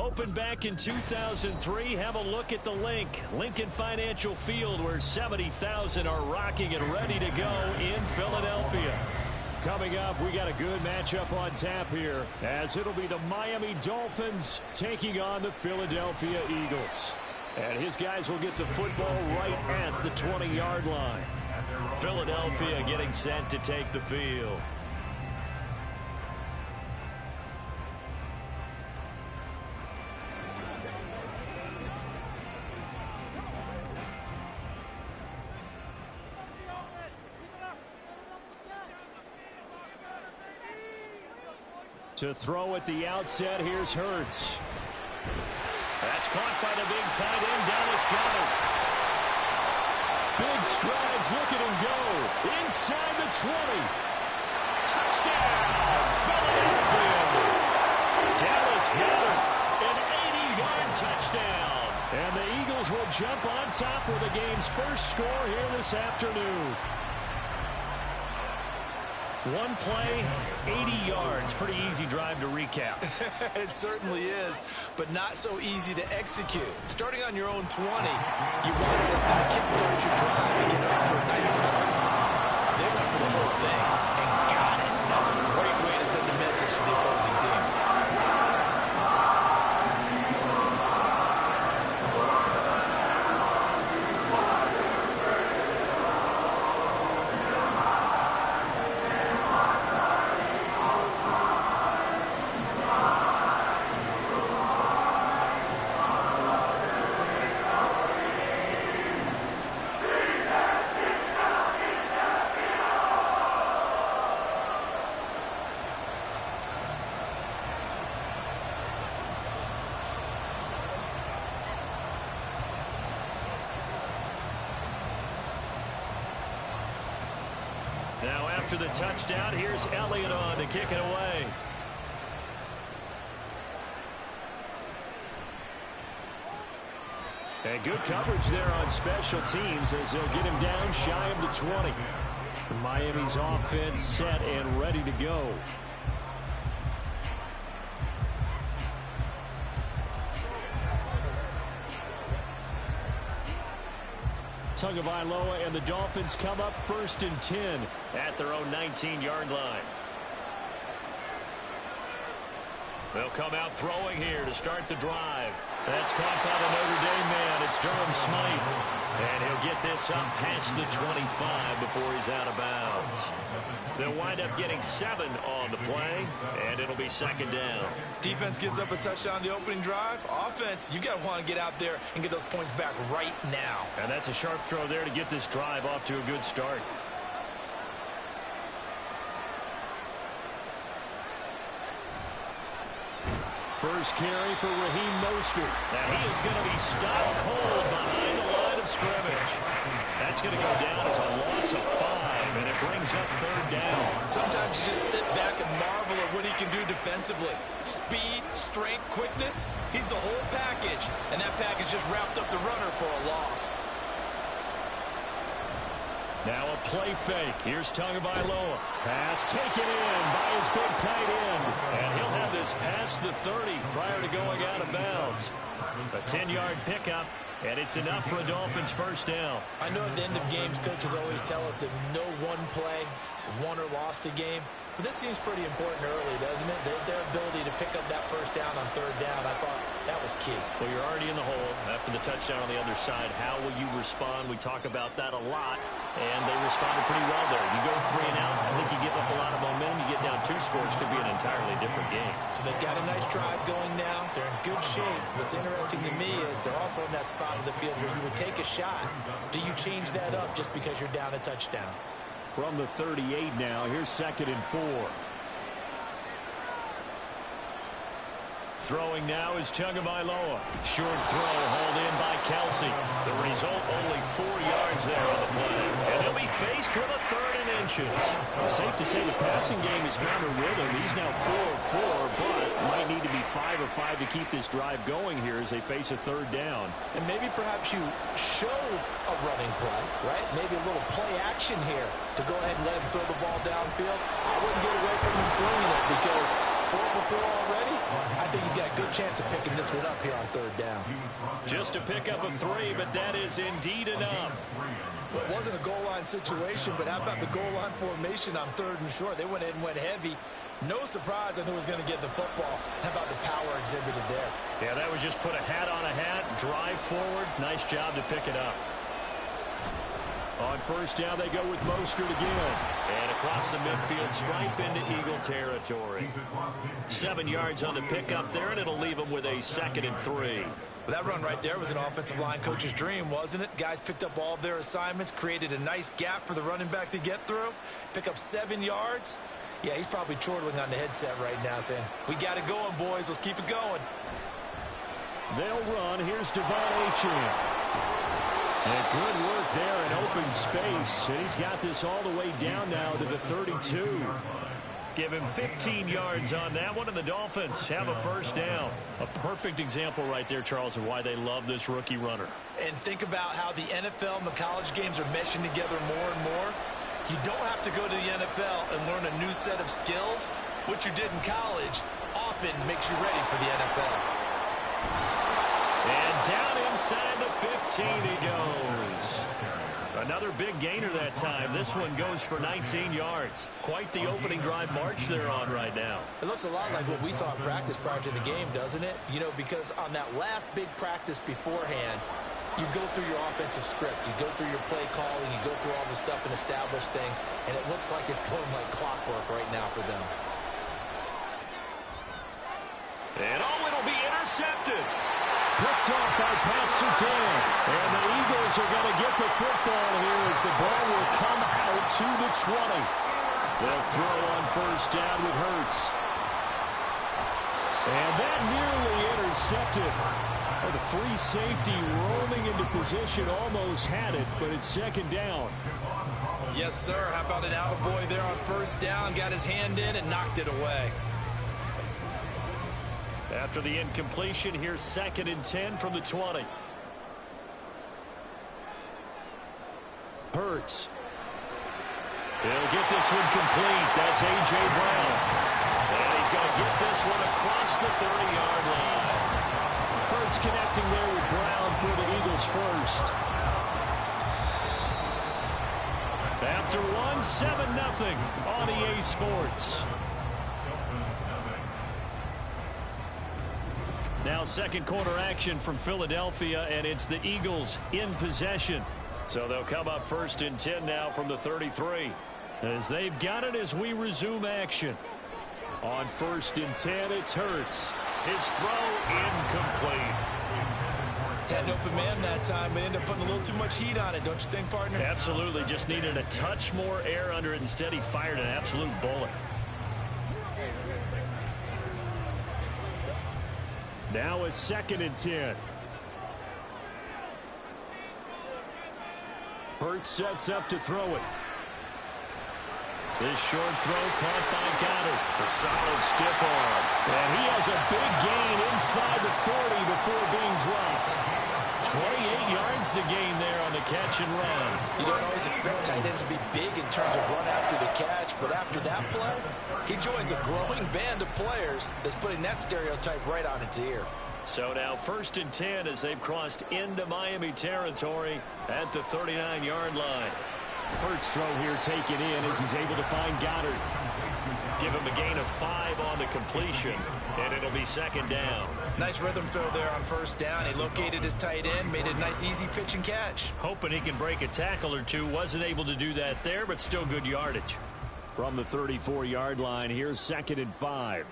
opened back in 2003. Have a look at the link. Lincoln Financial Field, where 70,000 are rocking and ready to go in Philadelphia. Coming up, we got a good matchup on tap here, as it'll be the Miami Dolphins taking on the Philadelphia Eagles. And his guys will get the football right at the 20-yard line. Philadelphia getting set to take the field. To throw at the outset, here's Hurts. That's caught by the big tight end, Dallas Goedert. Big strides, look at him go. Inside the 20. Touchdown, Philadelphia. Dallas Goedert, an 80-yard touchdown. And the Eagles will jump on top with the game's first score here this afternoon. One play, 80 yards. Pretty easy drive to recap. It certainly is, but not so easy to execute. Starting on your own 20, you want something to kickstart your drive and get off to a nice start. They went for the whole thing and got it. That's a great way to send a message to the opposing team. Now after the touchdown, here's Elliott on to kick it away. And good coverage there on special teams as they'll get him down shy of the 20. Miami's offense set and ready to go. Tagovailoa and the Dolphins come up 1st and 10 at their own 19-yard line. They'll come out throwing here to start the drive. That's caught by the Notre Dame man. It's Durham Smythe. And he'll get this up past the 25 before he's out of bounds. They'll wind up getting 7 on the play, and it'll be 2nd down. Defense gives up a touchdown on the opening drive. Offense, you got to want to get out there and get those points back right now. And that's a sharp throw there to get this drive off to a good start. First carry for Raheem Mostert. Now he is going to be stopped cold behind the line of scrimmage. That's going to go down as a loss of 5, and it brings up 3rd down. Sometimes you just sit back and marvel at what he can do defensively. Speed, strength, quickness, he's the whole package, and that package just wrapped up the runner for a loss. Now a play fake. Here's Tagovailoa. Pass taken in by his big tight end. And he'll have this past the 30 prior to going out of bounds. A 10-yard pickup, and it's enough for a Dolphins 1st down. I know at the end of games, coaches always tell us that no one play won or lost a game. But this seems pretty important early, doesn't it? Their ability to pick up that 1st down on 3rd down, I thought that was key. Well, you're already in the hole after the touchdown on the other side. How will you respond? We talk about that a lot, and they responded pretty well there. You go 3 and out, I think you give up a lot of momentum. You get down 2 scores, could be an entirely different game. So they've got a nice drive going now. They're in good shape. What's interesting to me is they're also in that spot of the field where you would take a shot. Do you change that up just because you're down a touchdown? From the 38 now, here's 2nd and 4. Throwing now is Tagovailoa. Short throw hauled in by Kelsey. The result, only 4 yards there on the play. And he'll be faced with a 3rd and inches. It's safe to say the passing game has found a rhythm. He's now 4 of 4, but might need to be 5 of 5 to keep this drive going here as they face a 3rd down. And maybe perhaps you show a running play, right? Maybe a little play action here to go ahead and let him throw the ball downfield. I wouldn't get away from him throwing it because 4 before already. I think he's got a good chance of picking this one up here on 3rd down. Just to pick up a 3, but that is indeed enough. Well, it wasn't a goal line situation, but how about the goal line formation on 3rd and short? They went in and went heavy. No surprise on who was going to get the football. How about the power exhibited there? Yeah, that was just put a hat on a hat, drive forward. Nice job to pick it up. On 1st down, they go with Mostert again. And across the midfield stripe into Eagle territory. 7 yards on the pickup there, and it'll leave them with a 2nd and 3. Well, that run right there was an offensive line coach's dream, wasn't it? Guys picked up all of their assignments, created a nice gap for the running back to get through, pick up 7 yards. Yeah, he's probably chortling on the headset right now saying, we got it going, boys. Let's keep it going. They'll run. Here's Devon Achane. And good work there in open space. And he's got this all the way down now to the 32. Give him 15 yards on that one, and the Dolphins have a 1st down. A perfect example right there, Charles, of why they love this rookie runner. And think about how the NFL and the college games are meshing together more and more. You don't have to go to the NFL and learn a new set of skills. What you did in college often makes you ready for the NFL. And down inside the 15 he goes. Another big gainer that time. This one goes for 19 yards. Quite the opening drive march they're on right now. It looks a lot like what we saw in practice prior to the game, doesn't it? You know, because on that last big practice beforehand, you go through your offensive script. You go through your play calling. You go through all the stuff and establish things. And it looks like it's going like clockwork right now for them. And it'll be intercepted. Picked off by Pat Surtain. And the Eagles are going to get the football here as the ball will come out to the 20. They'll throw on 1st down with Hurts. And that nearly intercepted. Oh, the free safety roaming into position almost had it, but it's 2nd down. Yes, sir. How about an attaboy there on 1st down? Got his hand in and knocked it away. After the incompletion, here's 2nd and 10 from the 20. Hurts. He'll get this one complete. That's A.J. Brown. And he's going to get this one across the 30-yard line. Hurts connecting there with Brown for the Eagles' 1st. After one, 7-0 on EA Sports. Now 2nd quarter action from Philadelphia, and it's the Eagles in possession. So they'll come up 1st and 10 now from the 33. As they've got it as we resume action. On 1st and 10, it's Hurts. His throw incomplete. Had an open man that time, but ended up putting a little too much heat on it, don't you think, partner? Absolutely. Just needed a touch more air under it. Instead, he fired an absolute bullet. Now a 2nd and 10. Hurts sets up to throw it. This short throw caught by Goddard. A solid stiff arm. And he has a big gain inside the 40 before being dropped. 28 yards to gain there on the catch and run. You don't always expect tight ends to be big in terms of run after the catch, but after that play, he joins a growing band of players that's putting that stereotype right on its ear. So now 1st and 10 as they've crossed into Miami territory at the 39-yard line. Hurts throw here taken in as he's able to find Goddard. Give him a gain of 5 on the completion, and it'll be 2nd down. Nice rhythm throw there on 1st down. He located his tight end, made it a nice easy pitch and catch. Hoping he can break a tackle or two. Wasn't able to do that there, but still good yardage. From the 34-yard line, here's 2nd and 5.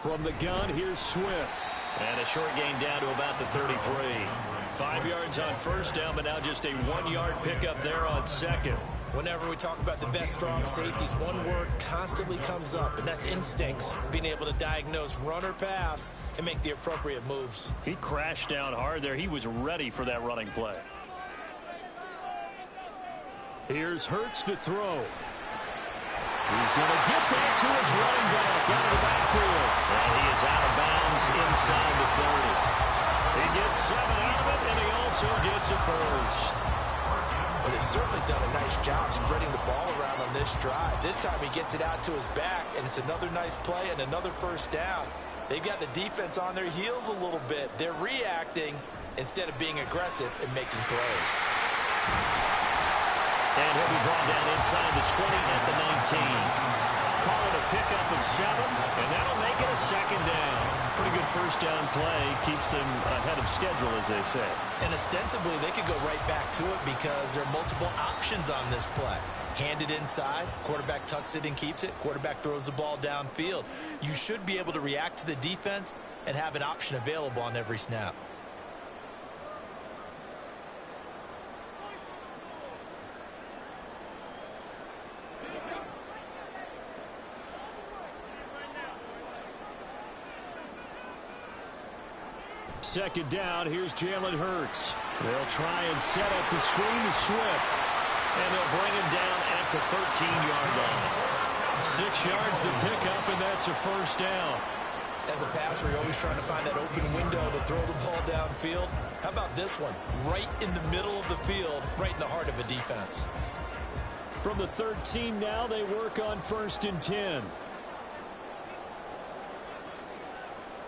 From the gun, here's Swift. And a short gain down to about the 33. 5 yards on 1st down, but now just a 1-yard pickup there on 2nd. Whenever we talk about the best strong safeties, one word constantly comes up, and that's instincts. Being able to diagnose run or pass and make the appropriate moves. He crashed down hard there. He was ready for that running play. Here's Hurts to throw. He's going to get that to his running back out of the backfield. And he is out of bounds inside the 30. He gets 7 out of it, and he also gets a 1st. But they've certainly done a nice job spreading the ball around on this drive. This time he gets it out to his back, and it's another nice play and another first down. They've got the defense on their heels a little bit. They're reacting instead of being aggressive and making plays. And he'll be brought down inside the 20 at the 19. Call it a pickup of 7, and that'll make it a second down. Pretty good first down play. Keeps them ahead of schedule, as they say. And ostensibly, they could go right back to it because there are multiple options on this play. Hand it inside, quarterback tucks it and keeps it, quarterback throws the ball downfield. You should be able to react to the defense and have an option available on every snap. Second down, here's Jalen Hurts. They'll try and set up the screen to Swift. And they'll bring him down at the 13-yard line. 6 yards to pick up, and that's a first down. As a passer, you're always trying to find that open window to throw the ball downfield. How about this one? Right in the middle of the field, right in the heart of a defense. From the 13 now, they work on 1st and 10.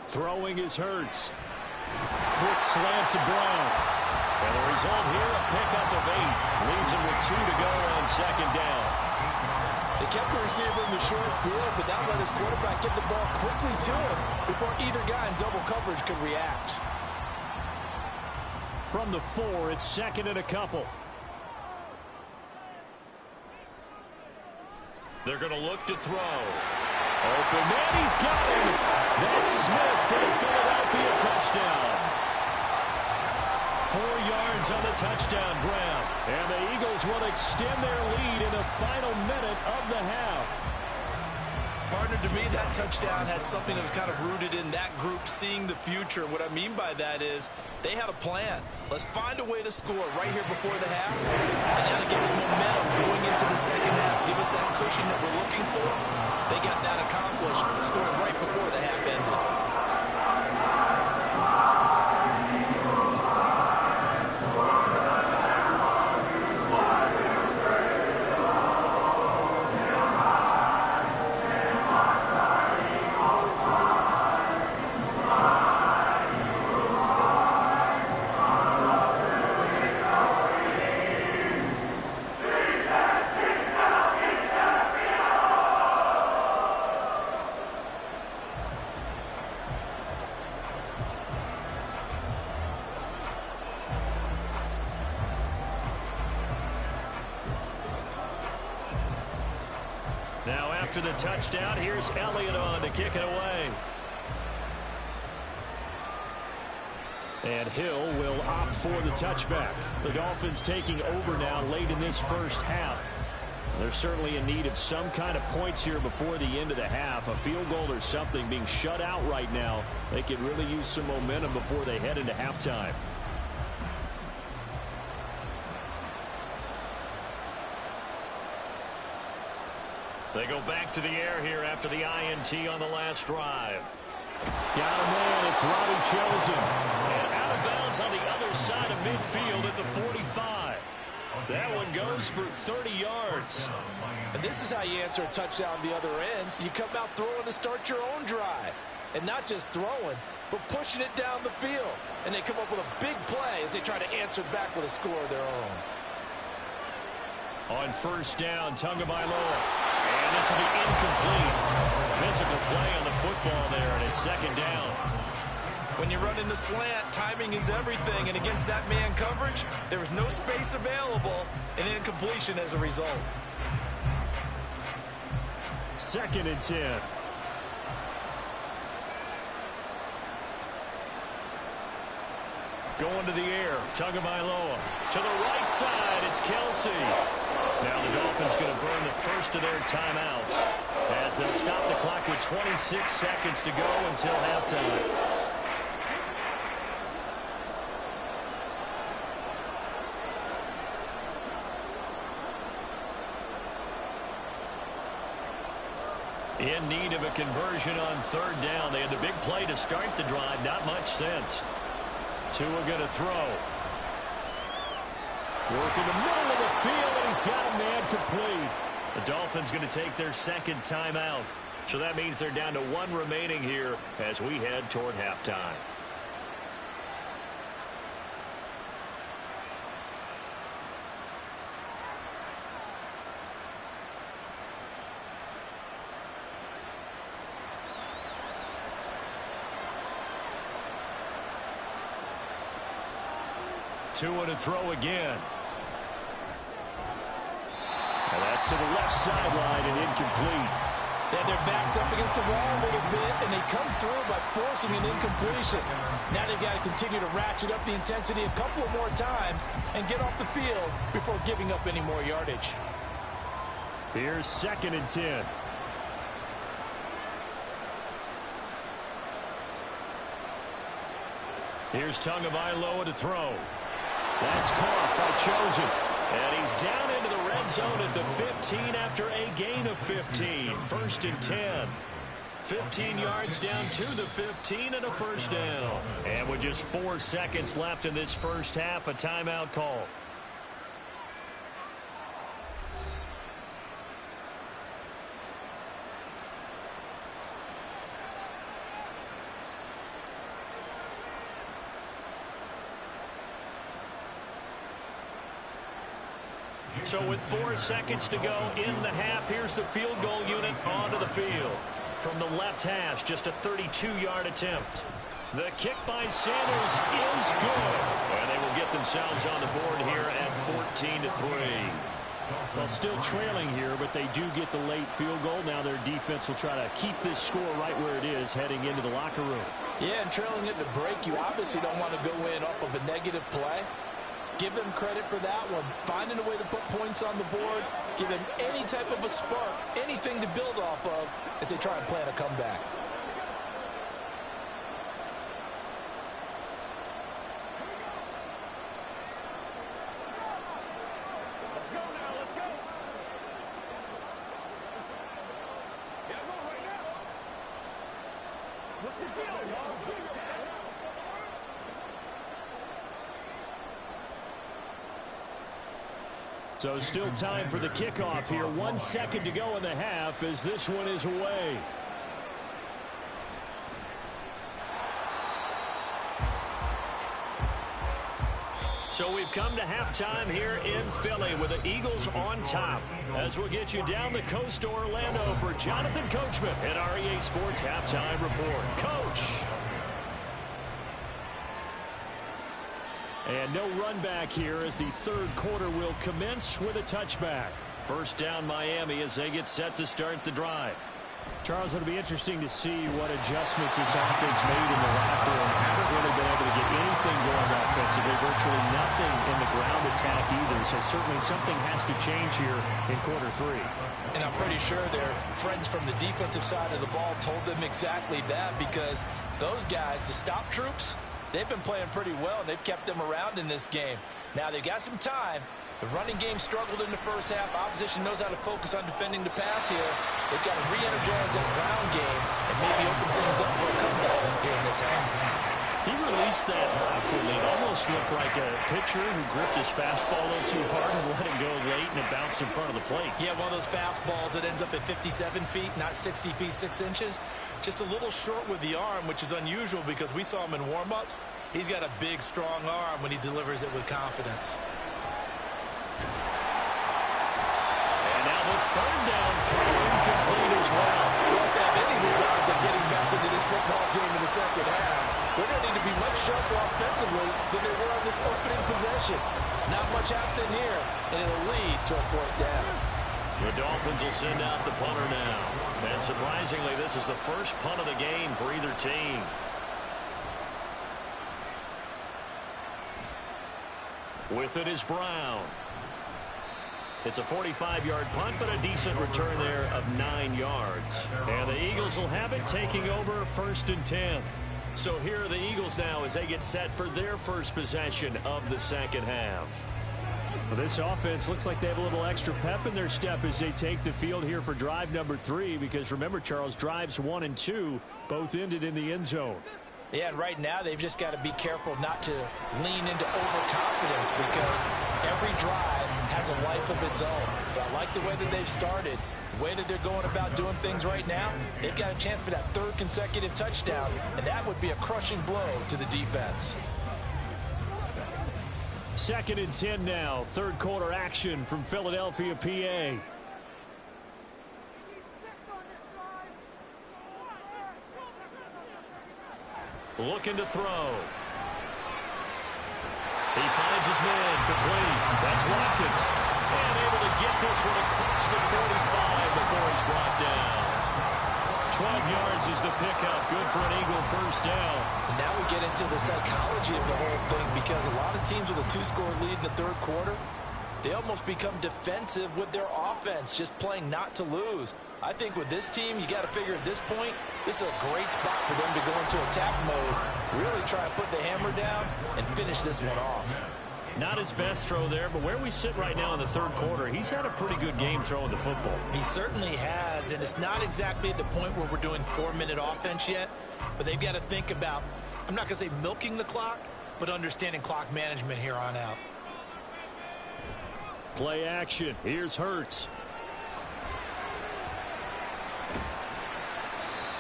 Throwing is Hurts. Quick slant to Brown. And the result here, a pickup of 8. Leaves him with 2 to go on second down. They kept the receiver in the short field, but that let his quarterback get the ball quickly to him before either guy in double coverage could react. From the 4, it's 2nd and a couple. They're going to look to throw. Open man, he's got him. That's Smith for the Philadelphia touchdown. 4 yards on the touchdown grab. And the Eagles will extend their lead in the final minute of the half. Partner, to me, that touchdown had something that was kind of rooted in that group seeing the future. What I mean by that is they had a plan. Let's find a way to score right here before the half. And that'll give us momentum going into the second half. Give us that cushion that we're looking for. They got that accomplished, scoring right before the half ended. Now after the touchdown, here's Elliott on to kick it away. And Hill will opt for the touchback. The Dolphins taking over now late in this first half. They're certainly in need of some kind of points here before the end of the half. A field goal or something, being shut out right now. They could really use some momentum before they head into halftime. They go back to the air here after the INT on the last drive. Got a man, it's Robbie Chosen. And out of bounds on the other side of midfield at the 45. That one goes for 30 yards. And this is how you answer a touchdown the other end. You come out throwing to start your own drive. And not just throwing, but pushing it down the field. And they come up with a big play as they try to answer back with a score of their own. On first down, Tagovailoa. And this will be incomplete. Physical play on the football there, and it's second down. When you run into slant, timing is everything. And against that man coverage, there was no space available, and incompletion as a result. 2nd and 10. Going to the air, Tagovailoa. To the right side, it's Kelsey. Now the Dolphins going to burn the first of their timeouts as they'll stop the clock with 26 seconds to go until halftime. In need of a conversion on third down. They had the big play to start the drive. Not much sense. Tua going to throw. Working the middle of the field, and he's got a man complete. The Dolphins going to take their second timeout. So that means they're down to one remaining here as we head toward halftime. Two and a throw again. And that's to the left sideline and incomplete. Yeah, their back's up against the wall a little bit, and they come through by forcing an incompletion. Now they've got to continue to ratchet up the intensity a couple of more times and get off the field before giving up any more yardage. Here's 2nd and 10. Here's Tagovailoa to throw. That's caught by Chosen. And he's down into the red zone at the 15 after a gain of 15. 1st and 10. 15 yards down to the 15 and a first down. And with just 4 seconds left in this first half, a timeout call. So with 4 seconds to go in the half, here's the field goal unit onto the field. From the left hash, just a 32-yard attempt. The kick by Sanders is good. And they will get themselves on the board here at 14-3. Well, still trailing here, but they do get the late field goal. Now their defense will try to keep this score right where it is heading into the locker room. Yeah, and trailing at the break, you obviously don't want to go in off of a negative play. Give them credit for that one. Finding a way to put points on the board, give them any type of a spark, anything to build off of as they try and plan a comeback. Let's go now, let's go. Yeah, go right now. What's the deal, y'all? So still time for the kickoff here. 1 second to go in the half as this one is away. So we've come to halftime here in Philly with the Eagles on top. As we'll get you down the coast to Orlando for Jonathan Coachman at REA Sports Halftime Report. Coach. And no run back here as the third quarter will commence with a touchback. First down Miami as they get set to start the drive. Charles, it'll be interesting to see what adjustments this offense made in the locker room. Haven't really been able to get anything going offensively. Virtually nothing in the ground attack either. So certainly something has to change here in quarter 3. And I'm pretty sure their friends from the defensive side of the ball told them exactly that, because those guys, the stop troops, they've been playing pretty well, and they've kept them around in this game. Now, they've got some time. The running game struggled in the first half. Opposition knows how to focus on defending the pass here. They've got to re-energize that ground game and maybe open things up for a comeback here in this half. He released that awkwardly. It almost looked like a pitcher who gripped his fastball a little too hard and let it go late, and it bounced in front of the plate. Yeah, one of those fastballs that ends up at 57 feet, not 60 feet, 6 inches. Just a little short with the arm, which is unusual because we saw him in warm-ups. He's got a big, strong arm when he delivers it with confidence. And now the third down throw incomplete as well. Won't have any designs of getting back into this football game in the second half. They're going to need to be much sharper offensively than they were on this opening possession. Not much happening here, and it'll lead to a fourth down. The Dolphins will send out the punter now. And surprisingly, this is the first punt of the game for either team. With it is Brown. It's a 45-yard punt, but a decent return there of 9 yards. And the Eagles will have it, taking over 1st and 10. So here are the Eagles now as they get set for their first possession of the second half. Well, this offense looks like they have a little extra pep in their step as they take the field here for drive number 3, because remember, Charles, drives 1 and 2 both ended in the end zone. Yeah, and right now they've just got to be careful not to lean into overconfidence because every drive has a life of its own. But I like the way that they've started, the way that they're going about doing things right now. They've got a chance for that third consecutive touchdown, and that would be a crushing blow to the defense. 2nd and 10 now. Third quarter action from Philadelphia, PA. Looking to throw. He finds his man, complete. That's Watkins. And able to get this one across the 45 before he's brought down. 12 yards is the pickup. Good for an Eagle first down. And now we get into the psychology of the whole thing because a lot of teams with a 2-score lead in the third quarter, they almost become defensive with their offense, just playing not to lose. I think with this team, you got to figure at this point, this is a great spot for them to go into attack mode, really try to put the hammer down and finish this one off. Not his best throw there, but where we sit right now in the third quarter, he's had a pretty good game throwing the football. He certainly has, and it's not exactly at the point where we're doing 4-minute offense yet, but they've got to think about, I'm not going to say milking the clock, but understanding clock management here on out. Play action. Here's Hurts.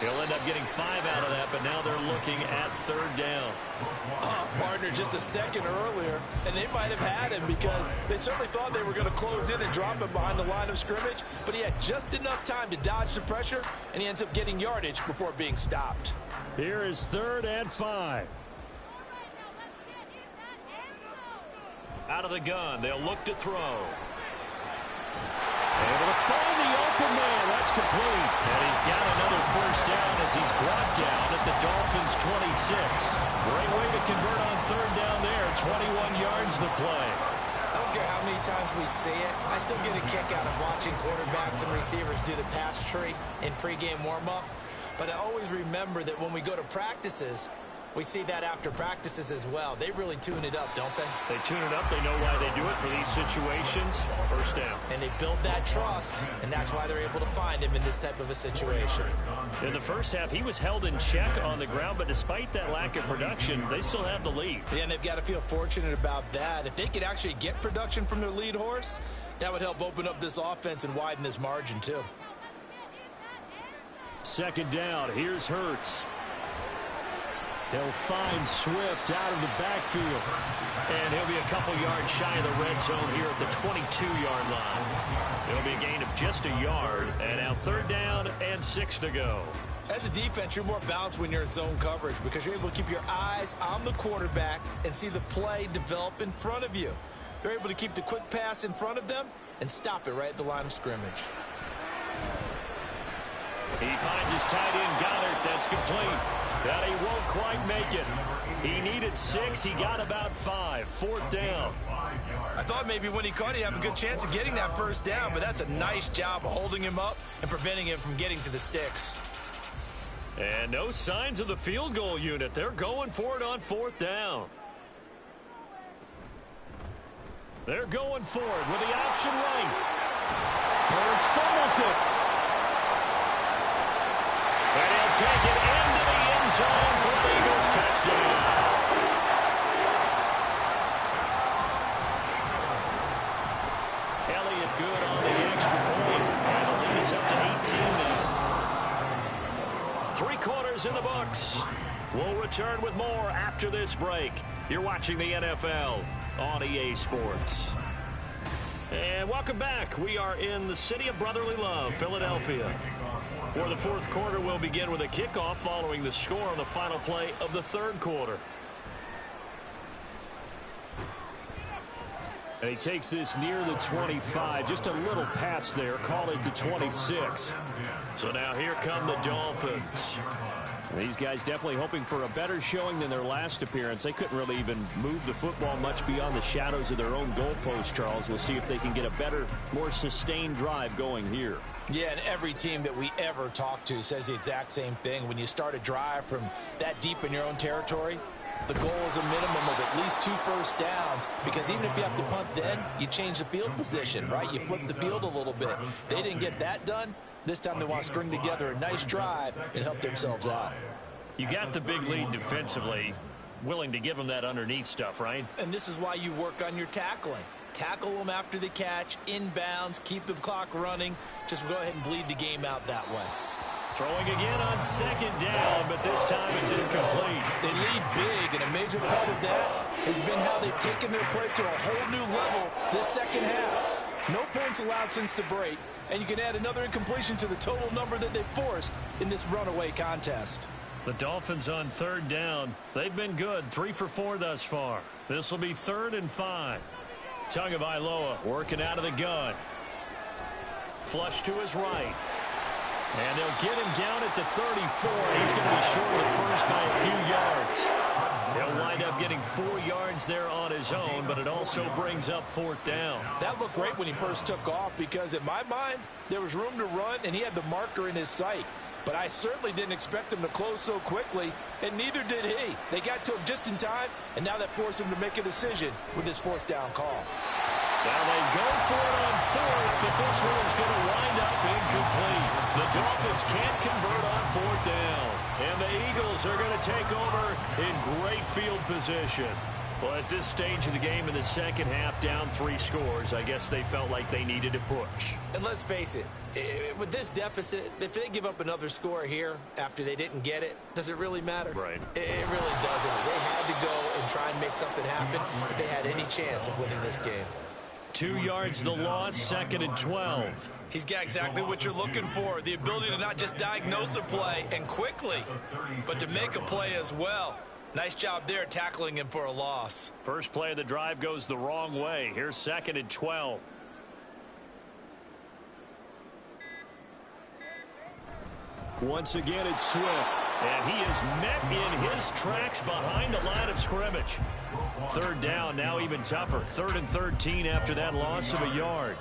He'll end up getting 5 out of that, but now they're looking at third down. Partner, just a second earlier, and they might have had him because they certainly thought they were going to close in and drop him behind the line of scrimmage, but he had just enough time to dodge the pressure, and he ends up getting yardage before being stopped. Here is 3rd and 5. Out of the gun, they'll look to throw. Able to find the open man. That's complete. And he's got another first down as he's brought down at the Dolphins' 26. Great way to convert on third down there. 21 yards the play. I don't care how many times we see it. I still get a kick out of watching quarterbacks and receivers do the pass tree in pregame warm-up. But I always remember that when we go to practices, we see that after practices as well. They really tune it up, don't they? They tune it up. They know why they do it for these situations. First down. And they build that trust, and that's why they're able to find him in this type of a situation. In the first half, he was held in check on the ground, but despite that lack of production, they still have the lead. Yeah, and they've got to feel fortunate about that. If they could actually get production from their lead horse, that would help open up this offense and widen this margin, too. 2nd down. Here's Hurts. They'll find Swift out of the backfield. And he'll be a couple yards shy of the red zone here at the 22-yard line. It'll be a gain of just a yard. And now 3rd down and 6 to go. As a defense, you're more balanced when you're in zone coverage because you're able to keep your eyes on the quarterback and see the play develop in front of you. They're able to keep the quick pass in front of them and stop it right at the line of scrimmage. He finds his tight end, Goddard. That's complete. That he won't quite make it. He needed 6. He got about 5. 4th down. I thought maybe when he caught, he'd have a good chance of getting that first down, but that's a nice job of holding him up and preventing him from getting to the sticks. And no signs of the field goal unit. They're going for it on 4th down. They're going for it with the option right. Hurts fumbles it. And he'll take it into the end zone for an Eagles touchdown. Elliott good on the extra point. And the lead is up to 18 now. 3 quarters in the books. We'll return with more after this break. You're watching the NFL on EA Sports. And welcome back. We are in the city of brotherly love, Philadelphia, where the 4th quarter will begin with a kickoff following the score on the final play of the 3rd quarter. And he takes this near the 25, just a little pass there, call it the 26. So now here come the Dolphins. These guys definitely hoping for a better showing than their last appearance. They couldn't really even move the football much beyond the shadows of their own goalpost, Charles. We'll see if they can get a better, more sustained drive going here. Yeah, and every team that we ever talk to says the exact same thing. When you start a drive from that deep in your own territory, the goal is a minimum of at least 2 first downs, because even if you have to punt then, you change the field position, right? You flip the field a little bit. They didn't get that done. This time they want to string together a nice drive and help themselves out. You got the big lead defensively. Willing to give them that underneath stuff, right? And this is why you work on your tackling. Tackle them after the catch, inbounds, keep the clock running. Just go ahead and bleed the game out that way. Throwing again on second down, but this time it's incomplete. They lead big, and a major part of that has been how they've taken their play to a whole new level this second half. No points allowed since the break, and you can add another incompletion to the total number that they've forced in this runaway contest. The Dolphins on third down. They've been good, 3 for 4 thus far. This will be 3rd and 5. Tagovailoa working out of the gun. Flush to his right. And they'll get him down at the 34. He's going to be short of the first by a few yards. He'll wind up getting 4 yards there on his own, but it also brings up 4th down. That looked great when he first took off because, in my mind, there was room to run, and he had the marker in his sight. But I certainly didn't expect him to close so quickly, and neither did he. They got to him just in time, and now that forced him to make a decision with his 4th down call. Now they go for it on 4th, but this one is going to wind up incomplete. The Dolphins can't convert on 4th down, and the Eagles are going to take over in great field position. Well, at this stage of the game in the second half, down 3 scores, I guess they felt like they needed to push. And let's face it, with this deficit, if they give up another score here after they didn't get it, does it really matter? Right. It really doesn't. They had to go and try and make something happen if they had any chance of winning this game. 2 yards the loss, 2nd and 12. He's got exactly what you're looking for, the ability to not just diagnose a play and quickly, but to make a play as well. Nice job there tackling him for a loss. First play of the drive goes the wrong way. Here's 2nd and 12. Once again, it's Swift. And he is met in his tracks behind the line of scrimmage. 3rd down, now even tougher. 3rd and 13 after that loss of a yard.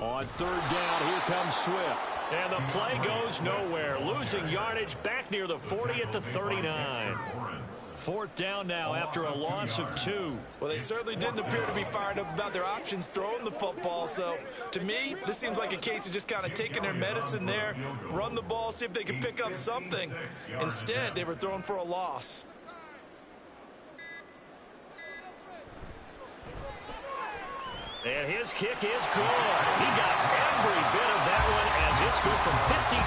On 3rd down, here comes Swift. And the play goes nowhere. Losing yardage back near the 40 at the 39. 4th down now after a loss of 2. Well, they certainly didn't appear to be fired up about their options throwing the football. So, to me, this seems like a case of just kind of taking their medicine there, run the ball, see if they can pick up something. Instead, they were throwing for a loss. And his kick is good. He got every bit of that one as it's good from 56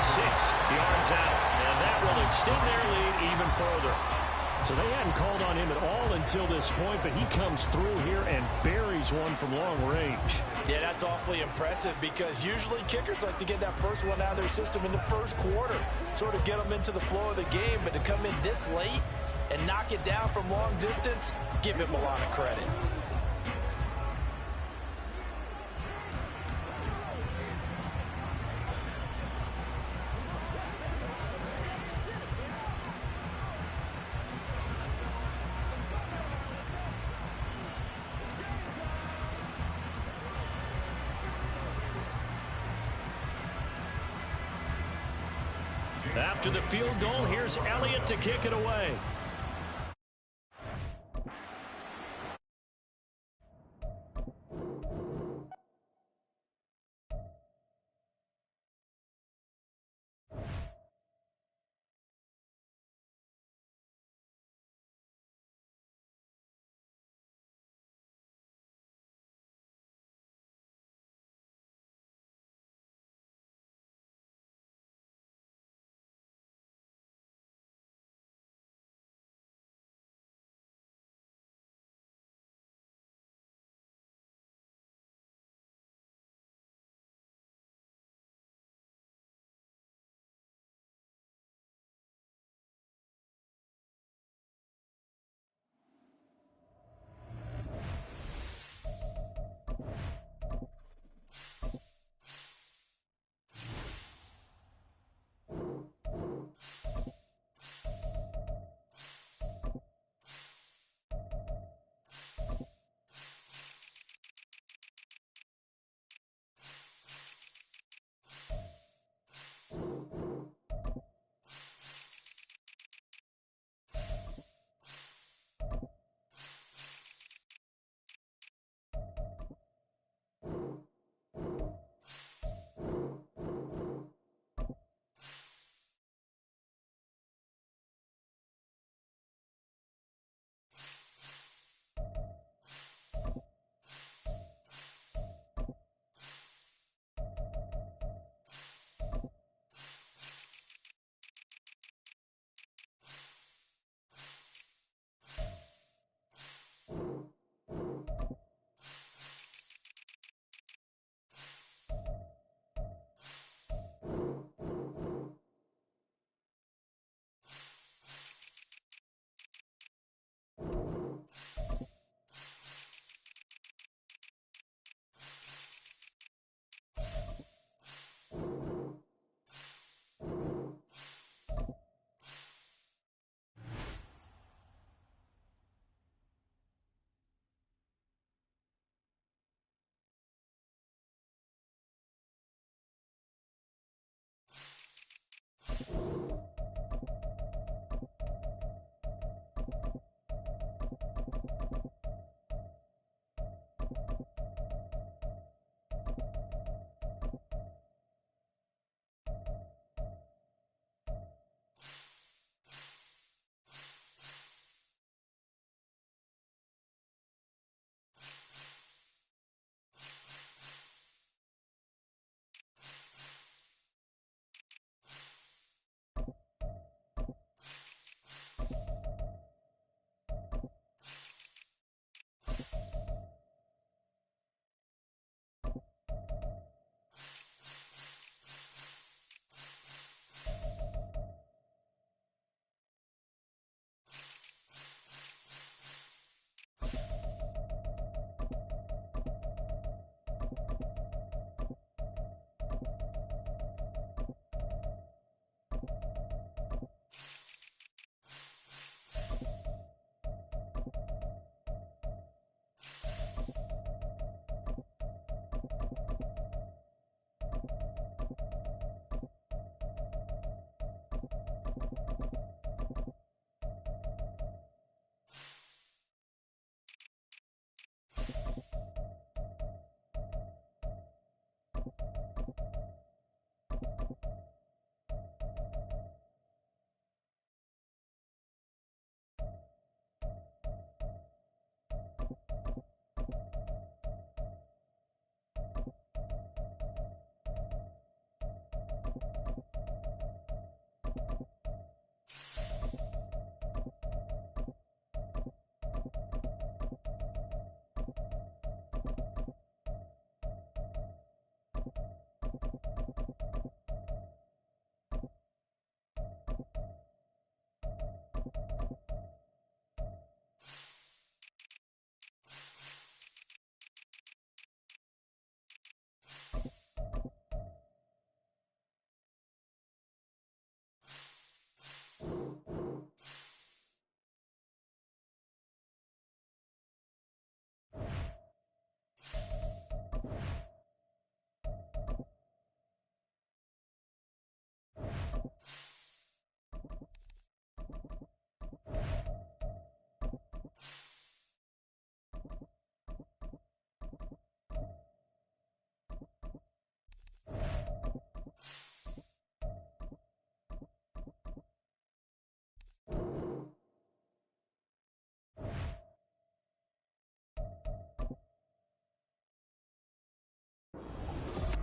yards out. And that will extend their lead even further. So they hadn't called on him at all until this point, but he comes through here and buries one from long range. Yeah, that's awfully impressive because usually kickers like to get that first one out of their system in the first quarter, sort of get them into the flow of the game, but to come in this late and knock it down from long distance, give him a lot of credit. After the field goal, here's Elliott to kick it away.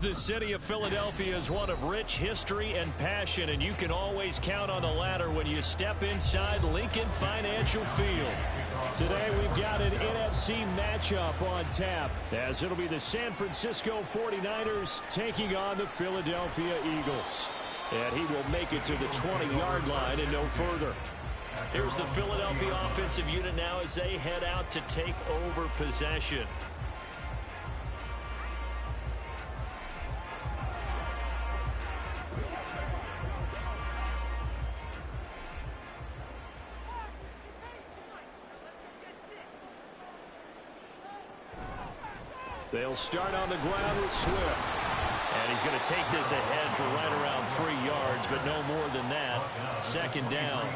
The city of Philadelphia is one of rich history and passion, and you can always count on the latter when you step inside Lincoln Financial Field. Today we've got an NFC matchup on tap, as it'll be the San Francisco 49ers taking on the Philadelphia Eagles. And he will make it to the 20-yard line and no further. Here's the Philadelphia offensive unit now as they head out to take over possession. They'll start on the ground with Swift. And he's going to take this ahead for right around 3 yards, but no more than that. Second down.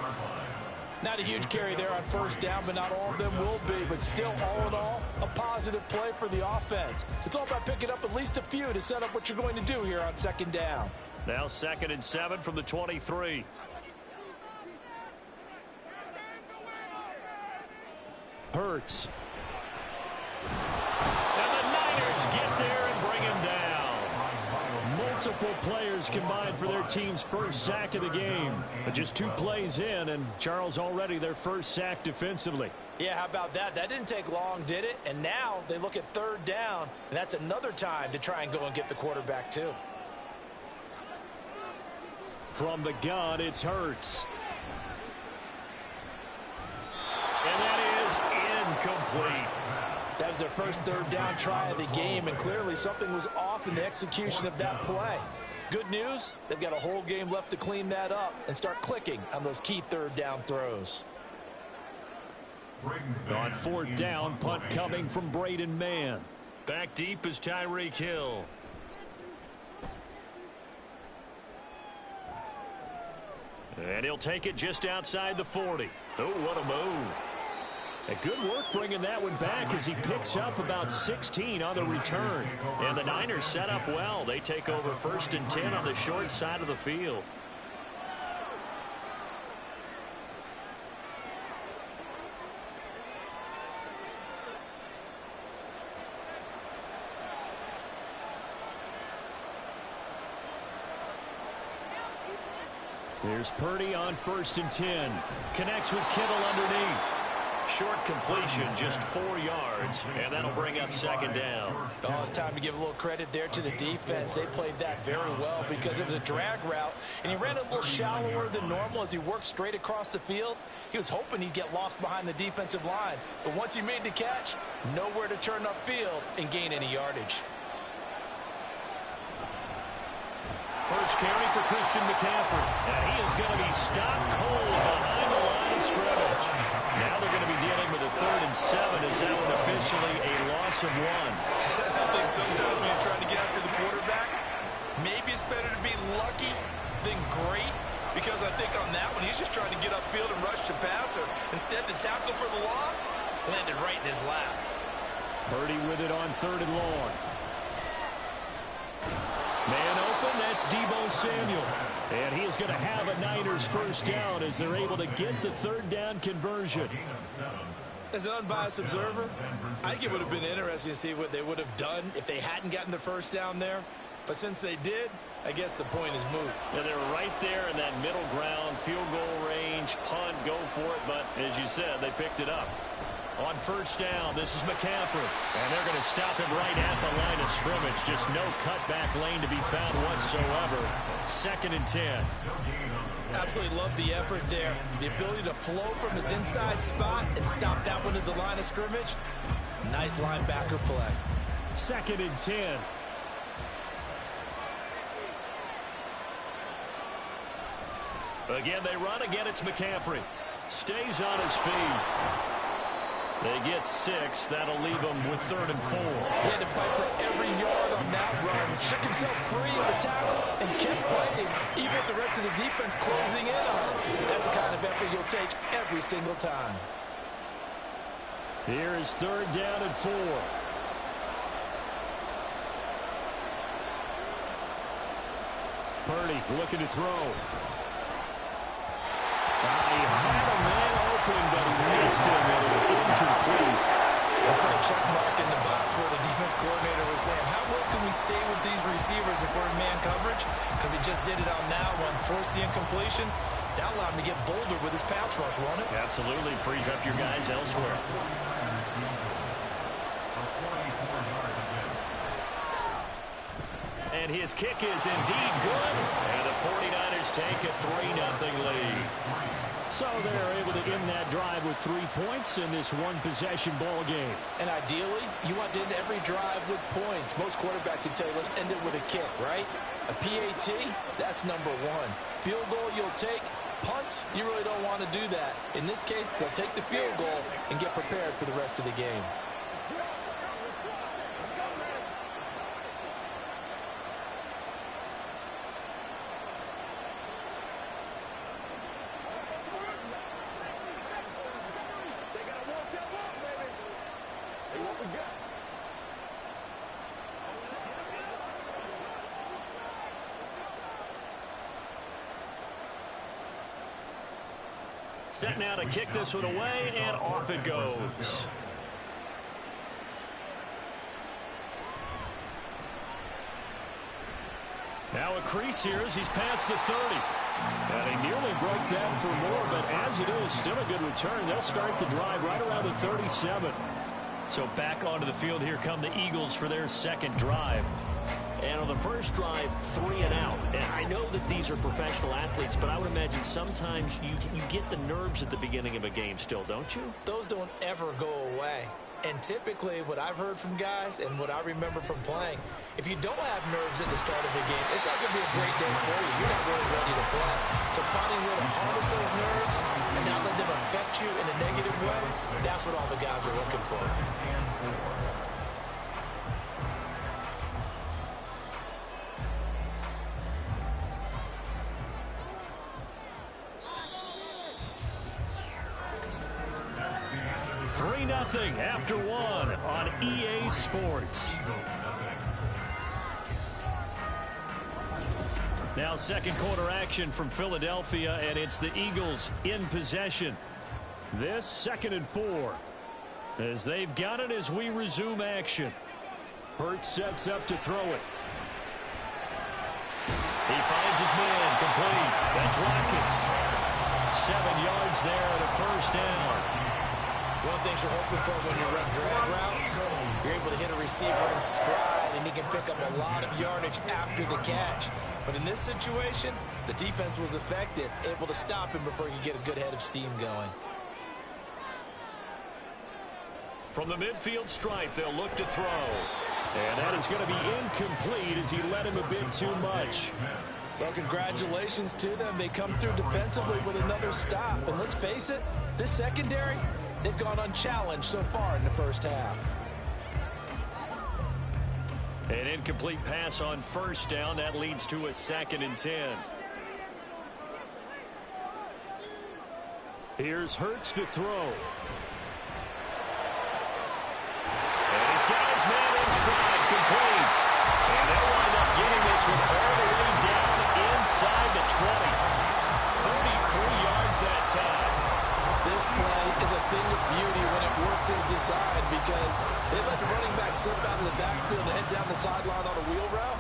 Not a huge carry there on first down, but not all of them will be. But still, all in all, a positive play for the offense. It's all about picking up at least a few to set up what you're going to do here on second down. Now 2nd and 7 from the 23. Hurts. And the Niners get there and bring him down. Multiple players combined for their team's first sack of the game. But just 2 plays in, and Charles already their first sack defensively. Yeah, how about that? That didn't take long, did it? And now they look at third down, and that's another time to try and go and get the quarterback too. From the gun, it's Hurts. And that is incomplete. That was their first third down try of the game, and clearly something was off in the execution of that play. Good news, they've got a whole game left to clean that up and start clicking on those key third down throws. On 4th down, punt coming from Braden Mann. Back deep is Tyreek Hill. And he'll take it just outside the 40. Oh, what a move. A good work bringing that one back as he picks up about 16 on the return. And the Niners set up well. They take over 1st and 10 on the short side of the field. Here's Purdy on 1st and 10. Connects with Kittle underneath. Short completion, just 4 yards, and that'll bring up 2nd down. Oh, it's time to give a little credit there to the defense. They played that very well because it was a drag route, and he ran a little shallower than normal as he worked straight across the field. He was hoping he'd get lost behind the defensive line, but once he made the catch, nowhere to turn upfield and gain any yardage. First carry for Christian McCaffrey, and he is going to be stopped cold behind the line of scrimmage. Now they're going to be dealing with a 3rd and 7. Is that one officially a loss of 1? I think sometimes when you're trying to get after the quarterback, maybe it's better to be lucky than great, because I think on that one, he's just trying to get upfield and rush the passer. Instead, the tackle for the loss landed right in his lap. Purdy with it on 3rd and long. Man open, that's Deebo Samuel. And he is going to have a Niners first down as they're able to get the 3rd down conversion. As an unbiased observer, I think it would have been interesting to see what they would have done if they hadn't gotten the first down there. But since they did, I guess the point is moot. And they're right there in that middle ground, field goal range, punt, go for it. But as you said, they picked it up. On 1st down, this is McCaffrey. And they're going to stop him right at the line of scrimmage. Just no cutback lane to be found whatsoever. 2nd and 10. Absolutely love the effort there. The ability to flow from his inside spot and stop that one at the line of scrimmage. Nice linebacker play. 2nd and 10. Again, they run. Again, it's McCaffrey. Stays on his feet. They get 6. That'll leave them with 3rd and 4. He had to fight for every yard on that run. Shook himself free of the tackle and kept fighting, even with the rest of the defense closing in on him. That's the kind of effort you'll take every single time. Here is 3rd down and 4. Purdy looking to throw. He had a man open, but he missed him, and it's incomplete. They put a check mark in the box where the defense coordinator was saying, how well can we stay with these receivers if we're in man coverage? Because he just did it on that one, forced the incompletion. That allowed him to get bolder with his pass rush, won't it? Absolutely. Frees up your guys elsewhere. And his kick is indeed good. And the 49ers take a 3-0 lead. So they're able to end that drive with 3 points in this one-possession ball game. And ideally, you want to end every drive with points. Most quarterbacks would tell you, let's end it with a kick, right? A PAT, that's number one. Field goal, you'll take. Punts, you really don't want to do that. In this case, they'll take the field goal and get prepared for the rest of the game. Set now to kick this one away, and off it goes. Now a crease here as he's past the 30. And he nearly broke that for more, but as it is, still a good return. They'll start the drive right around the 37. So back onto the field, here come the Eagles for their second drive. And on the first drive, 3 and out. And I know that these are professional athletes, but I would imagine sometimes you get the nerves at the beginning of a game still, don't you? Those don't ever go away. And typically what I've heard from guys and what I remember from playing, if you don't have nerves at the start of a game, it's not going to be a great day for you. You're not really ready to play. So finding a way to harness those nerves and not let them affect you in a negative way, that's what all the guys are looking for. 3-0 after one on EA Sports. Now second quarter action from Philadelphia, and it's the Eagles in possession. This 2nd and 4 as they've got it as we resume action. Hurts sets up to throw it. He finds his man complete. That's Watkins. 7 yards there and a first down. One of the things you're hoping for when you run drag routes, you're able to hit a receiver in stride, and he can pick up a lot of yardage after the catch. But in this situation, the defense was effective, able to stop him before he could get a good head of steam going. From the midfield stripe, they'll look to throw. And that is going to be incomplete as he led him a bit too much. Well, congratulations to them. They come through defensively with another stop. And let's face it, this secondary, they've gone unchallenged so far in the first half. An incomplete pass on first down. That leads to a 2nd and 10. Here's Hurts to throw. And he's got his man in stride, complete. And they'll wind up getting this one all the way down inside the 20. 33 yards that time. This play is a thing of beauty when it works as designed, because they let the running back slip out of the backfield and head down the sideline on a wheel route.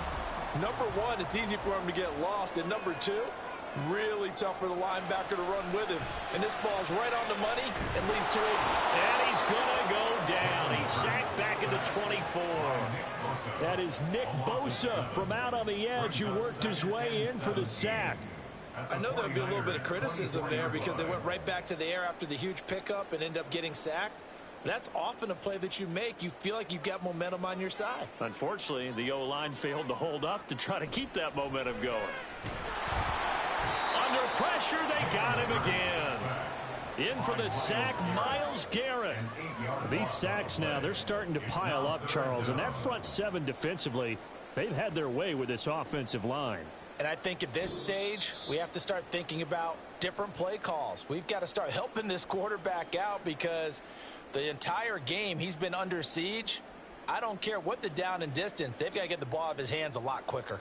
Number one, it's easy for him to get lost. And number two, really tough for the linebacker to run with him. And this ball's right on the money and leads to a... And he's going to go down. He's sacked back at the 24. That is Nick Bosa from out on the edge who worked his way in for the sack. I know there would be a little bit of criticism there because they went right back to the air after the huge pickup and ended up getting sacked. But that's often a play that you make. You feel like you've got momentum on your side. Unfortunately, the O-line failed to hold up to try to keep that momentum going. Under pressure, they got him again. In for the sack, Myles Garrett. These sacks now, they're starting to pile up, Charles. And that front 7 defensively, they've had their way with this offensive line. And I think at this stage, we have to start thinking about different play calls. We've got to start helping this quarterback out because the entire game he's been under siege. I don't care what the down and distance. They've got to get the ball out of his hands a lot quicker.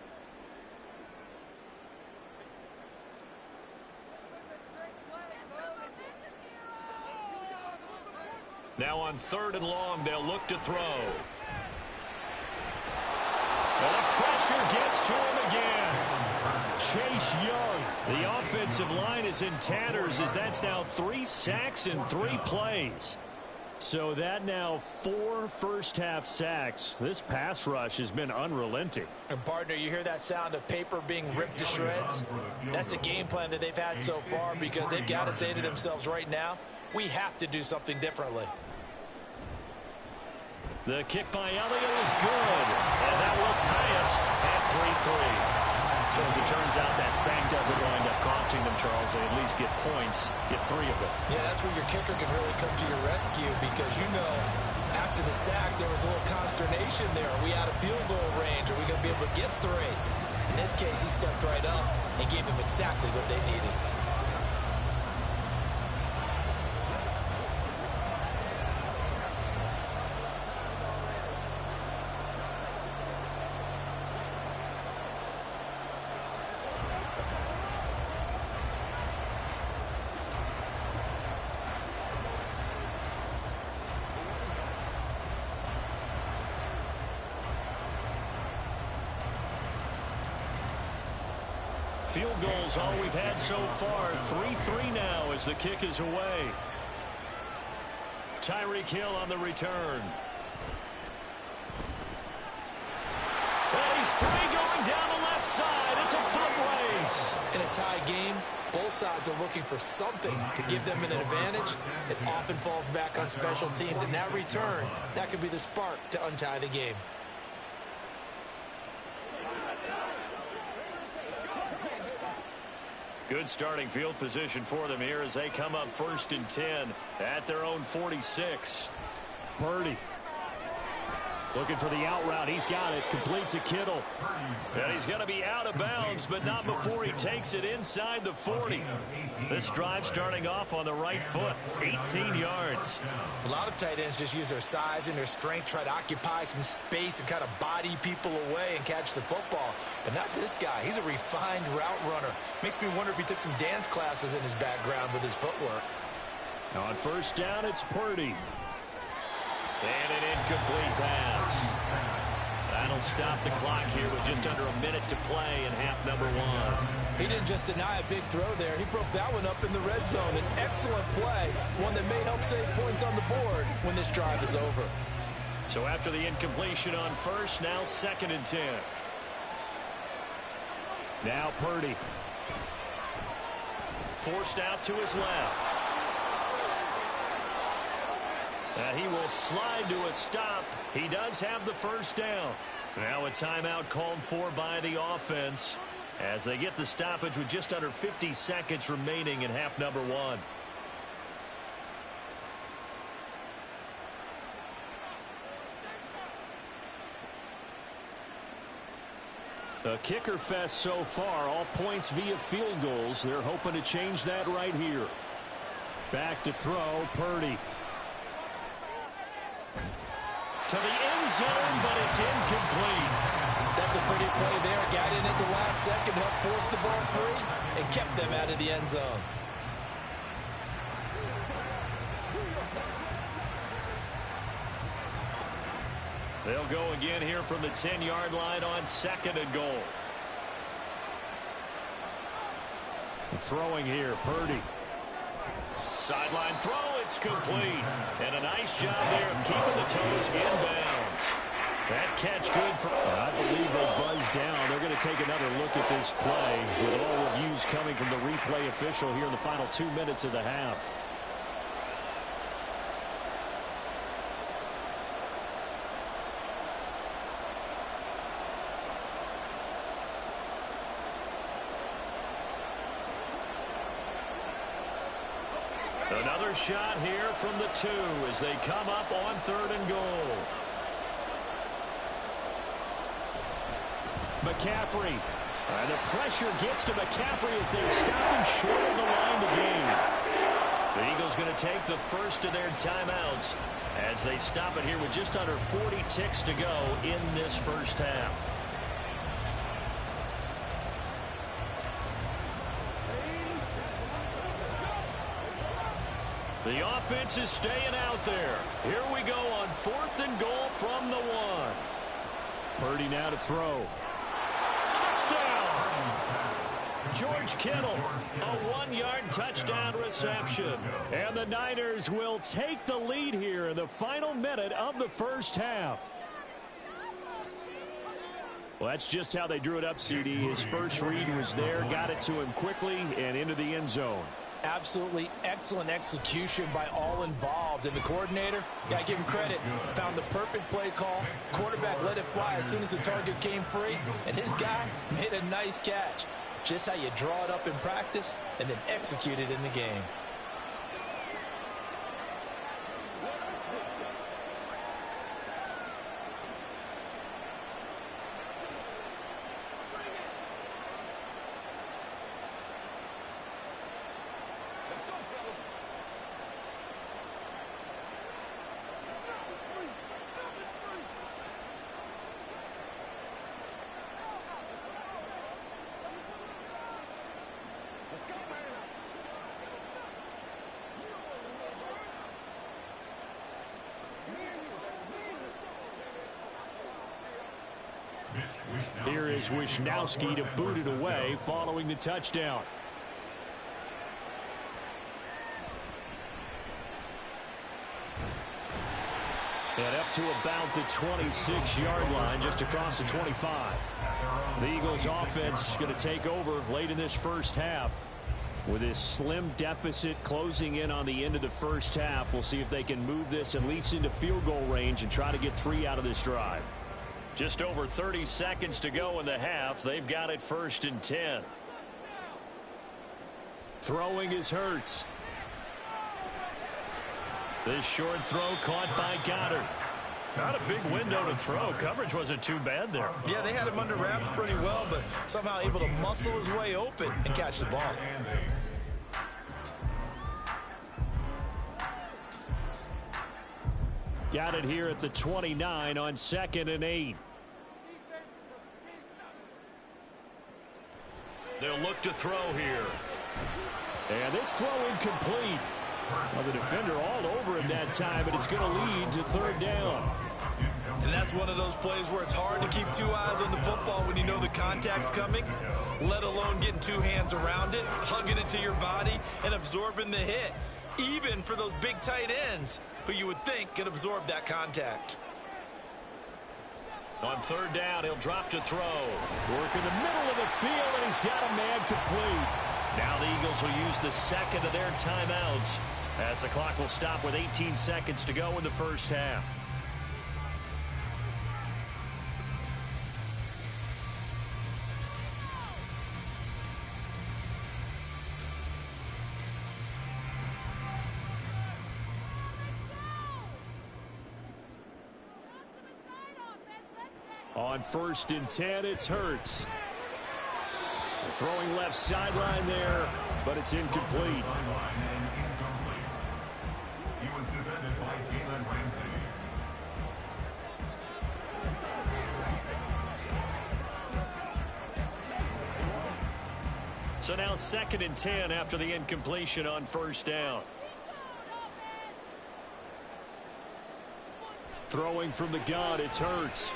Now on 3rd and long, they'll look to throw. And the pressure gets to him again. Chase Young. The offensive line is in tatters as that's now 3 sacks in 3 plays. So that now 4 first-half sacks. This pass rush has been unrelenting. And, partner, you hear that sound of paper being ripped to shreds? That's the game plan that they've had so far because they've got to say to themselves right now, we have to do something differently. The kick by Elliott is good, and that will tie us at 3-3. So as it turns out, that sack doesn't wind up costing them, Charles. They at least get points, get 3 of them. Yeah, that's where your kicker can really come to your rescue because, you know, after the sack, there was a little consternation there. Are we out of field goal range? Are we going to be able to get 3? In this case, he stepped right up and gave them exactly what they needed. Field goals all we've had so far. 3-3 now as the kick is away. Tyreek Hill on the return. Well, he's free going down the left side. It's a foot race. In a tie game, both sides are looking for something to give them an advantage. It often falls back on special teams, and that return, that could be the spark to untie the game. Good starting field position for them here as they come up 1st and 10 at their own 46. Purdy looking for the out route. He's got it. Complete to Kittle. And he's going to be out of bounds, but not before he takes it inside the 40. This drive starting off on the right foot. 18 yards. A lot of tight ends just use their size and their strength, try to occupy some space and kind of body people away and catch the football. But not this guy. He's a refined route runner. Makes me wonder if he took some dance classes in his background with his footwork. On 1st down, it's Purdy. And an incomplete pass. That'll stop the clock here with just under a minute to play in half number 1. He didn't just deny a big throw there. He broke that one up in the red zone. An excellent play, one that may help save points on the board when this drive is over. So after the incompletion on 1st, now 2nd and 10. Now Purdy. Forced out to his left. He will slide to a stop. He does have the 1st down. Now a timeout called for by the offense as they get the stoppage with just under 50 seconds remaining in half number 1. A kicker fest so far. All points via field goals. They're hoping to change that right here. Back to throw, Purdy. To the end zone, but it's incomplete. That's a pretty play there. Got in at the last second, helped force the ball free, and kept them out of the end zone. They'll go again here from the 10-yard line on 2nd and goal. Throwing here, Purdy. Sideline throw, it's complete. And a nice job there of keeping the toes inbounds. That catch good for... I believe they buzzed down. They're going to take another look at this play with all reviews coming from the replay official here in the final 2 minutes of the half. Another shot here from the 2 as they come up on 3rd and goal. McCaffrey. And the pressure gets to McCaffrey as they stop him short of the line to gain. The Eagles going to take the first of their timeouts as they stop it here with just under 40 ticks to go in this first half. The offense is staying out there. Here we go on 4th and goal from the 1. Purdy now to throw. Touchdown! George Kittle, a 1-yard touchdown reception. And the Niners will take the lead here in the final minute of the first half. Well, that's just how they drew it up, CD. His first read was there, got it to him quickly, and into the end zone. Absolutely excellent execution by all involved. And the coordinator, got to give him credit, found the perfect play call. Quarterback let it fly as soon as the target came free, and his guy made a nice catch. Just how you draw it up in practice and then execute it in the game. Here is Wishnowsky to boot it away following the touchdown. And up to about the 26-yard line, just across the 25. The Eagles offense going to take over late in this first half. With this slim deficit closing in on the end of the first half, we'll see if they can move this at least into field goal range and try to get 3 out of this drive. Just over 30 seconds to go in the half. They've got it 1st and 10. Throwing is Hurts. This short throw caught by Goddard. Not a big window to throw. Coverage wasn't too bad there. Yeah, they had him under wraps pretty well, but somehow able to muscle his way open and catch the ball. Got it here at the 29 on 2nd and 8. They'll look to throw here. And this throw incomplete. Well, the defender all over him that time, but it's going to lead to 3rd down. And that's one of those plays where it's hard to keep 2 eyes on the football when you know the contact's coming, let alone getting 2 hands around it, hugging it to your body, and absorbing the hit. Even for those big tight ends who you would think could absorb that contact. On 3rd down, he'll drop to throw. Work in the middle of the field, and he's got a man complete. Now the Eagles will use the 2nd of their timeouts as the clock will stop with 18 seconds to go in the first half. On 1st and 10, it's Hurts. Throwing left sideline there, but it's incomplete. He was defended by Jalen Ramsey. So now 2nd and 10 after the incompletion on 1st down. Throwing from the gun, it's Hurts.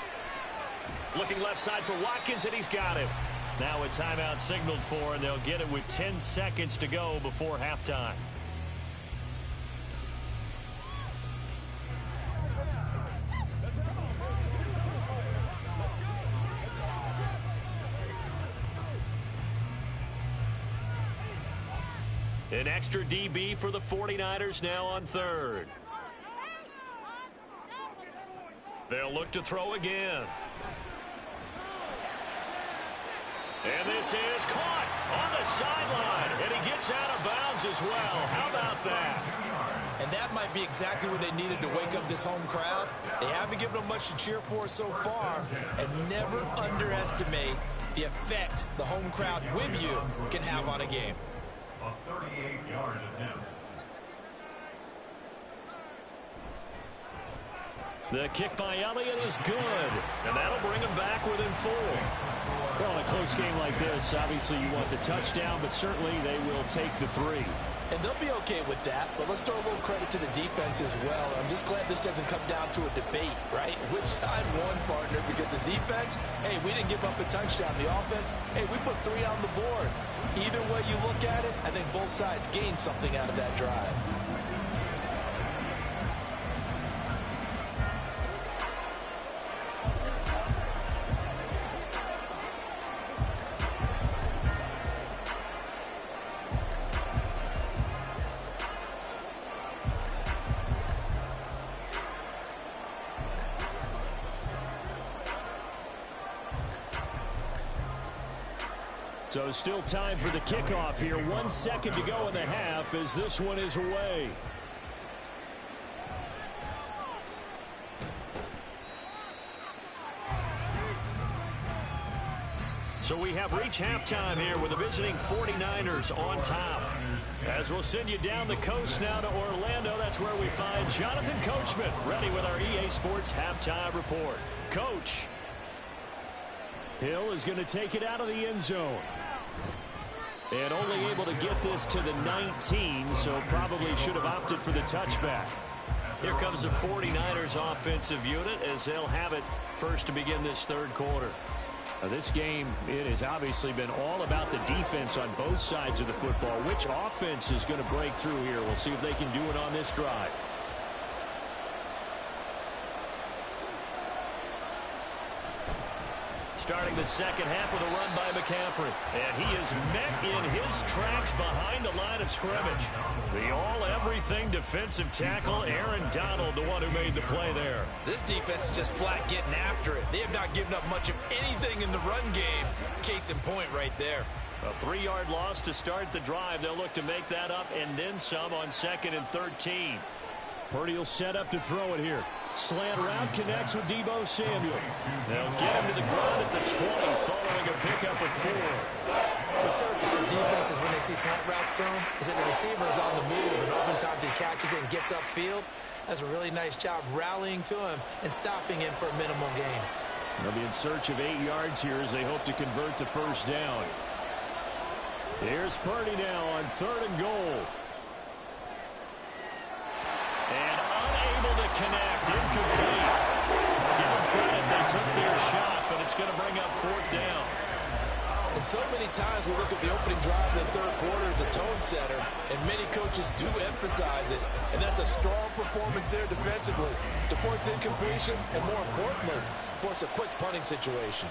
Looking left side for Watkins, and he's got it. Now a timeout signaled for, and they'll get it with 10 seconds to go before halftime. An extra DB for the 49ers now on 3rd. They'll look to throw again. And this is caught on the sideline, and he gets out of bounds as well. How about that? And that might be exactly what they needed to wake up this home crowd. They haven't given them much to cheer for so far, and never underestimate the effect the home crowd with you can have on a game. A 38-yard attempt. The kick by Elliott is good, and that'll bring him back within 4. Well, in a close game like this, obviously you want the touchdown, but certainly they will take the 3. And they'll be okay with that, but let's throw a little credit to the defense as well. I'm just glad this doesn't come down to a debate, right? Which side won, partner? Because the defense, hey, we didn't give up a touchdown. The offense, hey, we put 3 on the board. Either way you look at it, I think both sides gained something out of that drive. So still time for the kickoff here. 1 second to go in the half as this one is away. So we have reached halftime here with the visiting 49ers on top. As we'll send you down the coast now to Orlando, that's where we find Jonathan Coachman ready with our EA Sports halftime report. Coach. Hill is going to take it out of the end zone. And only able to get this to the 19, so probably should have opted for the touchback. Here comes the 49ers offensive unit as they'll have it first to begin this third quarter. Now this game, it has obviously been all about the defense on both sides of the football. Which offense is going to break through here? We'll see if they can do it on this drive. Starting the second half with a run by McCaffrey. And he is met in his tracks behind the line of scrimmage. The all-everything defensive tackle, Aaron Donald, the one who made the play there. This defense is just flat getting after it. They have not given up much of anything in the run game. Case in point right there. A 3-yard loss to start the drive. They'll look to make that up and then some on 2nd and 13. Purdy will set up to throw it here. Slant route connects with Deebo Samuel. They'll get him to the ground at the 20 following a pickup of 4. What's hard for these defenses when they see slant routes thrown is that the receiver is on the move, and oftentimes he catches it and gets upfield. That's a really nice job rallying to him and stopping him for a minimal gain. They'll be in search of 8 yards here as they hope to convert the first down. Here's Purdy now on 3rd and goal. And unable to connect, incomplete. Give them credit, they took their shot, but it's going to bring up 4th down. And so many times we look at the opening drive of the third quarter as a tone setter, and many coaches do emphasize it, and that's a strong performance there defensively to force incompletion and, more importantly, force a quick punting situation.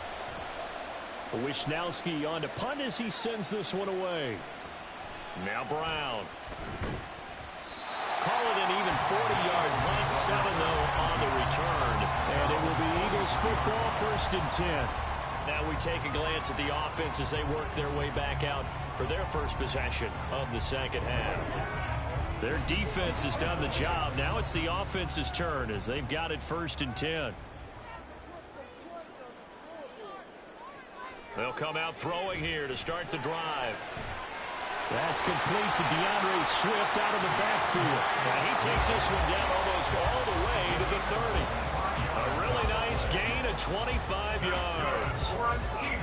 Wishnowski on to punt as he sends this one away. Now Brown. Call it an even 40-yard punt, 7 though on the return. And it will be Eagles football, 1st and 10. Now we take a glance at the offense as they work their way back out for their first possession of the second half. Their defense has done the job. Now it's the offense's turn as they've got it 1st and 10. They'll come out throwing here to start the drive. That's complete to DeAndre Swift out of the backfield. And he takes this one down almost all the way to the 30. A really nice gain of 25 yards.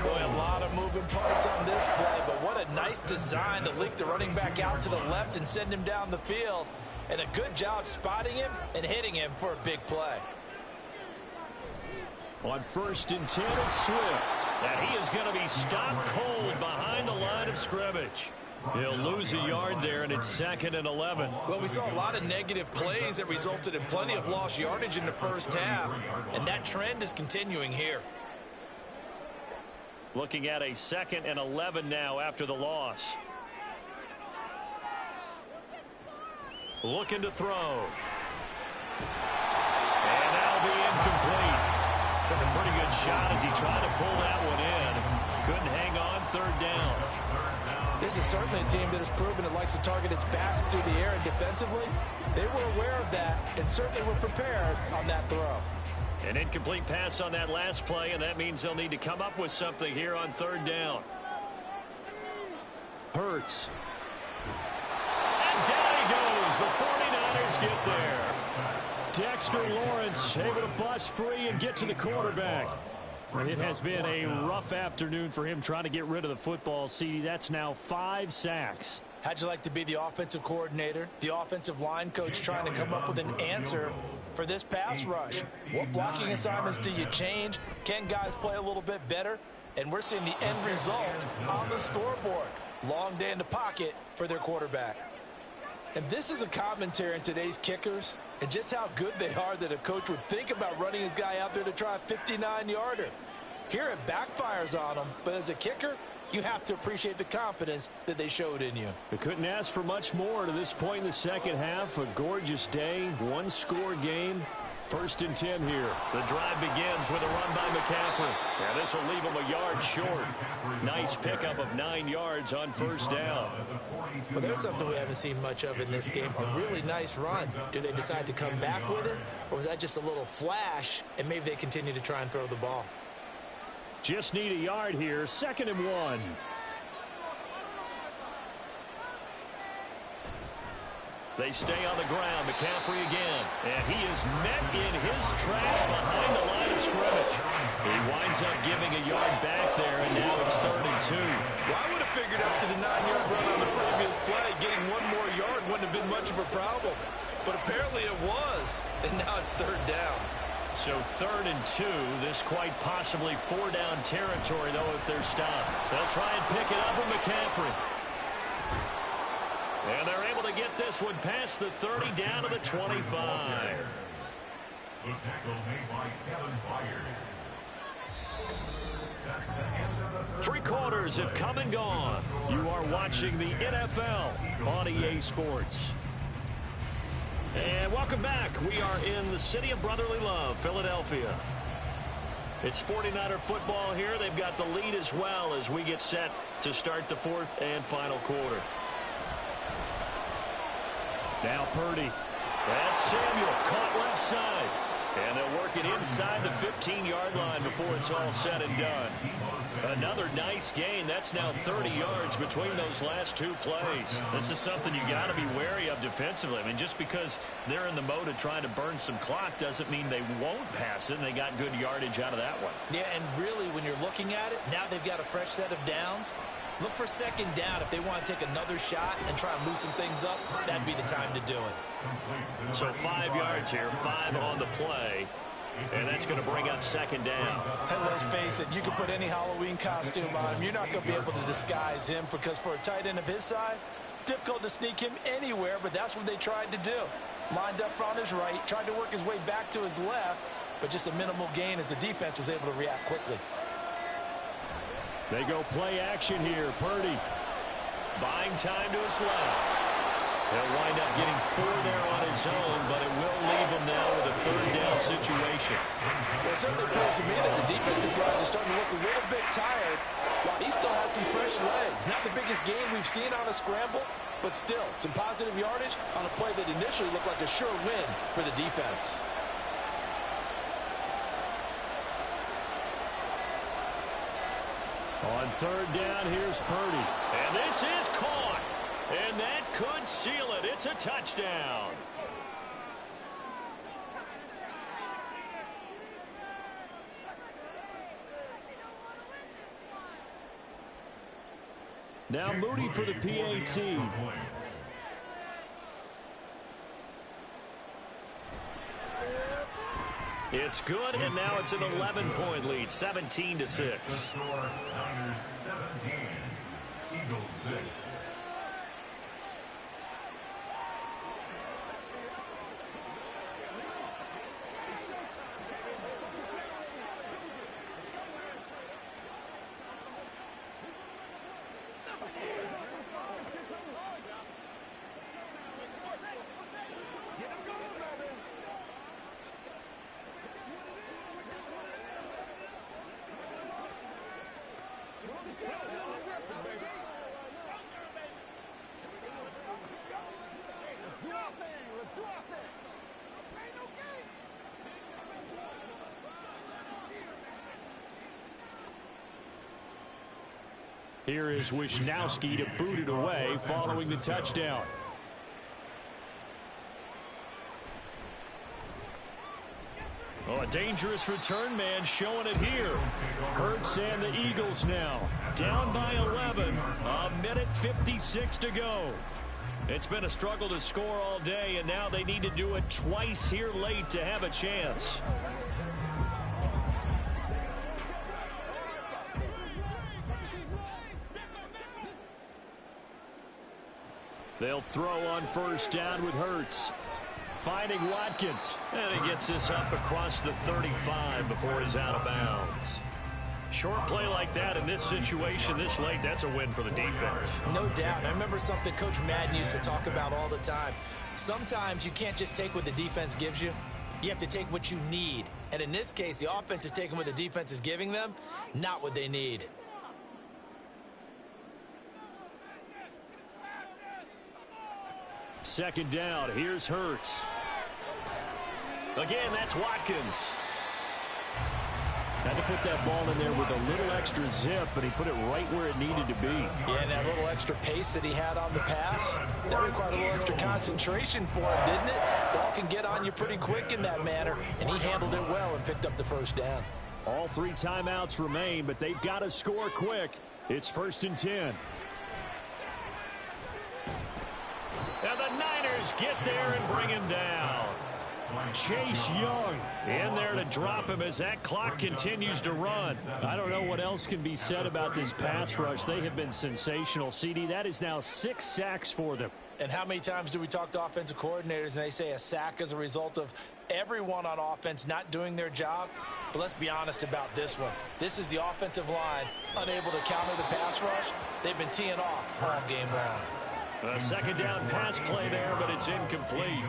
Boy, a lot of moving parts on this play, but what a nice design to leak the running back out to the left and send him down the field. And a good job spotting him and hitting him for a big play. On 1st and 10, it's Swift. And he is going to be stopped cold behind the line of scrimmage. He'll lose a yard there, and it's 2nd and 11. Well, we saw a lot of negative plays that resulted in plenty of lost yardage in the first half, and that trend is continuing here. Looking at a 2nd and 11 now after the loss. Looking to throw. And that'll be incomplete. Took a pretty good shot as he tried to pull that one in. Couldn't hang on, 3rd down. This is certainly a team that has proven it likes to target its backs through the air, and defensively, they were aware of that and certainly were prepared on that throw. An incomplete pass on that last play, and that means they'll need to come up with something here on 3rd down. Hurts. And down he goes. The 49ers get there. Dexter Lawrence able to bust free and get to the quarterback. It has been a rough afternoon for him trying to get rid of the football. See, that's now 5 sacks. How'd you like to be the offensive coordinator, the offensive line coach trying to come up with an answer for this pass rush? What blocking assignments do you change? Can guys play a little bit better? And we're seeing the end result on the scoreboard. Long day in the pocket for their quarterback. And this is a commentary on today's kickers and just how good they are that a coach would think about running his guy out there to try a 59-yarder. Here it backfires on him, but as a kicker, you have to appreciate the confidence that they showed in you. They couldn't ask for much more to this point in the second half. A gorgeous day, one-score game. 1st and 10 here. The drive begins with a run by McCaffrey. And this will leave him a yard short. Nice pickup of 9 yards on 1st down. Well, there's something we haven't seen much of in this game. A really nice run. Do they decide to come back with it? Or was that just a little flash, and maybe they continue to try and throw the ball? Just need a yard here. 2nd and 1. They stay on the ground. McCaffrey again. And he is met in his tracks behind the line of scrimmage. He winds up giving a yard back there, and now it's 3rd and 2. Well, I would have figured after the 9-yard run on the previous play, getting one more yard wouldn't have been much of a problem. But apparently it was, and now it's 3rd down. So 3rd and 2. This quite possibly 4-down territory, though, if they're stopped. They'll try and pick it up with McCaffrey. And they're able to get this one past the 30 down to the 25. The tackle made by Kevin Byard. That's the end of the 3 quarters have come and gone. You are watching the NFL on EA Sports. And welcome back. We are in the city of brotherly love, Philadelphia. It's 49er football here. They've got the lead as well as we get set to start the 4th and final quarter. Now Purdy. That's Samuel caught left side. And they'll work it inside the 15-yard line before it's all said and done. Another nice gain. That's now 30 yards between those last 2 plays. This is something you got to be wary of defensively. I mean, just because they're in the mode of trying to burn some clock doesn't mean they won't pass it, and they got good yardage out of that one. Yeah, and really, when you're looking at it, now they've got a fresh set of downs. Look for 2nd down. If they want to take another shot and try and loosen things up, that'd be the time to do it. So 5 yards here, 5 on the play. And that's going to bring up 2nd down. And let's face it, you can put any Halloween costume on him. You're not going to be able to disguise him because for a tight end of his size, difficult to sneak him anywhere, but that's what they tried to do. Lined up on his right, tried to work his way back to his left, but just a minimal gain as the defense was able to react quickly. They go play action here. Purdy buying time to his left. He'll wind up getting 4 there on his own, but it will leave him now with a 3rd down situation. Well, it certainly appears to me that the defensive guys are starting to look a little bit tired while he still has some fresh legs. Not the biggest gain we've seen on a scramble, but still some positive yardage on a play that initially looked like a sure win for the defense. On 3rd down, here's Purdy. And this is caught. And that could seal it. It's a touchdown. Now Moody for the PAT. It's good, and now it's an 11-point lead, 17-6. Niners 17, Eagles 6. Here is Wisnowski to boot it away following the touchdown. dangerous return man showing it here. Hurts and the Eagles now down by 11. A minute 56 to go. It's been a struggle to score all day, and now they need to do it twice here late to have a chance. They'll throw on first down with Hurts. Finding Watkins. And he gets this up across the 35 before he's out of bounds. Short play like that in this situation this late, that's a win for the defense. No doubt. I remember something Coach Madden used to talk about all the time. Sometimes you can't just take what the defense gives you. You have to take what you need. And in this case, the offense is taking what the defense is giving them, not what they need. Second down, here's Hurts. Again, that's Watkins. Had to put that ball in there with a little extra zip, but he put it right where it needed to be. Yeah, and that little extra pace that he had on the pass, that required a little extra concentration for him, didn't it? Ball can get on you pretty quick in that manner, and he handled it well and picked up the first down. All 3 timeouts remain, but they've got to score quick. It's 1st and 10. And the Niners get there and bring him down. Chase Young in there to drop him as that clock continues to run. I don't know what else can be said about this pass rush. They have been sensational. CD, that is now 6 sacks for them. And how many times do we talk to offensive coordinators and they say a sack is a result of everyone on offense not doing their job? But let's be honest about this one. This is the offensive line unable to counter the pass rush. They've been teeing off all game long. A second down pass play there, but it's incomplete.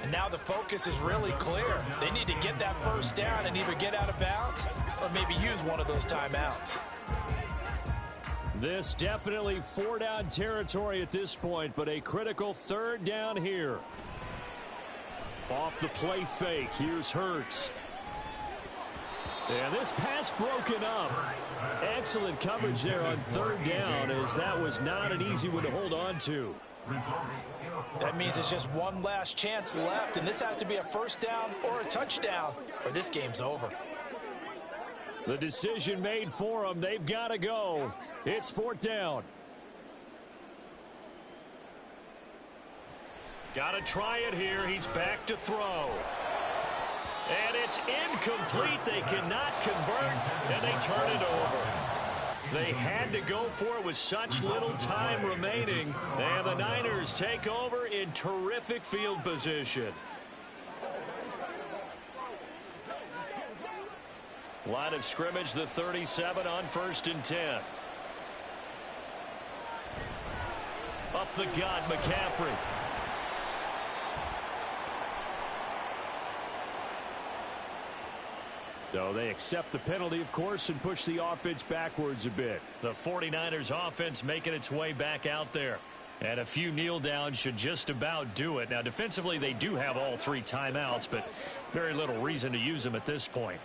And now the focus is really clear. They need to get that first down and either get out of bounds or maybe use one of those timeouts. This definitely 4-down territory at this point, but a critical 3rd down here. Off the play fake, here's Hurts. And this pass broken up. Excellent coverage there on 3rd down, as that was not an easy one to hold on to. That means it's just one last chance left, and this has to be a first down or a touchdown, or this game's over. The decision made for them. They've got to go. It's 4th down. Got to try it here. He's back to throw. And it's incomplete. They cannot convert, and they turn it over. They had to go for it with such little time remaining, and the Niners take over in terrific field position. Line of scrimmage, the 37 on 1st and 10. Up the gut, McCaffrey. So they accept the penalty, of course, and push the offense backwards a bit. The 49ers offense making its way back out there. And a few kneel downs should just about do it. Now, defensively, they do have all 3 timeouts, but very little reason to use them at this point.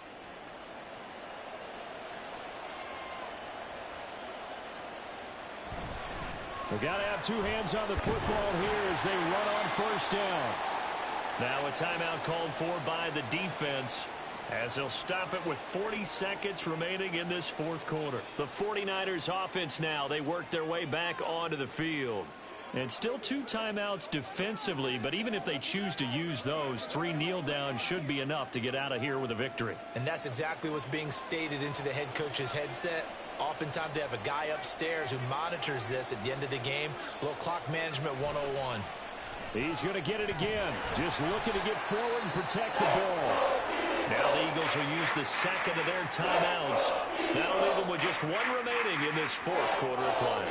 We've got to have 2 hands on the football here as they run on first down. Now a timeout called for by the defense, as they'll stop it with 40 seconds remaining in this 4th quarter. The 49ers offense now, they work their way back onto the field. And still 2 timeouts defensively, but even if they choose to use those, 3 kneel downs should be enough to get out of here with a victory. And that's exactly what's being stated into the head coach's headset. Oftentimes they have a guy upstairs who monitors this at the end of the game. A little clock management 101. He's going to get it again. Just looking to get forward and protect the ball. Now the Eagles will use the second of their timeouts. That'll leave them with just 1 remaining in this 4th quarter of play.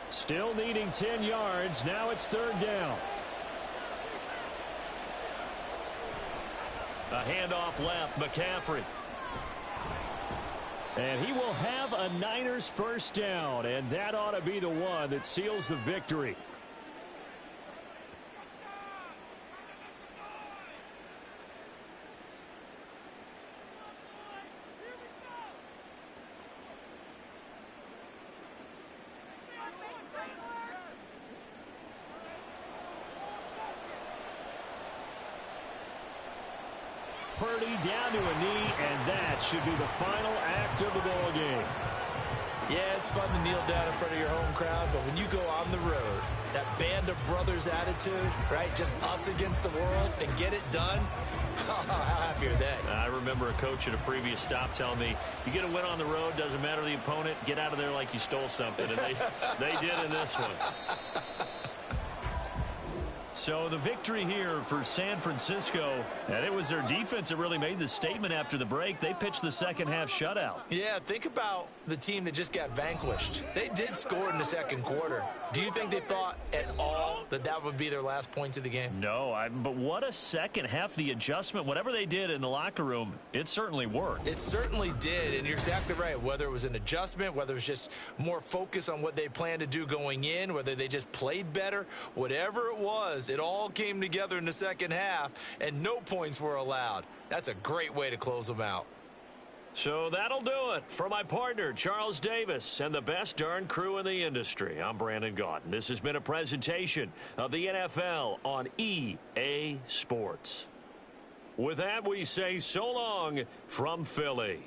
Still needing 10 yards. Now it's 3rd down. A handoff left, McCaffrey. And he will have a Niners first down, and that ought to be the one that seals the victory. Purdy down to a knee, and that should be the final act of the ball game. Yeah, it's fun to kneel down in front of your home crowd, but when you go on the road, that band of brothers attitude, right, just us against the world, and get it done, how happy are they? I remember a coach at a previous stop telling me, you get a win on the road, doesn't matter the opponent, get out of there like you stole something, and they did in this one. So the victory here for San Francisco, and it was their defense that really made the statement after the break. They pitched the second half shutout. Yeah, think about the team that just got vanquished. They did score in the second quarter. Do you think they thought at all that that would be their last points of the game? No, but what a second half. The adjustment, whatever they did in the locker room, it certainly worked. It certainly did, and you're exactly right. Whether it was an adjustment, whether it was just more focus on what they planned to do going in, whether they just played better, whatever it was, it all came together in the second half, and no points were allowed. That's a great way to close them out. So that'll do it for my partner, Charles Davis, and the best darn crew in the industry. I'm Brandon Gaudin. This has been a presentation of the NFL on EA Sports. With that, we say so long from Philly.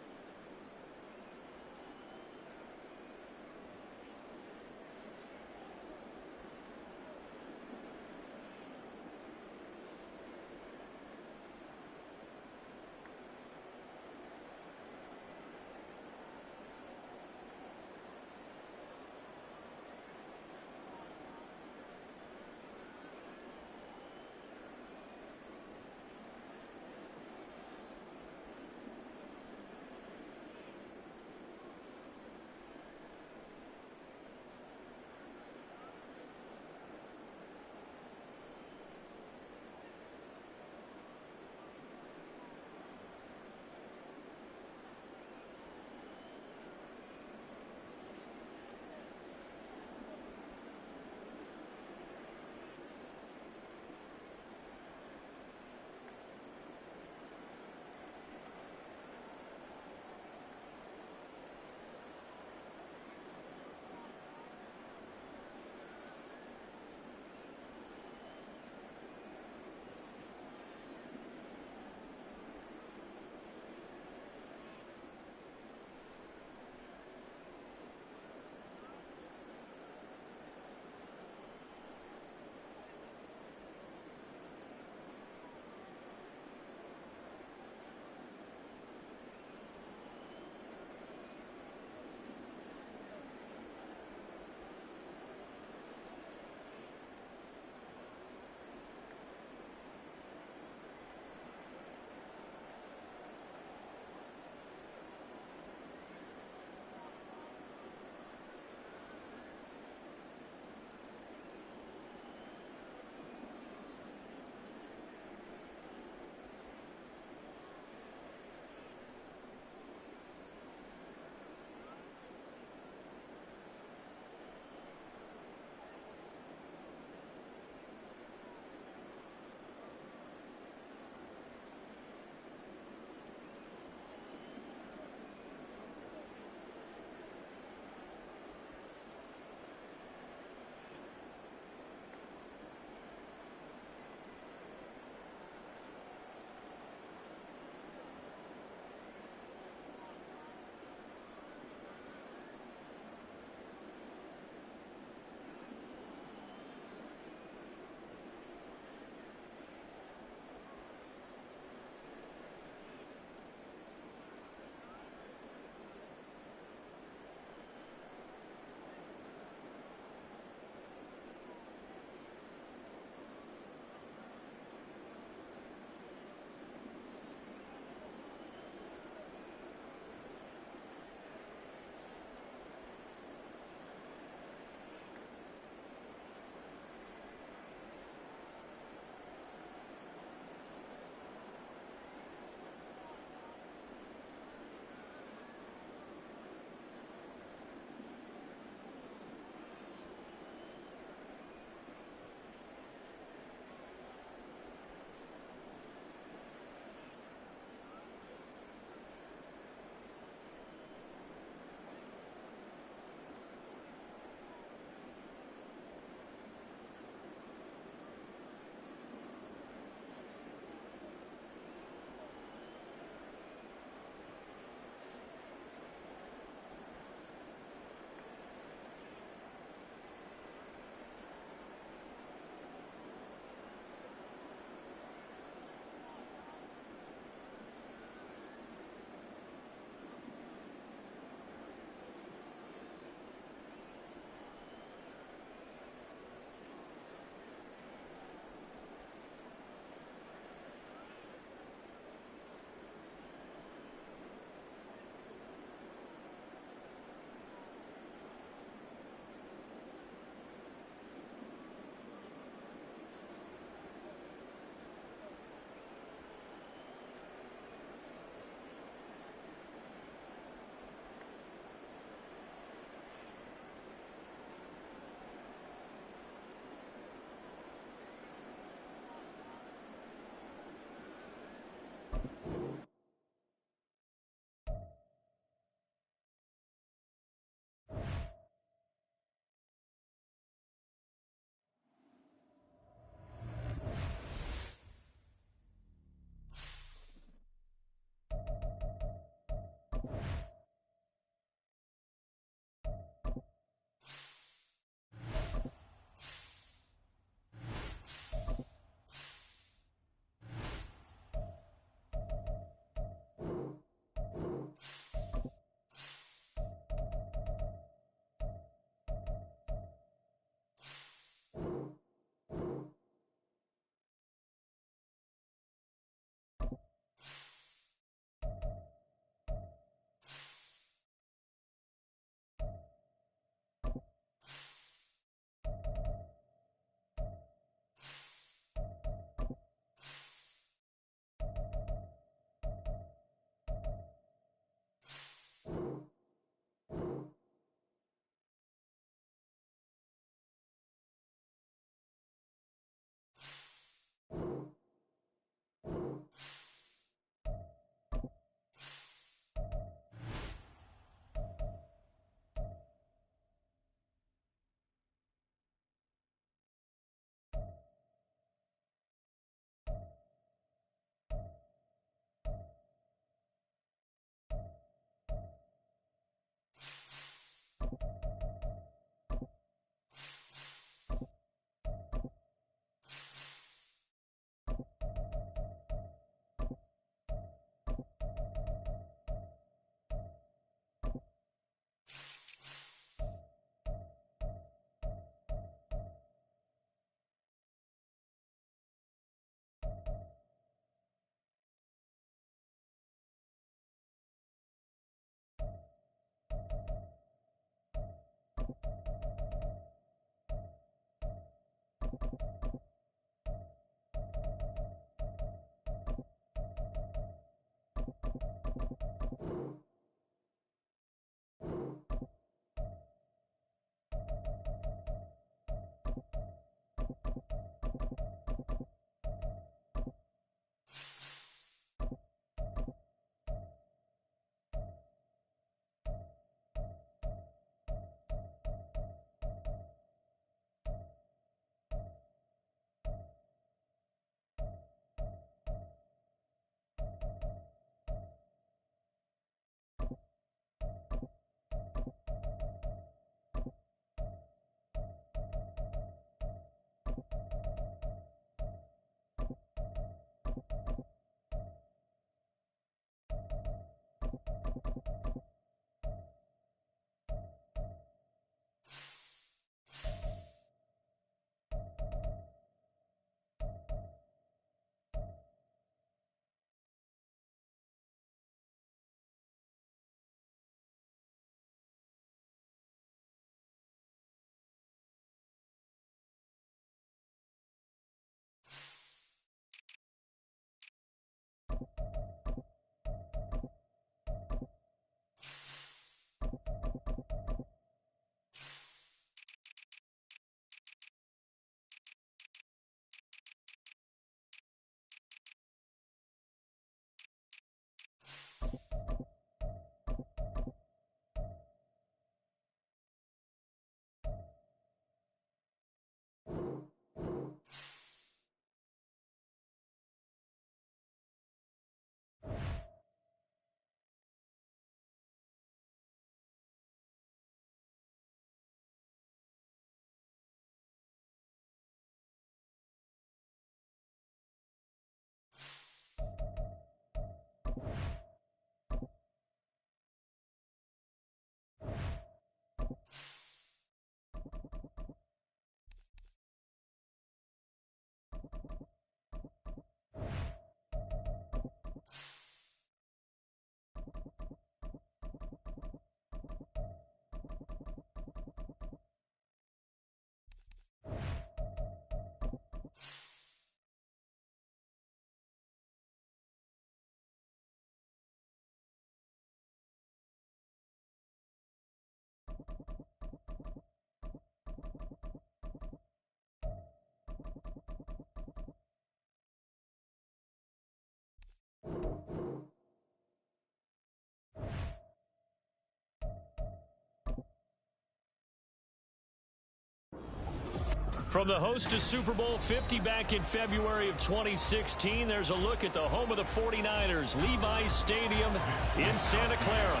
From the host to Super Bowl 50 back in February of 2016, there's a look at the home of the 49ers, Levi's Stadium in Santa Clara.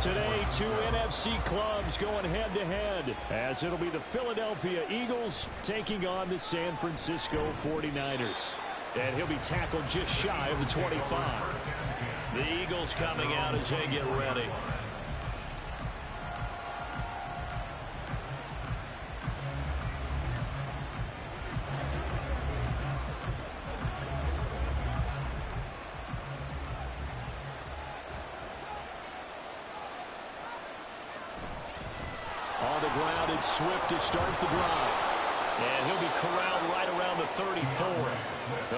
Today, two NFC clubs going head-to-head, as it'll be the Philadelphia Eagles taking on the San Francisco 49ers. And he'll be tackled just shy of the 25. The Eagles coming out as they get ready. On the ground, it's Swift to start the drive. And he'll be corralled right around the 34.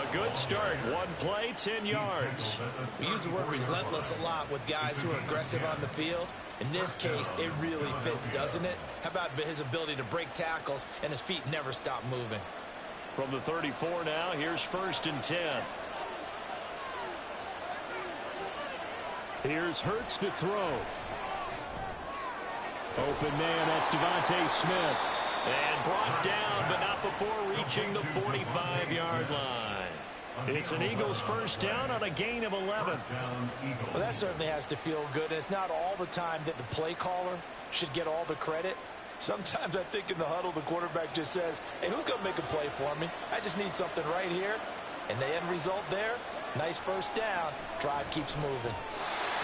A good start. One play, 10 yards. We use the word relentless a lot with guys who are aggressive on the field. In this case, it really fits, doesn't it? How about his ability to break tackles and his feet never stop moving? From the 34 now, here's 1st and 10. Here's Hurts to throw. Open man, that's Devontae Smith. And brought down, but not before reaching the 45-yard line. It's an Eagles first down on a gain of 11. Well, that certainly has to feel good. And it's not all the time that the play caller should get all the credit. Sometimes I think in the huddle, the quarterback just says, hey, who's going to make a play for me? I just need something right here. And the end result there, nice first down. Drive keeps moving.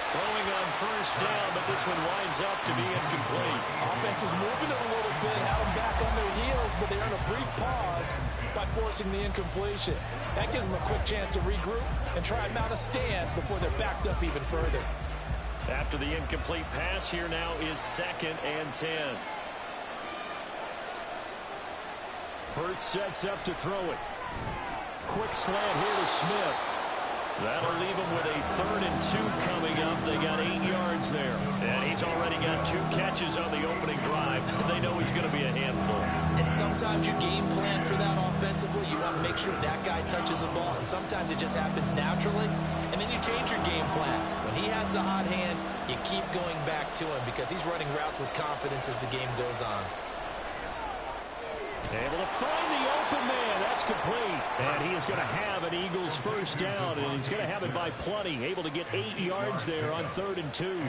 Throwing on first down, but this one winds up to be incomplete. Offense was moving it a little bit, had them back on their heels, but they earned a brief pause by forcing the incompletion. That gives them a quick chance to regroup and try and mount a stand before they're backed up even further. After the incomplete pass, here now is 2nd and 10. Hurts sets up to throw it. Quick slant here to Smith. That'll leave them with a 3rd and 2 coming up. They got 8 yards there. And he's already got 2 catches on the opening drive. They know he's going to be a handful. And sometimes you game plan for that offensively. You want to make sure that guy touches the ball. And sometimes it just happens naturally. And then you change your game plan. When he has the hot hand, you keep going back to him because he's running routes with confidence as the game goes on. Able to find the open man. That's complete. And he is going to have an Eagles first down, and he's going to have it by plenty. Able to get 8 yards there on 3rd and 2.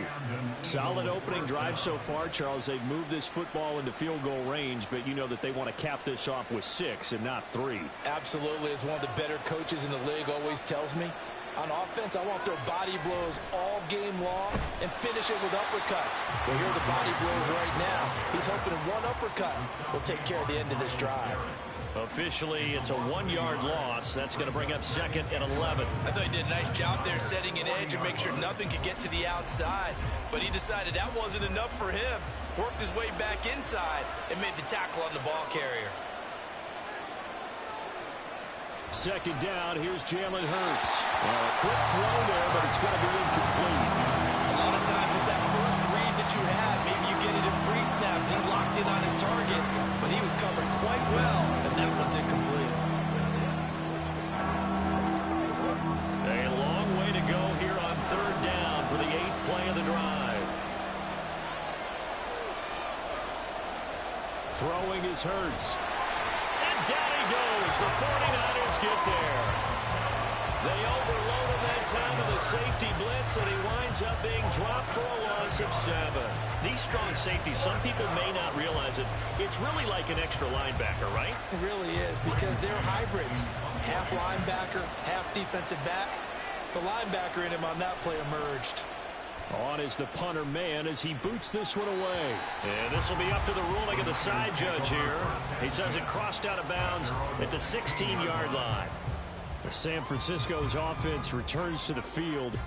Solid opening drive so far, Charles. They've moved this football into field goal range, but you know that they want to cap this off with 6 and not 3. Absolutely. As one of the better coaches in the league always tells me, on offense, I want their body blows all game long and finish it with uppercuts. Well, here are the body blows right now. He's hoping one uppercut will take care of the end of this drive. Officially, it's a 1-yard loss. That's going to bring up 2nd and 11. I thought he did a nice job there setting an edge and make sure nothing could get to the outside. But he decided that wasn't enough for him. Worked his way back inside and made the tackle on the ball carrier. 2nd down, here's Jalen Hurts. A quick throw there, but it's going to be incomplete. A lot of times it's that first read that you have. Maybe you get it in pre-snap. He locked in on his target, but he was covered quite well, and that one's incomplete. A long way to go here on 3rd down for the 8th play of the drive. Throwing is Hurts. Down he goes. The 49ers get there. They overload him that time with a safety blitz, and he winds up being dropped for a loss of 7. These strong safeties, some people may not realize it. It's really like an extra linebacker, right? It really is because they're hybrids. Half linebacker, half defensive back. The linebacker in him on that play emerged. On is the punter man as he boots this one away. And this will be up to the ruling of the side judge here. He says it crossed out of bounds at the 16-yard line. The San Francisco's offense returns to the field.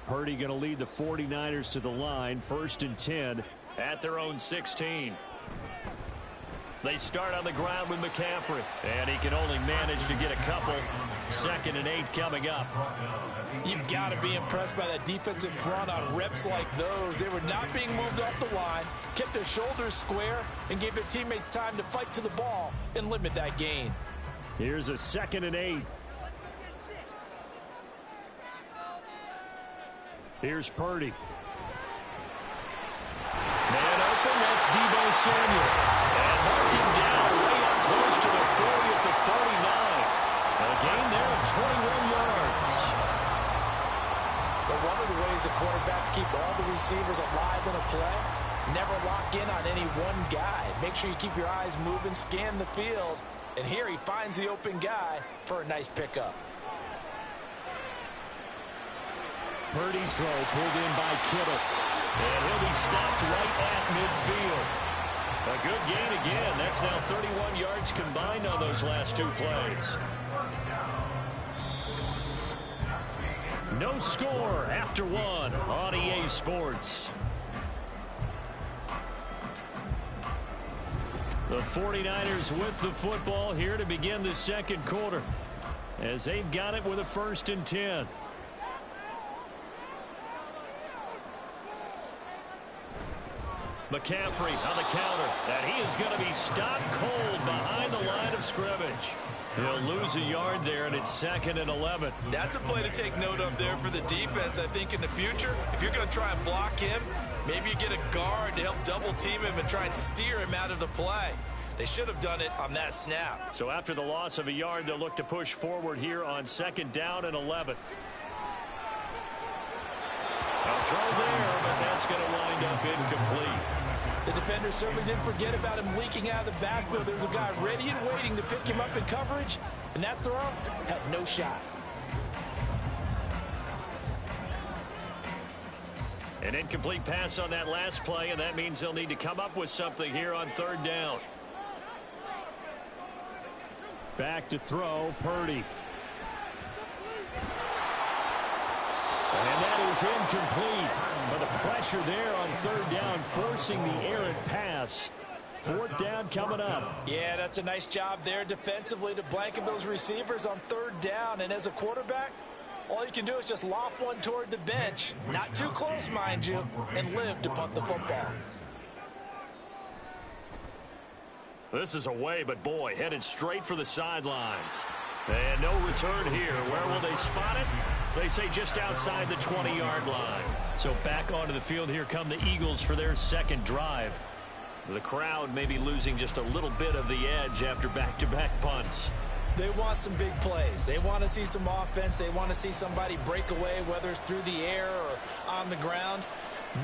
Purdy going to lead the 49ers to the line. 1st and 10 at their own 16. They start on the ground with McCaffrey, and he can only manage to get a couple. 2nd and 8 coming up. You've got to be impressed by that defensive front on reps like those. They were not being moved off the line, kept their shoulders square, and gave their teammates time to fight to the ball and limit that gain. Here's a 2nd and 8. Here's Purdy. It's Deebo Samuel. And marking down way up close to the 40 at the 39. A gain there of 21 yards. But one of the ways the quarterbacks keep all the receivers alive in a play, never lock in on any one guy. Make sure you keep your eyes moving, scan the field. And here he finds the open guy for a nice pickup. Purdy's throw pulled in by Kittle. And he'll be stopped right at midfield. A good gain again. That's now 31 yards combined on those last two plays. No score after one on EA Sports. The 49ers with the football here to begin the second quarter, as they've got it with a 1st and 10. McCaffrey on the counter, and he is going to be stopped cold behind the line of scrimmage. He'll lose a yard there, and it's 2nd and 11. That's a play to take note of there for the defense. I think in the future, if you're going to try and block him, maybe you get a guard to help double team him and try and steer him out of the play. They should have done it on that snap. So after the loss of a yard, they'll look to push forward here on 2nd down and 11. A throw there, but that's going to wind up incomplete. The defender certainly didn't forget about him leaking out of the backfield. There was a guy ready and waiting to pick him up in coverage, and that throw had no shot. An incomplete pass on that last play, and that means they'll need to come up with something here on 3rd down. Back to throw, Purdy. And that is incomplete. But the pressure there on 3rd down, forcing the errant pass. 4th down coming up. Yeah, that's a nice job there defensively to blanket those receivers on 3rd down. And as a quarterback, all you can do is just loft one toward the bench. Not too close, mind you, and live to punt the football. This is away, but boy, headed straight for the sidelines. And no return here. Where will they spot it? They say just outside the 20-yard line. So back onto the field here come the Eagles for their 2nd drive. The crowd may be losing just a little bit of the edge after back-to-back punts. They want some big plays. They want to see some offense. They want to see somebody break away, whether it's through the air or on the ground.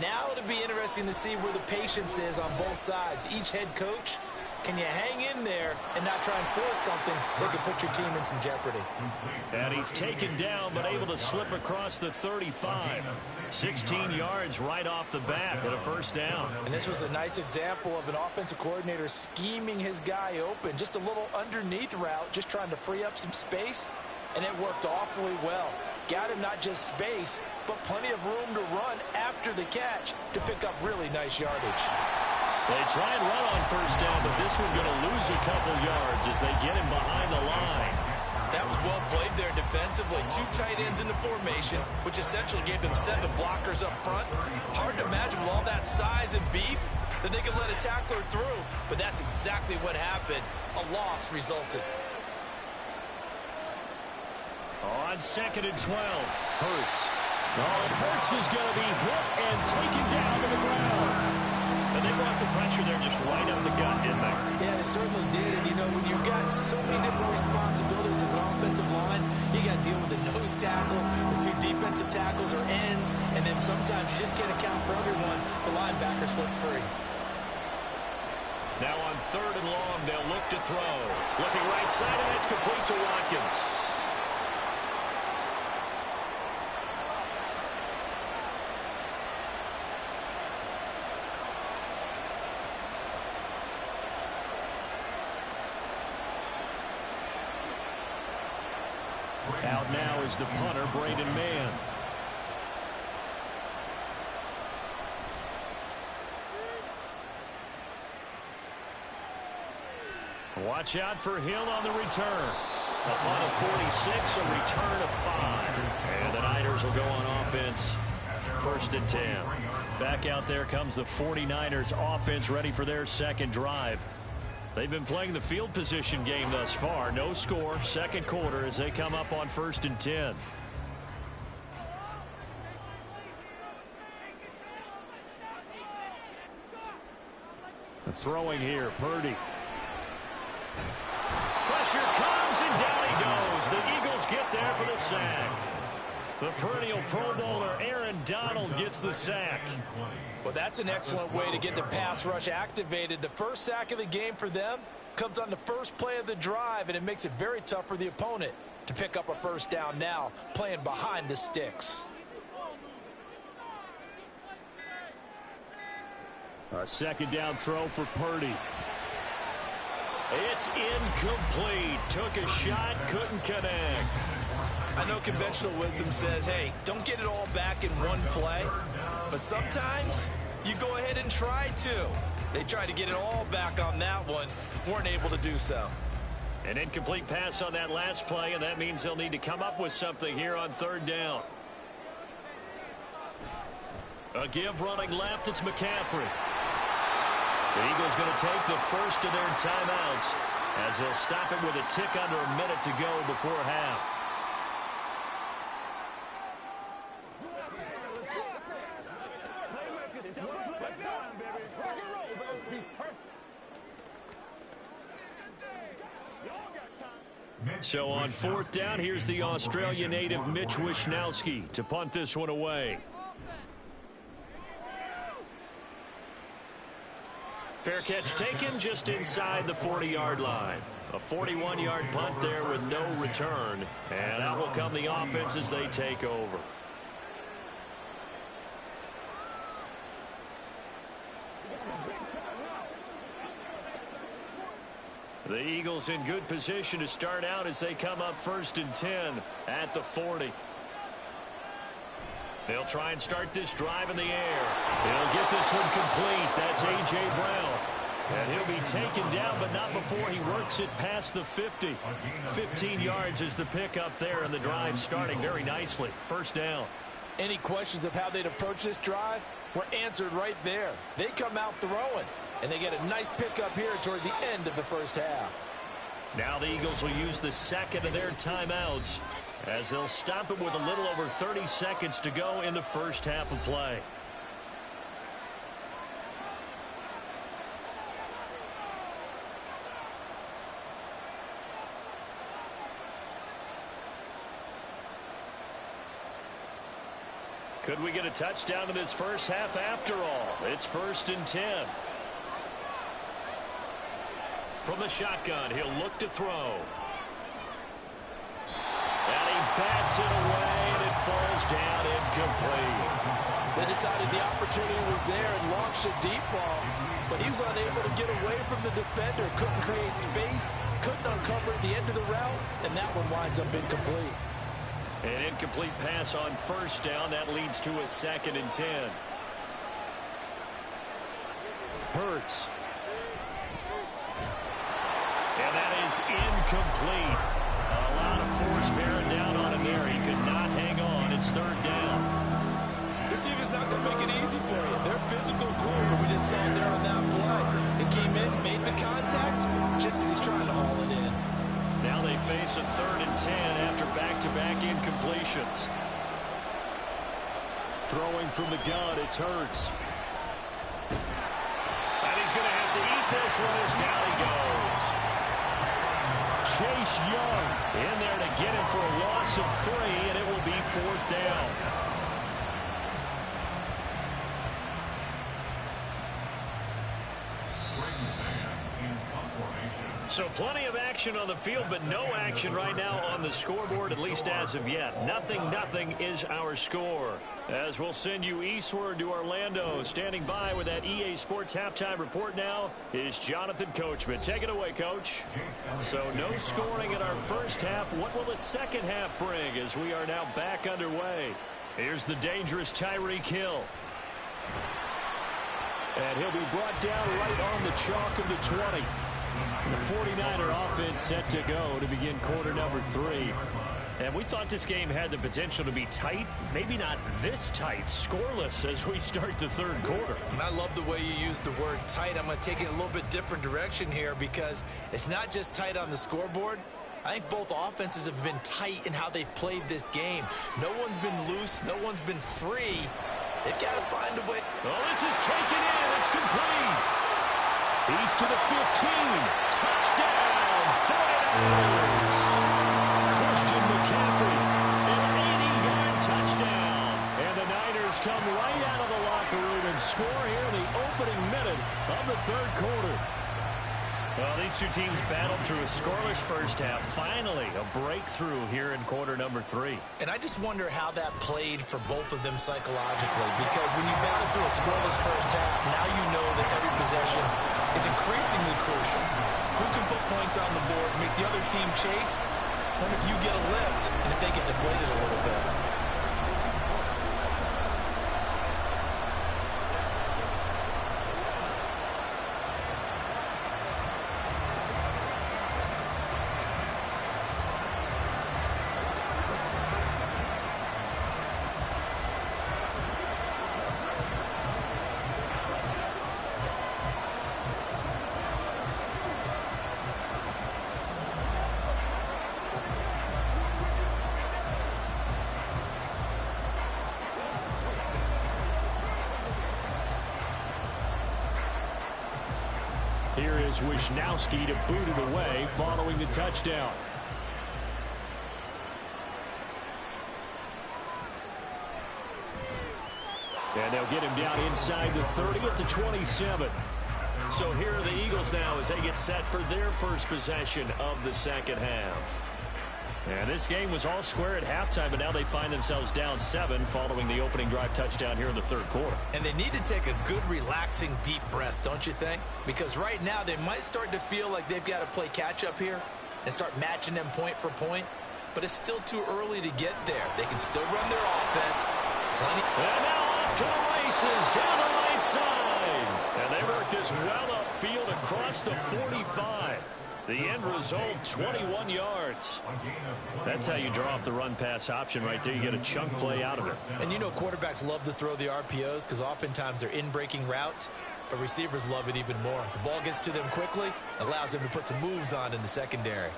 Now it'll be interesting to see where the patience is on both sides. Each head coach, can you hang in there and not try and force something that could put your team in some jeopardy? And he's taken down but able to slip across the 35. 16 yards right off the bat and a 1st down. And this was a nice example of an offensive coordinator scheming his guy open. Just a little underneath route, just trying to free up some space, and it worked awfully well. Got him not just space, but plenty of room to run after the catch to pick up really nice yardage. They try and run on 1st down, but this one's going to lose a couple yards as they get him behind the line. That was well played there defensively. 2 tight ends in the formation, which essentially gave them 7 blockers up front. Hard to imagine with all that size and beef that they could let a tackler through, but that's exactly what happened. A loss resulted. On 2nd and 12, Hurts. Oh, and Hurts is going to be hit and taken down to the ground. And they brought the pressure there just right up the gut, didn't they? Yeah, they certainly did. And, you know, when you've got so many different responsibilities as an offensive line, you got to deal with the nose tackle, the 2 defensive tackles or ends, and then sometimes you just can't account for everyone. The linebacker slipped free. Now on 3rd and long, they'll look to throw. Looking right side, and that's complete to Watkins. Out now is the punter, Braden Mann. Watch out for Hill on the return. A punt of 46, a return of 5. And the Niners will go on offense. 1st and 10. Back out there comes the 49ers offense ready for their 2nd drive. They've been playing the field position game thus far. No score, 2nd quarter as they come up on 1st and 10. Throwing here, Purdy. Pressure comes, and down he goes. The Eagles get there for the sack. The perennial Pro Bowler Aaron Donald gets the sack. Well, that's an excellent way to get the pass rush activated. The first sack of the game for them comes on the first play of the drive, and it makes it very tough for the opponent to pick up a first down now, playing behind the sticks. A second down throw for Purdy. It's incomplete. Took a shot, couldn't connect. I know conventional wisdom says, hey, don't get it all back in one play. But sometimes you go ahead and try to. They tried to get it all back on that one. Weren't able to do so. An incomplete pass on that last play, and that means they'll need to come up with something here on third down. A give running left, it's McCaffrey. The Eagles going to take the first of their timeouts as they'll stop it with a tick under a minute to go before half. So on fourth down, here's the Australia native Mitch Wishnowsky to punt this one away. Fair catch taken just inside the 40-yard line. A 41-yard punt there with no return. And out will come the offense as they take over. The Eagles in good position to start out as they come up 1st and 10 at the 40. They'll try and start this drive in the air. They'll get this one complete. That's A.J. Brown. And he'll be taken down, but not before he works it past the 50. 15 yards is the pickup there, and the drive starting very nicely. First down. Any questions of how they'd approach this drive were answered right there. They come out throwing, and they get a nice pickup here toward the end of the first half. Now the Eagles will use the second of their timeouts as they'll stop it with a little over 30 seconds to go in the first half of play. Could we get a touchdown in this first half after all? It's 1st and 10. From the shotgun, he'll look to throw. And he bats it away, and it falls down incomplete. They decided the opportunity was there and launched a deep ball, but he was unable to get away from the defender, couldn't create space, couldn't uncover at the end of the route, and that one winds up incomplete. An incomplete pass on first down. That leads to a 2nd and 10. Hurts. And that is incomplete. A lot of force bearing down on him there. He could not hang on. It's 3rd down. This defense not going to make it easy for you. They're a physical group, and we just saw there on that play. They came in, made the contact, just as he's trying to haul it in. Now they face a 3rd and 10 after back-to-back incompletions. Throwing from the gun, it's Hurts. And he's going to have to eat this one as down he goes. Chase Young in there to get him for a loss of 3, and it will be 4th down. So plenty of action on the field, but no action right now on the scoreboard, at least as of yet. Nothing is our score. As we'll send you eastward to Orlando. Standing by with that EA Sports halftime report now is Jonathan Coachman. Take it away, Coach. So no scoring in our first half. What will the second half bring as we are now back underway? Here's the dangerous Tyreek Hill. And he'll be brought down right on the chalk of the 20. The 49er offense set to go to begin quarter number 3. And we thought this game had the potential to be tight, maybe not this tight, scoreless as we start the 3rd quarter. And I love the way you use the word tight. I'm going to take it a little bit different direction here because it's not just tight on the scoreboard. I think both offenses have been tight in how they've played this game. No one's been loose. No one's been free. They've got to find a way. Oh, this is taken in. It's complete. He's to the 15. Touchdown, 49ers. Christian McCaffrey, an 80-yard touchdown. And the Niners come right out of the locker room and score here in the opening minute of the third quarter. Well, these two teams battled through a scoreless first half. Finally, a breakthrough here in quarter number 3. And I just wonder how that played for both of them psychologically, because when you battle through a scoreless first half, now you know that every possession is increasingly crucial. Who can put points on the board, make the other team chase, and if you get a lift, and if they get deflated a little bit. Here is Wisnowski to boot it away following the touchdown. And they'll get him down inside the 30 at the 27. So here are the Eagles now as they get set for their first possession of the second half. And this game was all square at halftime, but now they find themselves down 7 following the opening drive touchdown here in the third quarter. And they need to take a good, relaxing, deep breath, don't you think? Because right now they might start to feel like they've got to play catch-up here and start matching them point for point. But it's still too early to get there. They can still run their offense. Plenty. And now off to the races down the right side. And they work this well upfield across the 45. The end result, 21 yards. That's how you draw up the run-pass option right there. You get a chunk play out of it. And you know quarterbacks love to throw the RPOs because oftentimes they're in-breaking routes, but receivers love it even more. The ball gets to them quickly, allows them to put some moves on in the secondary.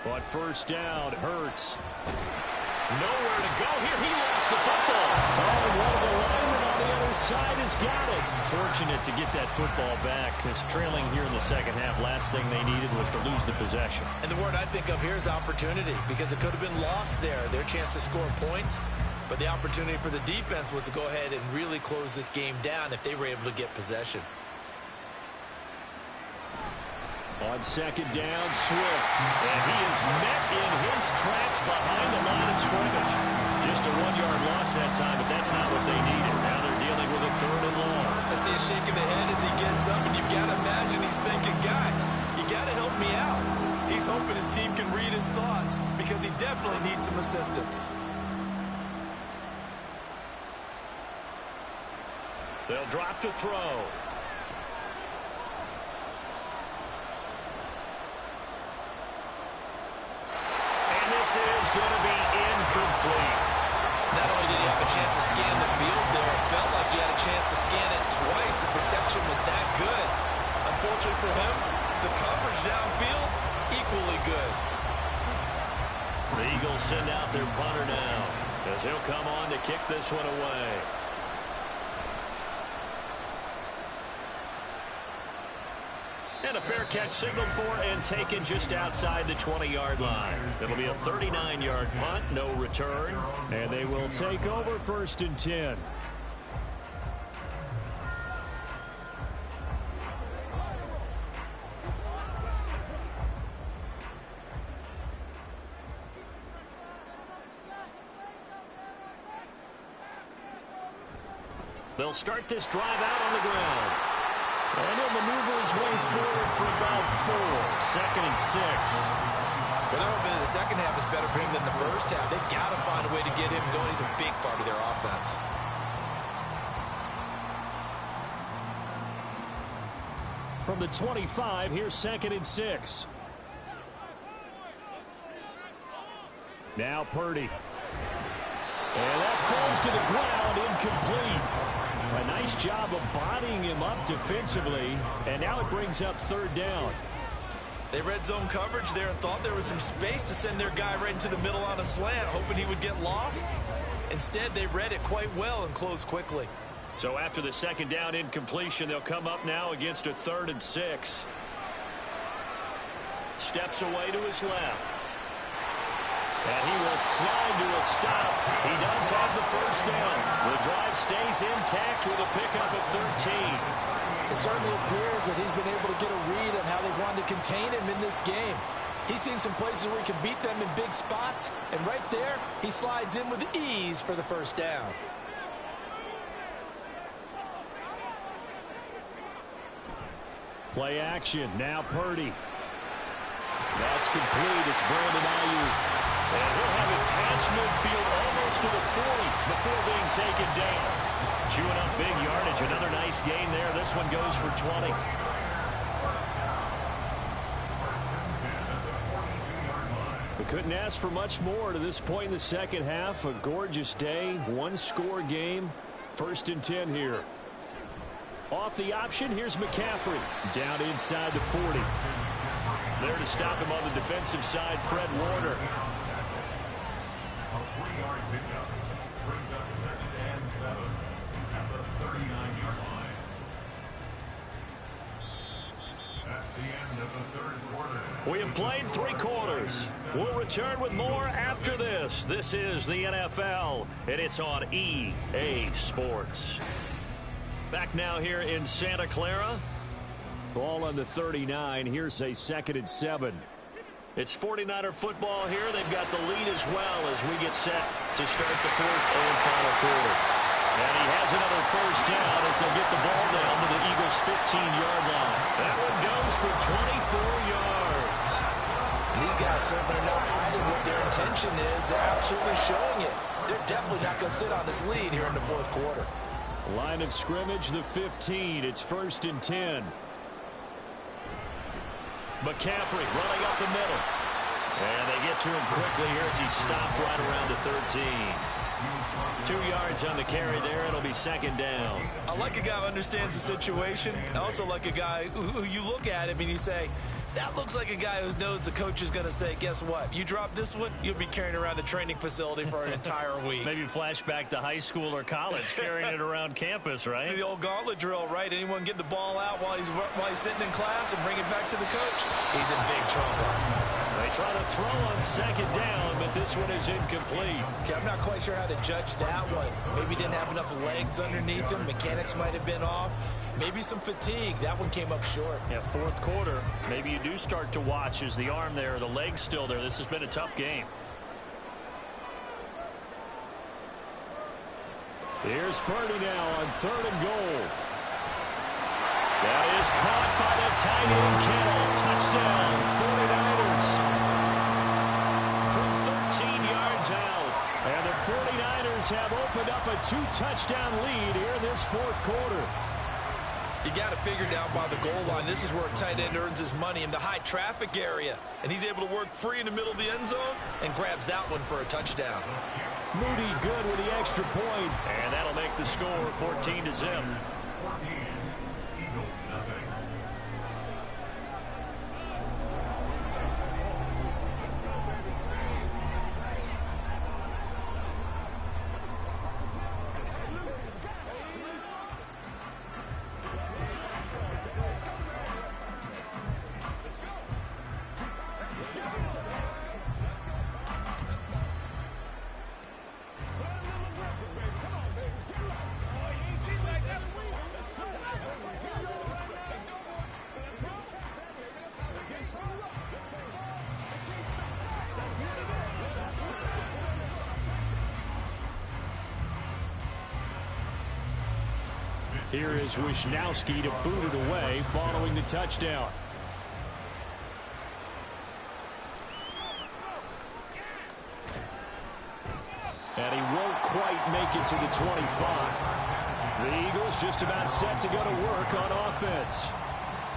On first down, Hurts. Nowhere to go here. He lost the football. Oh, and one of the linemen on the other side has got it. Fortunate to get that football back, because trailing here in the second half, last thing they needed was to lose the possession. And the word I think of here is opportunity, because it could have been lost there, their chance to score points. But the opportunity for the defense was to go ahead and really close this game down if they were able to get possession. On second down, Swift. And he is met in his tracks behind the line of scrimmage. Just a 1-yard loss that time, but that's not what they needed. Now they're dealing with a third and long. I see a shake of the head as he gets up, and you've got to imagine he's thinking, guys, you got to help me out. He's hoping his team can read his thoughts because he definitely needs some assistance. They'll drop to throw. This is going to be incomplete. Not only did he have a chance to scan the field there, it felt like he had a chance to scan it twice. The protection was that good. Unfortunately for him, the coverage downfield, equally good. The Eagles send out their punter now, as he'll come on to kick this one away. And a fair catch signaled for and taken just outside the 20-yard line. It'll be a 39-yard punt, no return. And they will take over 1st and 10. They'll start this drive out on the ground. And he'll maneuver his way forward for about 4. 2nd and 6. Well, they're hoping the second half is better for him than the first half. They've got to find a way to get him going. He's a big part of their offense. From the 25, here's 2nd and 6. Now Purdy. And that falls to the ground, incomplete. A nice job of bodying him up defensively, and now it brings up 3rd down. They read zone coverage there and thought there was some space to send their guy right into the middle on a slant, hoping he would get lost. Instead, they read it quite well and closed quickly. So after the second down incompletion, they'll come up now against a 3rd and 6. Steps away to his left. And he will slide to a stop. He does have the first down. The drive stays intact with a pickup at 13. It certainly appears that he's been able to get a read on how they've wanted to contain him in this game. He's seen some places where he can beat them in big spots. And right there, he slides in with ease for the first down. Play action. Now Purdy. That's complete. It's Brandon Ayuk. And he'll have it past midfield almost to the 40 before being taken down. Chewing up big yardage. Another nice gain there. This one goes for 20. We couldn't ask for much more to this point in the second half. A gorgeous day. One-score game. 1st and 10 here. Off the option, here's McCaffrey. Down inside the 40. There to stop him on the defensive side, Fred Warner. A 3-yard pickup brings up 2nd and 7 at the 39-yard line. That's the end of the 3rd quarter. We have played 3 quarters. We'll return with more after this. This is the NFL, and it's on EA Sports. Back now here in Santa Clara. Ball on the 39. Here's a 2nd and 7. It's 49er football here. They've got the lead as well as we get set to start the 4th and final quarter. And he has another first down as they'll get the ball down to the Eagles' 15-yard line. That one goes for 24 yards. These guys certainly are not hiding what their intention is. They're absolutely showing it. They're definitely not going to sit on this lead here in the 4th quarter. Line of scrimmage, the 15. It's 1st and 10. McCaffrey running up the middle. And they get to him quickly here as he stopped right around the 13. 2 yards on the carry there. It'll be 2nd down. I like a guy who understands the situation. I also like a guy who you look at him and you say, that looks like a guy who knows the coach is going to say, guess what? You drop this one, you'll be carrying around a training facility for an entire week. Maybe flashback to high school or college, carrying it around campus, right? The old gauntlet drill, right? Anyone get the ball out while he's sitting in class and bring it back to the coach? He's in big trouble. They try to throw on 2nd down, but this one is incomplete. Okay, I'm not quite sure how to judge that one. Maybe didn't have enough legs underneath him. Mechanics might have been off. Maybe some fatigue. That one came up short. Yeah, 4th quarter. Maybe you do start to watch. Is the arm there, the leg's still there? This has been a tough game. Here's Purdy now on 3rd and goal. That is caught by the tight end Kittle. Touchdown, 49ers. From 13 yards out. And the 49ers have opened up a 2-touchdown lead here in this 4th quarter. You got to figure down by the goal line. This is where a tight end earns his money in the high traffic area. And he's able to work free in the middle of the end zone and grabs that one for a touchdown. Moody good with the extra point. And that'll make the score 14-0. 14, Eagles nothing. Here is Wisnowski to boot it away following the touchdown. And he won't quite make it to the 25. The Eagles just about set to go to work on offense.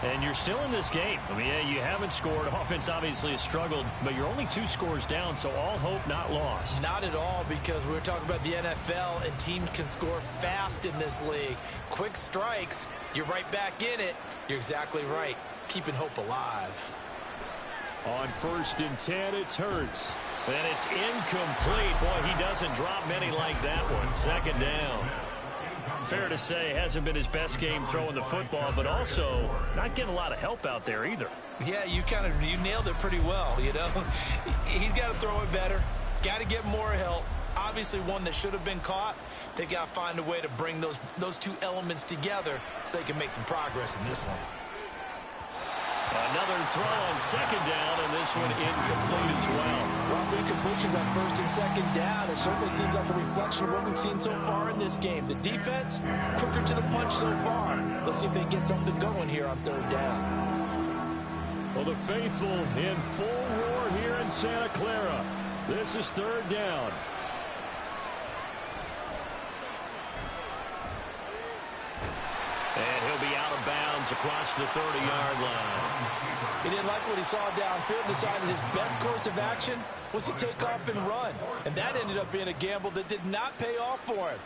And you're still in this game. I mean, yeah, you haven't scored. Offense obviously has struggled, but you're only 2 scores down, so all hope not lost. Not at all, because we were talking about the NFL, and teams can score fast in this league. Quick strikes, you're right back in it. You're exactly right. Keeping hope alive. On 1st and 10, it's Hurts. And it's incomplete. Boy, he doesn't drop many like that one. 2nd down. fair to say, hasn't been his best game throwing the football, but also not getting a lot of help out there either. Yeah, you nailed it pretty well, you know. He's got to throw it better, got to get more help. Obviously one that should have been caught. They got to find a way to bring those two elements together so they can make some progress in this one. Another throw on second down, and this one incomplete as well. Rough incompletions on first and second down. It certainly seems like a reflection of what we've seen so far in this game. The defense, quicker to the punch so far. Let's see if they can get something going here on third down. Well, the faithful in full roar here in Santa Clara. This is third down. And he'll be out of bounds across the 30-yard line. He didn't like what he saw downfield, decided his best course of action was to take off and run. And that ended up being a gamble that did not pay off for him.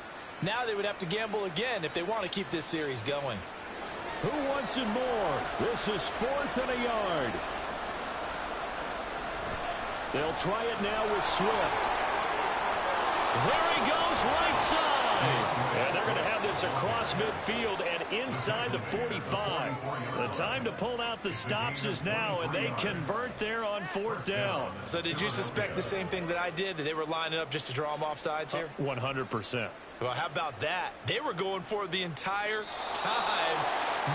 Now they would have to gamble again if they want to keep this series going. Who wants it more? This is 4th and a yard. They'll try it now with Swift. There he goes, right side. And they're going to have this across midfield and inside the 45. The time to pull out the stops is now, and they convert there on 4th down. So did you suspect the same thing that I did, that they were lining up just to draw them off sides here? 100%. Well, how about that? They were going for it the entire time.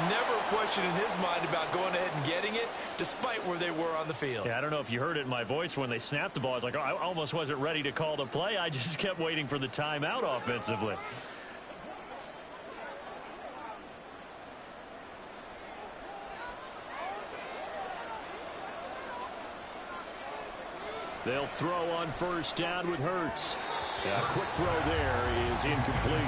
Never a question in his mind about going ahead and getting it, despite where they were on the field. Yeah, I don't know if you heard it in my voice when they snapped the ball. I was like, oh, I almost wasn't ready to call the play. I just kept waiting for the timeout offensively. They'll throw on first down with Hurts. A quick throw there is incomplete.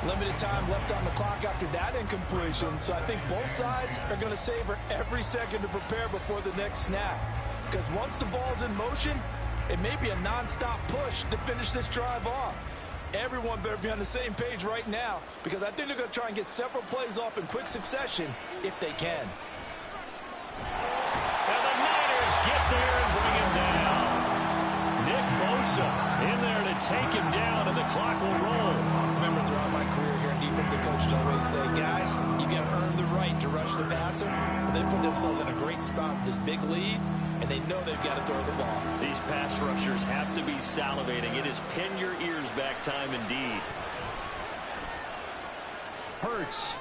Limited time left on the clock after that incompletion, so I think both sides are going to savor every second to prepare before the next snap. Because once the ball's in motion, it may be a non-stop push to finish this drive off. Everyone better be on the same page right now, because I think they're going to try and get several plays off in quick succession if they can. And the Niners get there and bring him down. Nick Bosa in there to take him down, and the clock will roll. Remember, throughout my career here in defensive coaches always say, guys, you got to earn the right to rush the passer. Well, they put themselves in a great spot with this big lead, and they know they've got to throw the ball. These pass rushers have to be salivating. It is pin your ears back time indeed. Hurts.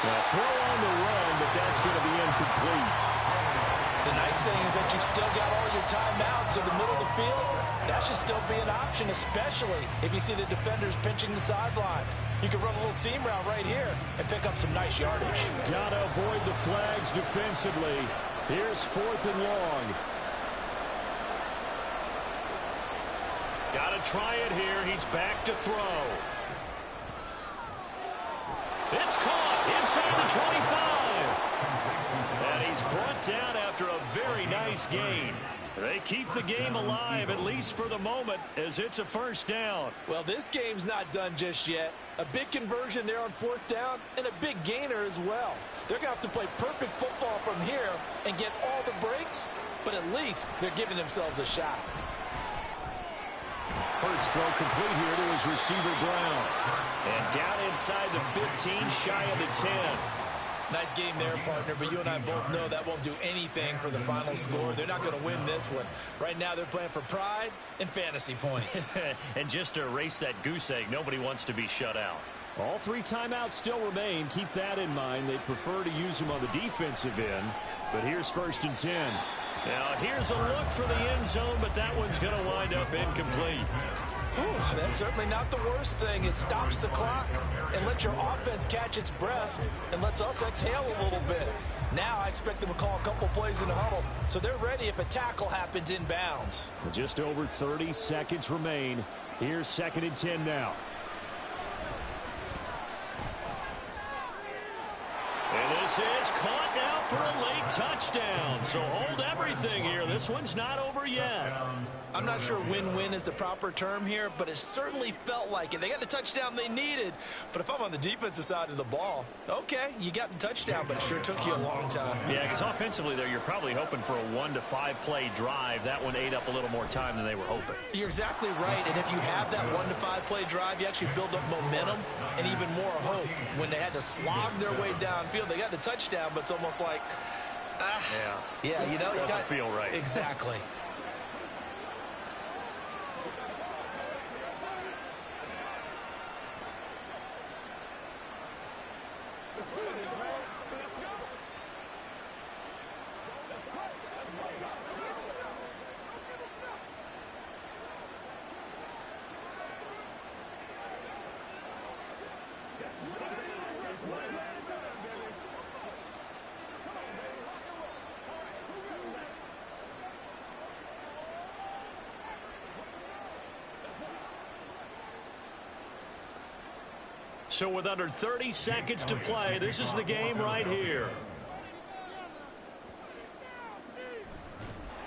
Well, throw on the run, but that's going to be incomplete. The nice thing is that you've still got all your timeouts in the middle of the field. That should still be an option, especially if you see the defenders pinching the sideline. You can run a little seam route right here and pick up some nice yardage. Got to avoid the flags defensively. Here's 4th and long. Got to try it here. He's back to throw. It's caught inside the 25. And he's brought down after a very nice gain. They keep the game alive, at least for the moment, as it's a first down. Well, this game's not done just yet. A big conversion there on 4th down and a big gainer as well. They're going to have to play perfect football from here and get all the breaks, but at least they're giving themselves a shot. Hurts throw complete here to his receiver Brown. And down inside the 15, shy of the 10. Nice game there, partner, but you and I both know that won't do anything for the final score. They're not going to win this one. Right now they're playing for pride and fantasy points. And just to erase that goose egg, nobody wants to be shut out. All 3 timeouts still remain. Keep that in mind. They prefer to use them on the defensive end. But here's 1st and 10. Now here's a look for the end zone, but that one's going to wind up incomplete. Ooh, that's certainly not the worst thing. It stops the clock and lets your offense catch its breath and lets us exhale a little bit. Now I expect them to call a couple plays in the huddle, so they're ready if a tackle happens inbounds. Just over 30 seconds remain. Here's 2nd and 10 now. And this This is caught now for a late touchdown. So hold everything here. This one's not over yet. I'm not sure win-win is the proper term here, but it certainly felt like it. They got the touchdown they needed, but if I'm on the defensive side of the ball, okay, you got the touchdown, but it sure took you a long time. Yeah, because offensively there, you're probably hoping for a 1 to 5 play drive. That one ate up a little more time than they were hoping. You're exactly right, and if you have that 1 to 5 play drive, you actually build up momentum and even more hope. When they had to slog their way downfield, they got the touchdown, but it's almost like, yeah, you know, it doesn't feel right. Exactly. So with under 30 seconds to play, this is the game right here.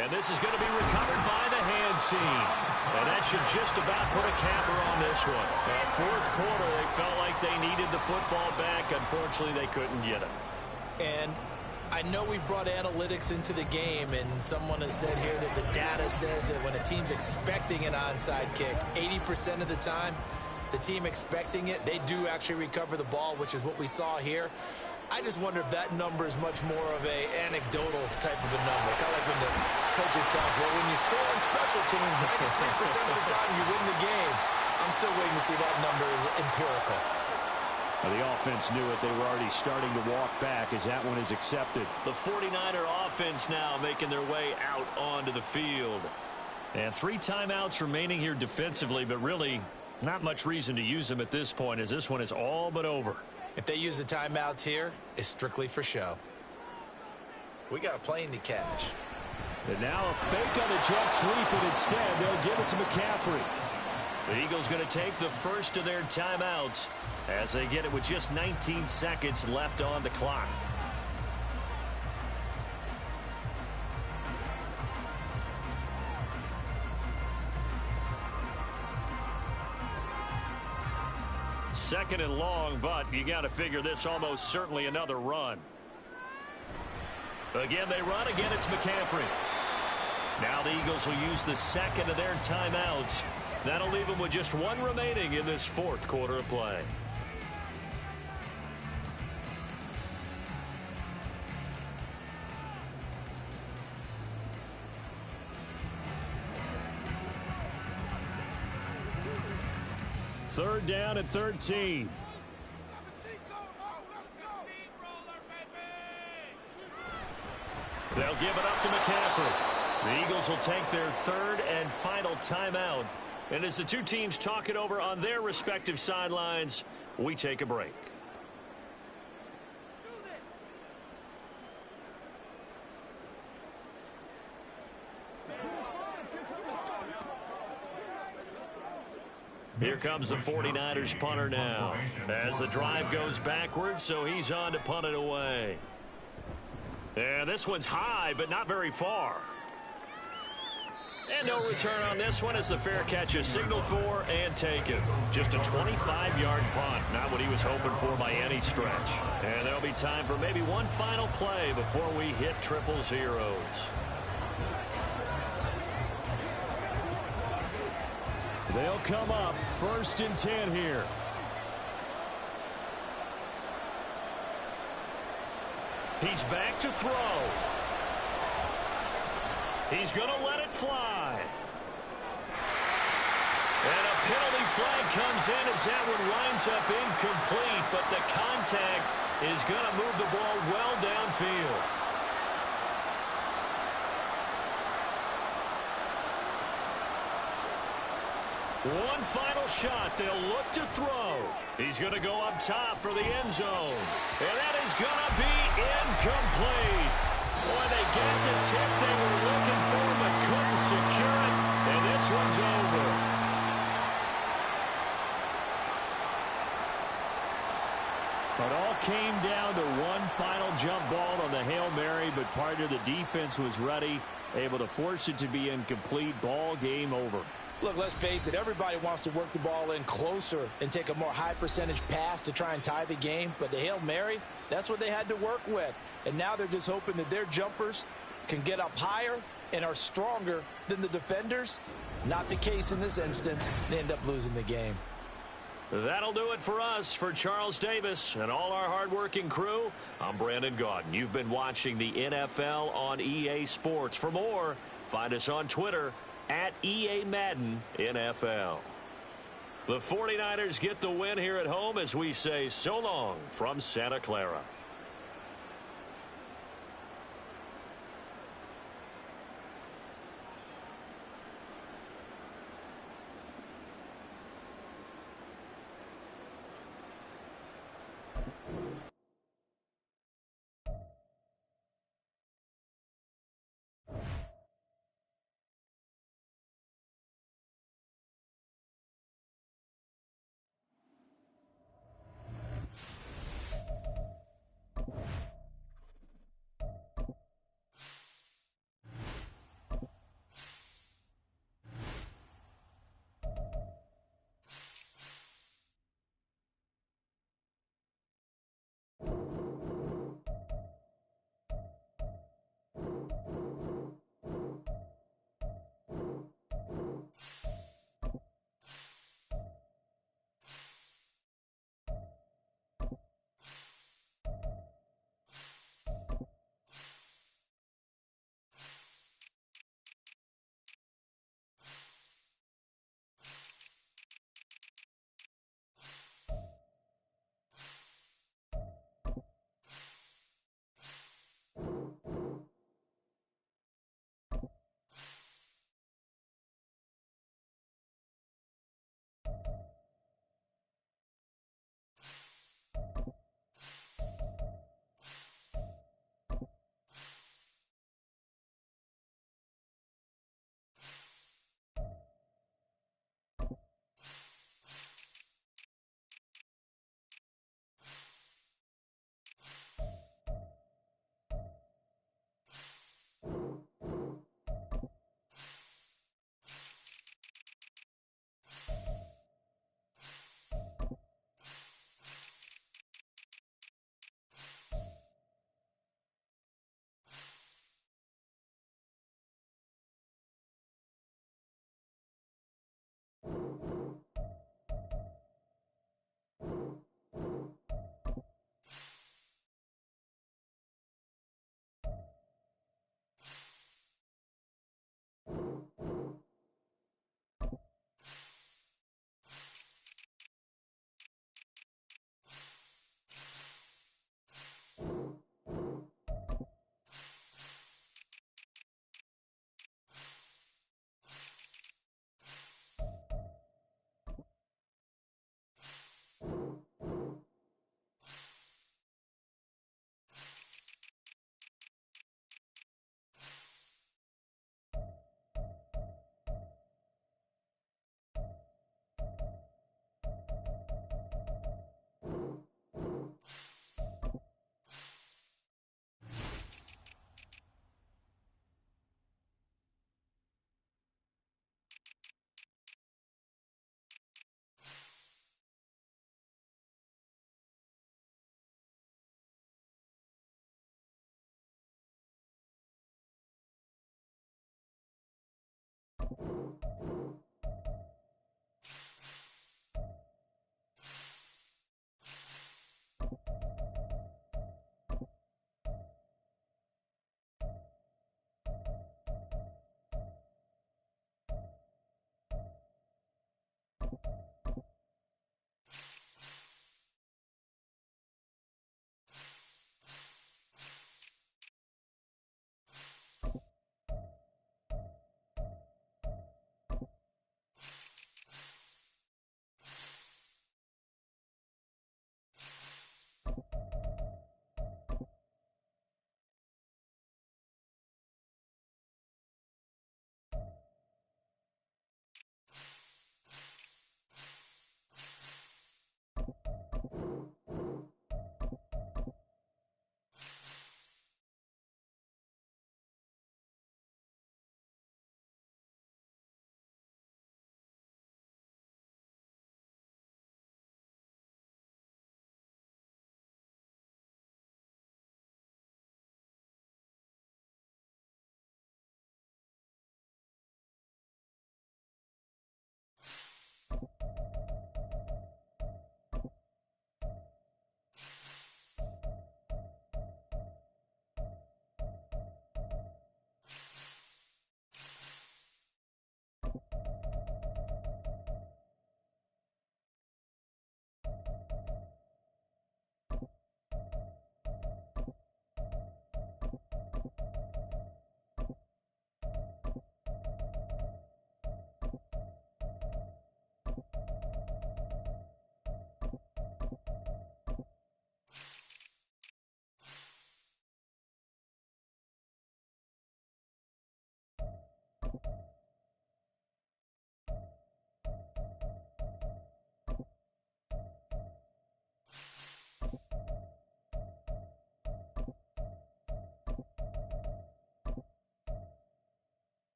And this is going to be recovered by the hands team. And that should just about put a capper on this one. Fourth quarter, they felt like they needed the football back. Unfortunately, they couldn't get it. And I know we brought analytics into the game, and someone has said here that the data says that when a team's expecting an onside kick, 80% of the time, the team expecting it, they do actually recover the ball, which is what we saw here. I just wonder if that number is much more of a anecdotal type of a number. Kind of like when the coaches tell us, well, when you score on special teams, 93% of the time you win the game. I'm still waiting to see that number is empirical. Well, the offense knew it. They were already starting to walk back as that one is accepted. The 49er offense now making their way out onto the field. And 3 timeouts remaining here defensively, but really not much reason to use them at this point as this one is all but over. If they use the timeouts here, it's strictly for show. We got a plane to catch. And now a fake on the jet sweep, and instead they'll give it to McCaffrey. The Eagles going to take the first of their timeouts as they get it with just 19 seconds left on the clock. Second and long, but you got to figure this almost certainly another run. Again, they run. Again, it's McCaffrey. Now the Eagles will use the second of their timeouts. That'll leave them with just 1 remaining in this fourth quarter of play. Third down at 13. They'll give it up to McCaffrey. The Eagles will take their third and final timeout. And as the two teams talk it over on their respective sidelines, we take a break. Here comes the 49ers punter now as the drive goes backwards, so he's on to punt it away. And this one's high, but not very far. And no return on this one as the fair catch is signaled for and taken. Just a 25-yard punt, not what he was hoping for by any stretch. And there'll be time for maybe one final play before we hit triple zeros. They'll come up 1st and 10 here. He's back to throw. He's going to let it fly. And a penalty flag comes in as that one winds up incomplete, but the contact is going to move the ball well downfield. One final shot. They'll look to throw. He's going to go up top for the end zone. And that is going to be incomplete. Boy, they got the tip they were looking for, but couldn't secure it. And this one's over. It all came down to one final jump ball on the Hail Mary, but part of the defense was ready, able to force it to be incomplete. Ball game over. Look, let's face it, everybody wants to work the ball in closer and take a more high percentage pass to try and tie the game. But the Hail Mary, that's what they had to work with. And now they're just hoping that their jumpers can get up higher and are stronger than the defenders. Not the case in this instance. They end up losing the game. That'll do it for us. For Charles Davis and all our hardworking crew, I'm Brandon Gaudin. You've been watching the NFL on EA Sports. For more, find us on Twitter at EA Madden NFL. The 49ers get the win here at home as we say so long from Santa Clara.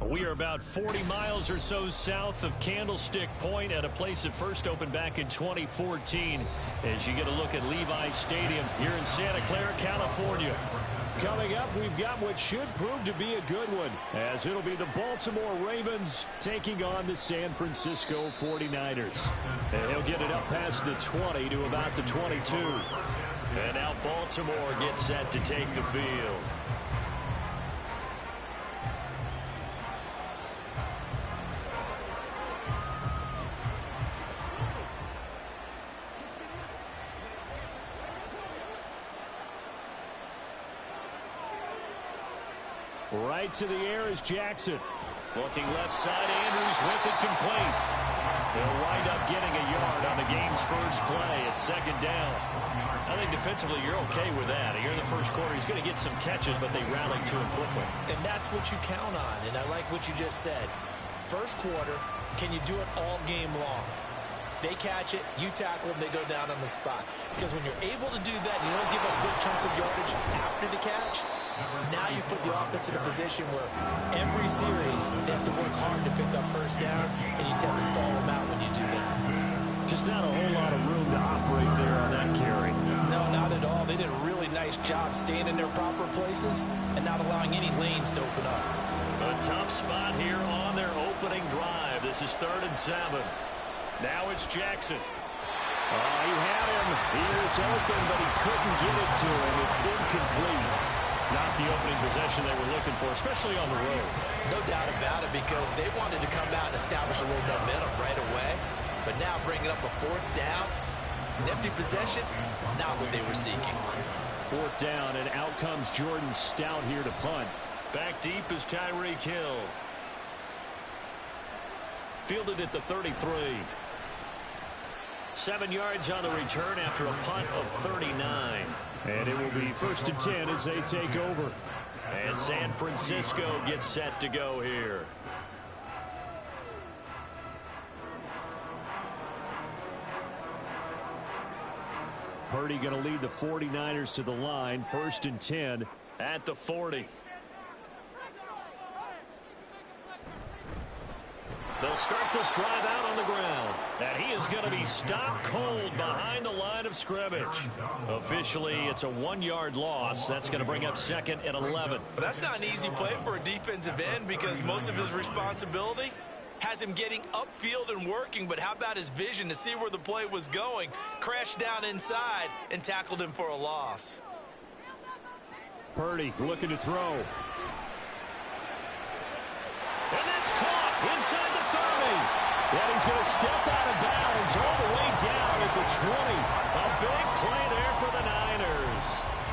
We are about 40 miles or so south of Candlestick Point at a place that first opened back in 2014 as you get a look at Levi Stadium here in Santa Clara, California. Coming up, we've got what should prove to be a good one, as it'll be the Baltimore Ravens taking on the San Francisco 49ers. And he'll get it up past the 20 to about the 22. And now Baltimore gets set to take the field. Right to the air is Jackson. Looking left side, Andrews with it complete. They'll wind up getting a yard on the game's first play. It's second down. I think defensively you're okay with that. Here in the first quarter, he's going to get some catches, but they rallied to him quickly. And that's what you count on, and I like what you just said. First quarter, can you do it all game long? They catch it, you tackle them, they go down on the spot. Because when you're able to do that, you don't give up big chunks of yardage after the catch, now you put the offense in a position where every series they have to work hard to pick up first downs, and you tend to stall them out when you do that. Just not a whole lot of room to operate there on that carry. No, not at all. They did a really nice job staying in their proper places and not allowing any lanes to open up. A tough spot here on their opening drive. This is 3rd and 7. Now it's Jackson. He had him. He was open, but he couldn't get it to him. It's incomplete. Not the opening possession they were looking for, especially on the road. No doubt about it, because they wanted to come out and establish a little momentum right away. But now bringing up a 4th down, an empty possession, not what they were seeking. 4th down, and out comes Jordan Stout here to punt. Back deep is Tyreek Hill. Fielded at the 33. 7 yards on the return after a punt of 39. And it will be 1st and 10 as they take over. And San Francisco gets set to go here. Purdy going to lead the 49ers to the line. 1st and 10 at the 40. They'll start this drive out on the ground. And he is going to be stopped cold behind the line of scrimmage. Officially, it's a 1-yard loss. That's going to bring up 2nd and 11. But that's not an easy play for a defensive end, because most of his responsibility has him getting upfield and working. But how about his vision to see where the play was going? Crashed down inside and tackled him for a loss. Purdy looking to throw. And that's caught inside the 30. And he's going to step out of bounds all the way down at the 20. A big play there for the Niners.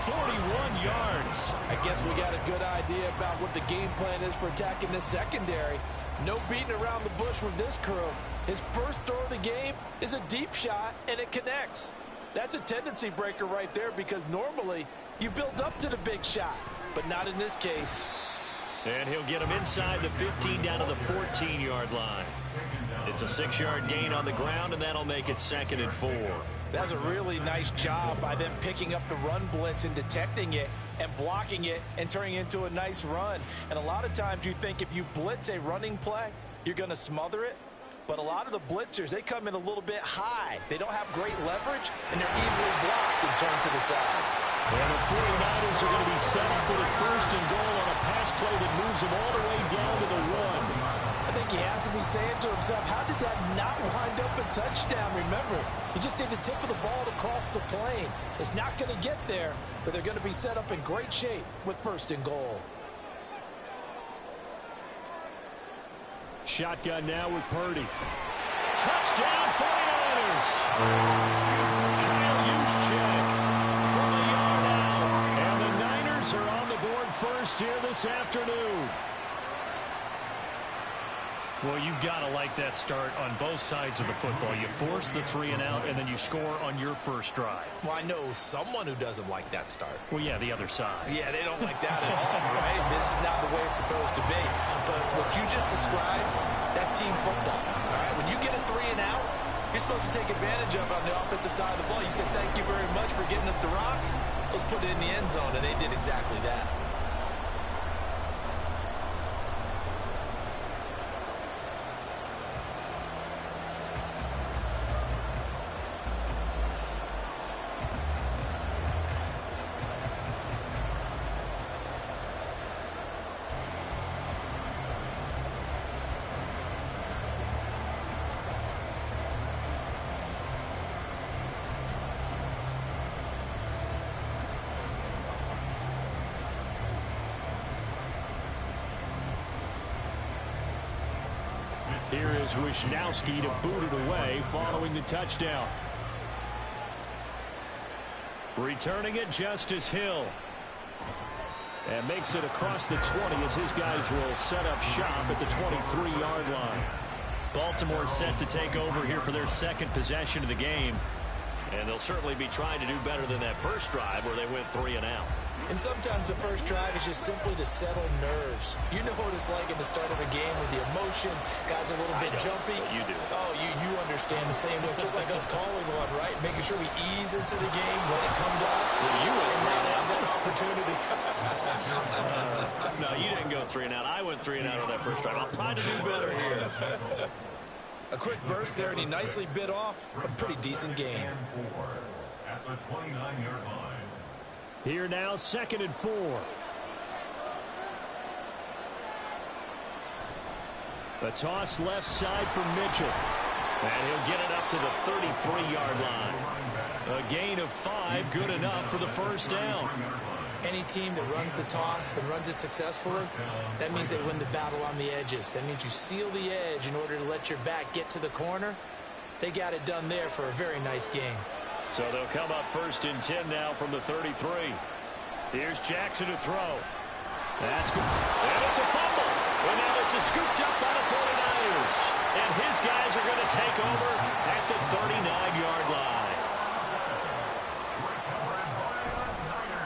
41 yards. I guess we got a good idea about what the game plan is for attacking this secondary. No beating around the bush with this crew. His first throw of the game is a deep shot, and it connects. That's a tendency breaker right there, because normally you build up to the big shot, but not in this case. And he'll get him inside the 15 down to the 14-yard line. It's a 6-yard gain on the ground, and that'll make it 2nd and 4. That's a really nice job by them picking up the run blitz and detecting it and blocking it and turning it into a nice run. And a lot of times you think if you blitz a running play, you're going to smother it. But a lot of the blitzers, they come in a little bit high. They don't have great leverage, and they're easily blocked and turned to the side. And the 49ers are going to be set up with a 1st and goal on a pass play that moves them all the way down to the 1. I think he has to be saying to himself, how did that not wind up a touchdown? Remember, you just need the tip of the ball to cross the plane. It's not going to get there, but they're going to be set up in great shape with 1st and goal. Shotgun now with Purdy. Touchdown 49ers. Kyle Juszczyk from a yard out. And the Niners are on the board first here this afternoon. Well, you've got to like that start on both sides of the football. You force the 3 and out, and then you score on your first drive. Well, I know someone who doesn't like that start. Well, yeah, the other side. Yeah, they don't like that at all, right? This is not the way it's supposed to be. But what you just described, that's team football. All right, when you get a 3 and out, you're supposed to take advantage of it on the offensive side of the ball. You said, thank you very much for getting us the rock. Let's put it in the end zone, and they did exactly that. Here is Wisnowski to boot it away following the touchdown. Returning it, Justice Hill. And makes it across the 20 as his guys will set up shop at the 23-yard line. Baltimore set to take over here for their second possession of the game. And they'll certainly be trying to do better than that first drive where they went 3 and out. And sometimes the first drive is just simply to settle nerves. You know what it's like at the start of a game with the emotion. Guys are a little bit jumpy. You do. Oh, you understand the same way. Just like us calling one, right? Making sure we ease into the game, let it come to us. Well, you went and 3 and have out. that opportunity. No, you didn't go 3 and out. I went 3 and out on that first drive. I'll try to do better here. A quick burst there, and he nicely bit off a pretty decent game. And 4 at the 29-yard line. Here now, 2nd and 4. The toss left side for Mitchell. And he'll get it up to the 33-yard line. A gain of 5, good enough for the first down. Any team that runs the toss and runs it successfully, that means they win the battle on the edges. That means you seal the edge in order to let your back get to the corner. They got it done there for a very nice game. So they'll come up 1st and 10 now from the 33. Here's Jackson to throw. That's good. And it's a fumble. And now this is scooped up by the 49ers. And his guys are going to take over at the 39-yard line.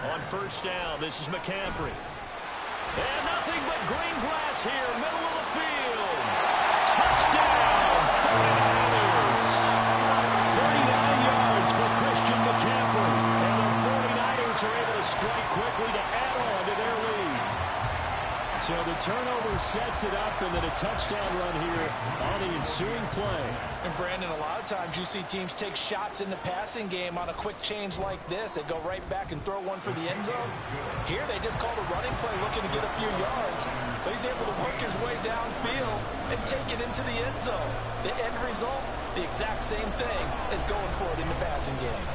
On 1st down, this is McCaffrey. And nothing but green grass here, middle of the field. Touchdown, 49ers. 39 yards for Christian McCaffrey. And the 49ers are able to strike quickly to add on to their lead. So the turnover sets it up, and then a touchdown run here on the ensuing play. And Brandon, a lot of times you see teams take shots in the passing game on a quick change like this. They go right back and throw one for the end zone. Here they just called a running play looking to get a few yards. But he's able to work his way downfield and take it into the end zone. The end result, the exact same thing as going for it in the passing game.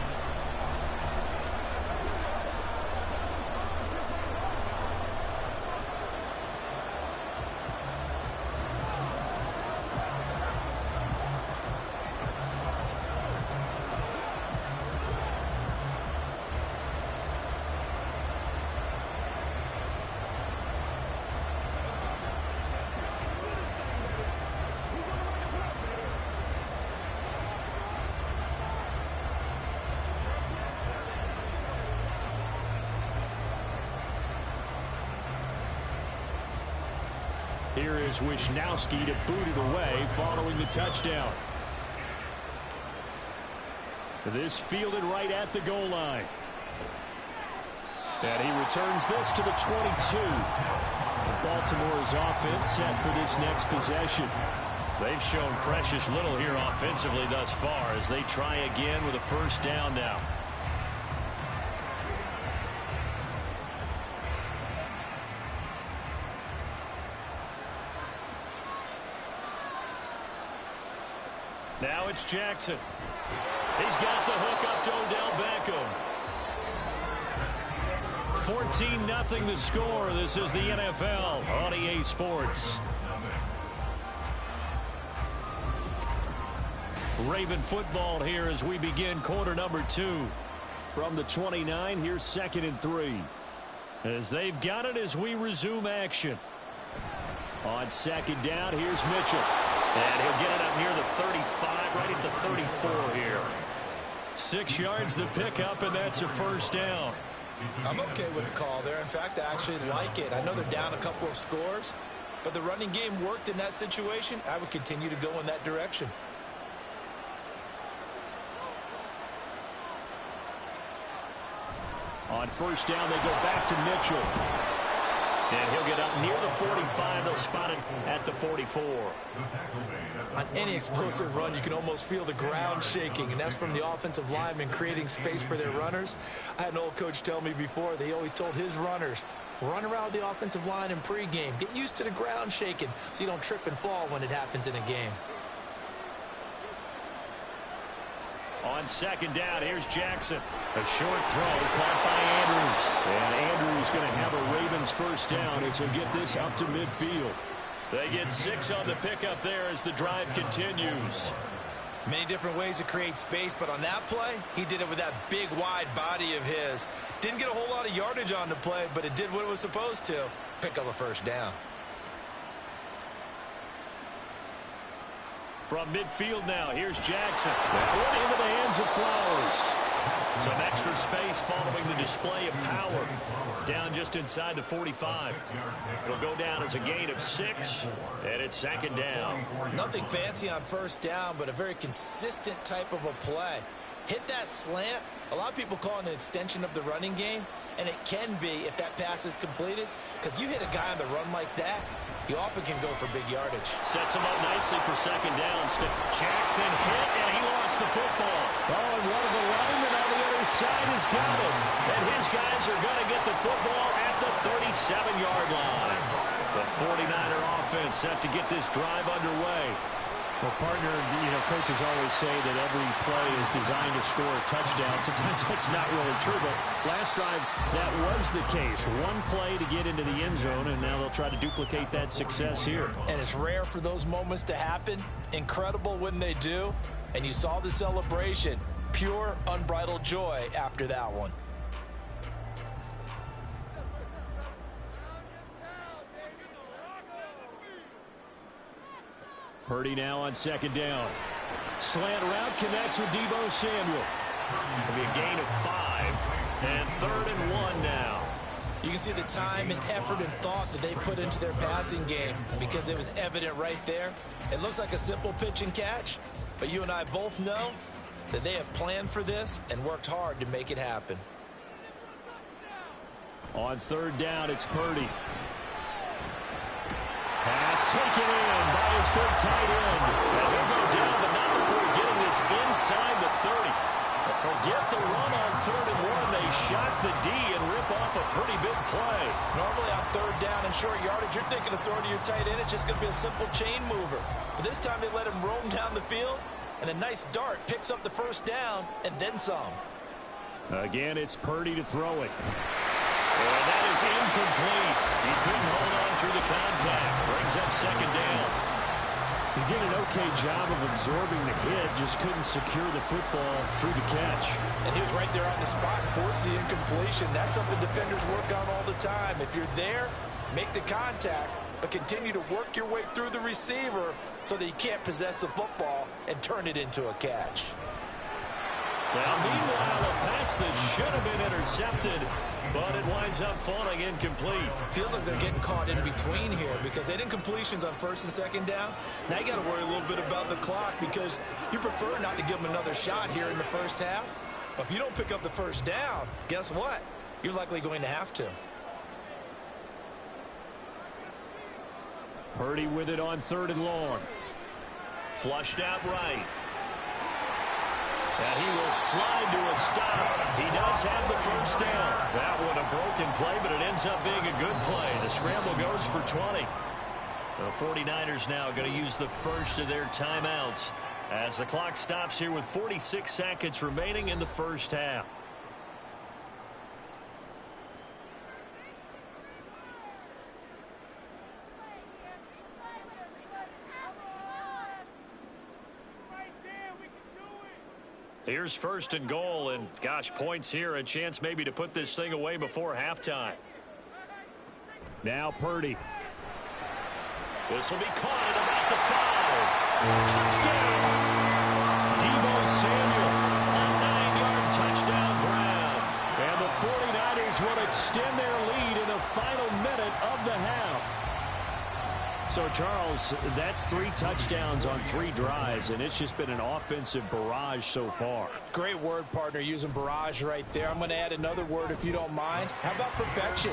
Here is Wisnowski to boot it away following the touchdown. This fielded right at the goal line. And he returns this to the 22. Baltimore's offense set for this next possession. They've shown precious little here offensively thus far as they try again with a first down now. Now it's Jackson. He's got the hook up to Odell Beckham. 14-0 the score. This is the NFL on EA Sports. Raven football here as we begin quarter number 2. From the 29, here's 2nd and 3. As they've got it as we resume action. On 2nd down, here's Mitchell. And he'll get it up near the 35, right at the 34 here. 6 yards the pickup, and that's a first down. I'm okay with the call there. In fact, I actually like it. I know they're down a couple of scores, but the running game worked in that situation. I would continue to go in that direction. On first down, they go back to Mitchell. And he'll get up near the 45. They'll spot it at the 44. On any explosive run, you can almost feel the ground shaking, and that's from the offensive linemen creating space for their runners. I had an old coach tell me before, they always told his runners, run around the offensive line in pregame. Get used to the ground shaking so you don't trip and fall when it happens in a game. On 2nd down, here's Jackson. A short throw caught by Andrews. And Andrews going to have a Ravens first down as he'll get this up to midfield. They get 6 on the pickup there as the drive continues. Many different ways to create space, but on that play, he did it with that big, wide body of his. Didn't get a whole lot of yardage on the play, but it did what it was supposed to. Pick up a first down. From midfield now, here's Jackson. That one into the hands of Flowers. Some extra space following the display of power. Down just inside the 45. It'll go down as a gain of 6, and it's second down. Nothing fancy on first down, but a very consistent type of a play. Hit that slant. A lot of people call it an extension of the running game, and it can be if that pass is completed, because you hit a guy on the run like that, he often can go for big yardage. Sets him up nicely for second down. Jackson hit, and he lost the football. Oh, and one of the linemen on the other side has got him. And his guys are going to get the football at the 37-yard line. The 49er offense set to get this drive underway. Well, partner, coaches always say that every play is designed to score a touchdown. Sometimes that's not really true, but last drive that was the case. One play to get into the end zone, and now they'll try to duplicate that success here. And it's rare for those moments to happen. Incredible when they do. And you saw the celebration. Pure, unbridled joy after that one. Purdy now on second down. Slant route connects with Deebo Samuel. It'll be a gain of 5. And 3rd and 1 now. You can see the time and effort and thought that they put into their passing game because it was evident right there. It looks like a simple pitch and catch, but you and I both know that they have planned for this and worked hard to make it happen. On 3rd down, it's Purdy. Pass taken in by his big tight end. Now he'll go down, but not before getting this inside the 30. But forget the run on 3rd and 1. They shot the D and rip off a pretty big play. Normally on 3rd down and short yardage, you're thinking of throwing to your tight end. It's just going to be a simple chain mover. But this time they let him roam down the field, and a nice dart picks up the first down and then some. Again, it's Purdy to throw it. And that is incomplete. He couldn't hold on through the contact. Brings up second down. He did an okay job of absorbing the hit, just couldn't secure the football through the catch. And he was right there on the spot and forced the incompletion. That's something defenders work on all the time. If you're there, make the contact, but continue to work your way through the receiver so that you can't possess the football and turn it into a catch. Now, meanwhile, a pass that should have been intercepted, but it winds up falling incomplete. Feels like they're getting caught in between here because they did incompletions on 1st and 2nd down. Now you got to worry a little bit about the clock because you prefer not to give them another shot here in the first half. But if you don't pick up the first down, guess what? You're likely going to have to. Purdy with it on 3rd and long. Flushed out right. And he will slide to a stop. He does have the first down. That one a broken play, but it ends up being a good play. The scramble goes for 20. The 49ers now going to use the first of their timeouts as the clock stops here with 46 seconds remaining in the first half. Here's 1st and goal, and gosh, points here, a chance maybe to put this thing away before halftime. Now Purdy. This will be caught at about the 5. Touchdown! Deebo Samuel, a 9-yard touchdown grab. And the 49ers will extend their lead in the final minute of the half. So, Charles, that's 3 touchdowns on 3 drives, and it's just been an offensive barrage so far. Great word, partner, using barrage right there. I'm going to add another word if you don't mind. How about perfection?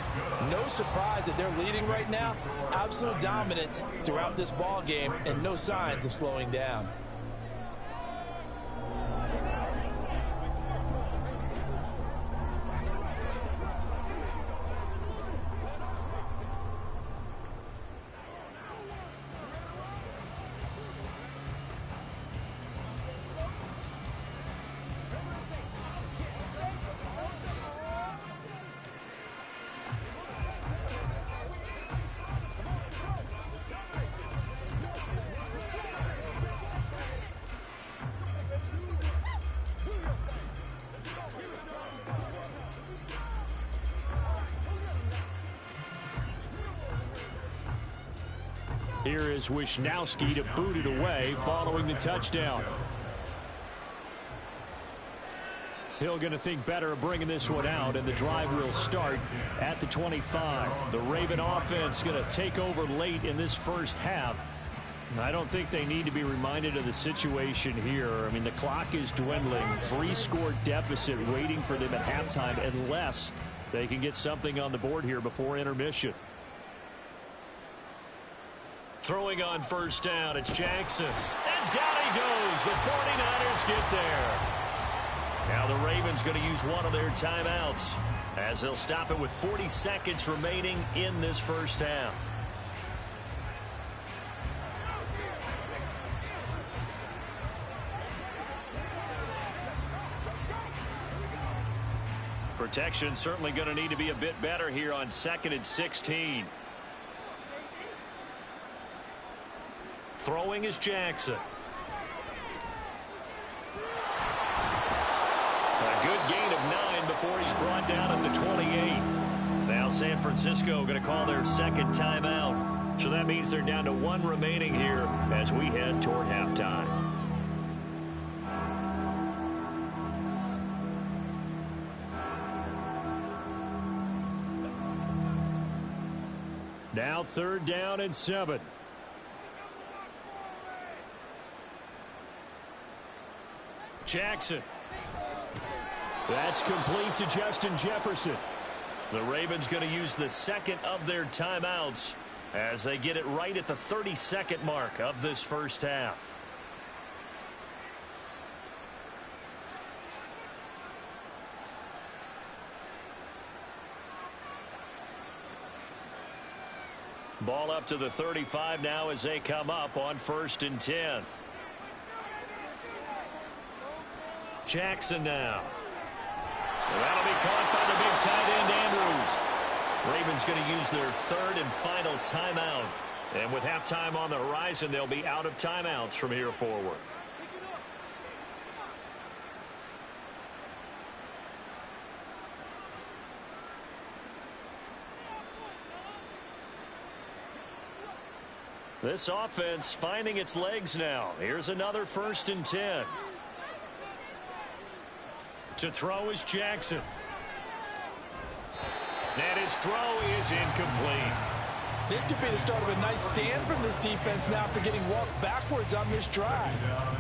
No surprise that they're leading right now. Absolute dominance throughout this ball game and no signs of slowing down. Here is Wisnowski to boot it away following the touchdown. Hill going to think better of bringing this one out, and the drive will start at the 25. The Raven offense going to take over late in this first half. I don't think they need to be reminded of the situation here. I mean, the clock is dwindling. 3-score deficit waiting for them at halftime unless they can get something on the board here before intermission. Throwing on first down, it's Jackson. And down he goes. The 49ers get there. Now the Ravens going to use one of their timeouts as they'll stop it with 40 seconds remaining in this first half. Protection certainly going to need to be a bit better here on 2nd and 16. Throwing is Jackson. A good gain of 9 before he's brought down at the 28. Now San Francisco going to call their second timeout. So that means they're down to 1 remaining here as we head toward halftime. Now 3rd down and 7. Jackson. That's complete to Justin Jefferson. The Ravens going to use the second of their timeouts as they get it right at the 30-second mark of this first half. Ball up to the 35 now as they come up on 1st and 10. Jackson now. That'll be caught by the big tight end Andrews. Ravens going to use their 3rd and final timeout. And with halftime on the horizon, they'll be out of timeouts from here forward. This offense finding its legs now. Here's another 1st and 10. To throw is Jackson. And his throw is incomplete. This could be the start of a nice stand from this defense now after getting walked backwards on this drive.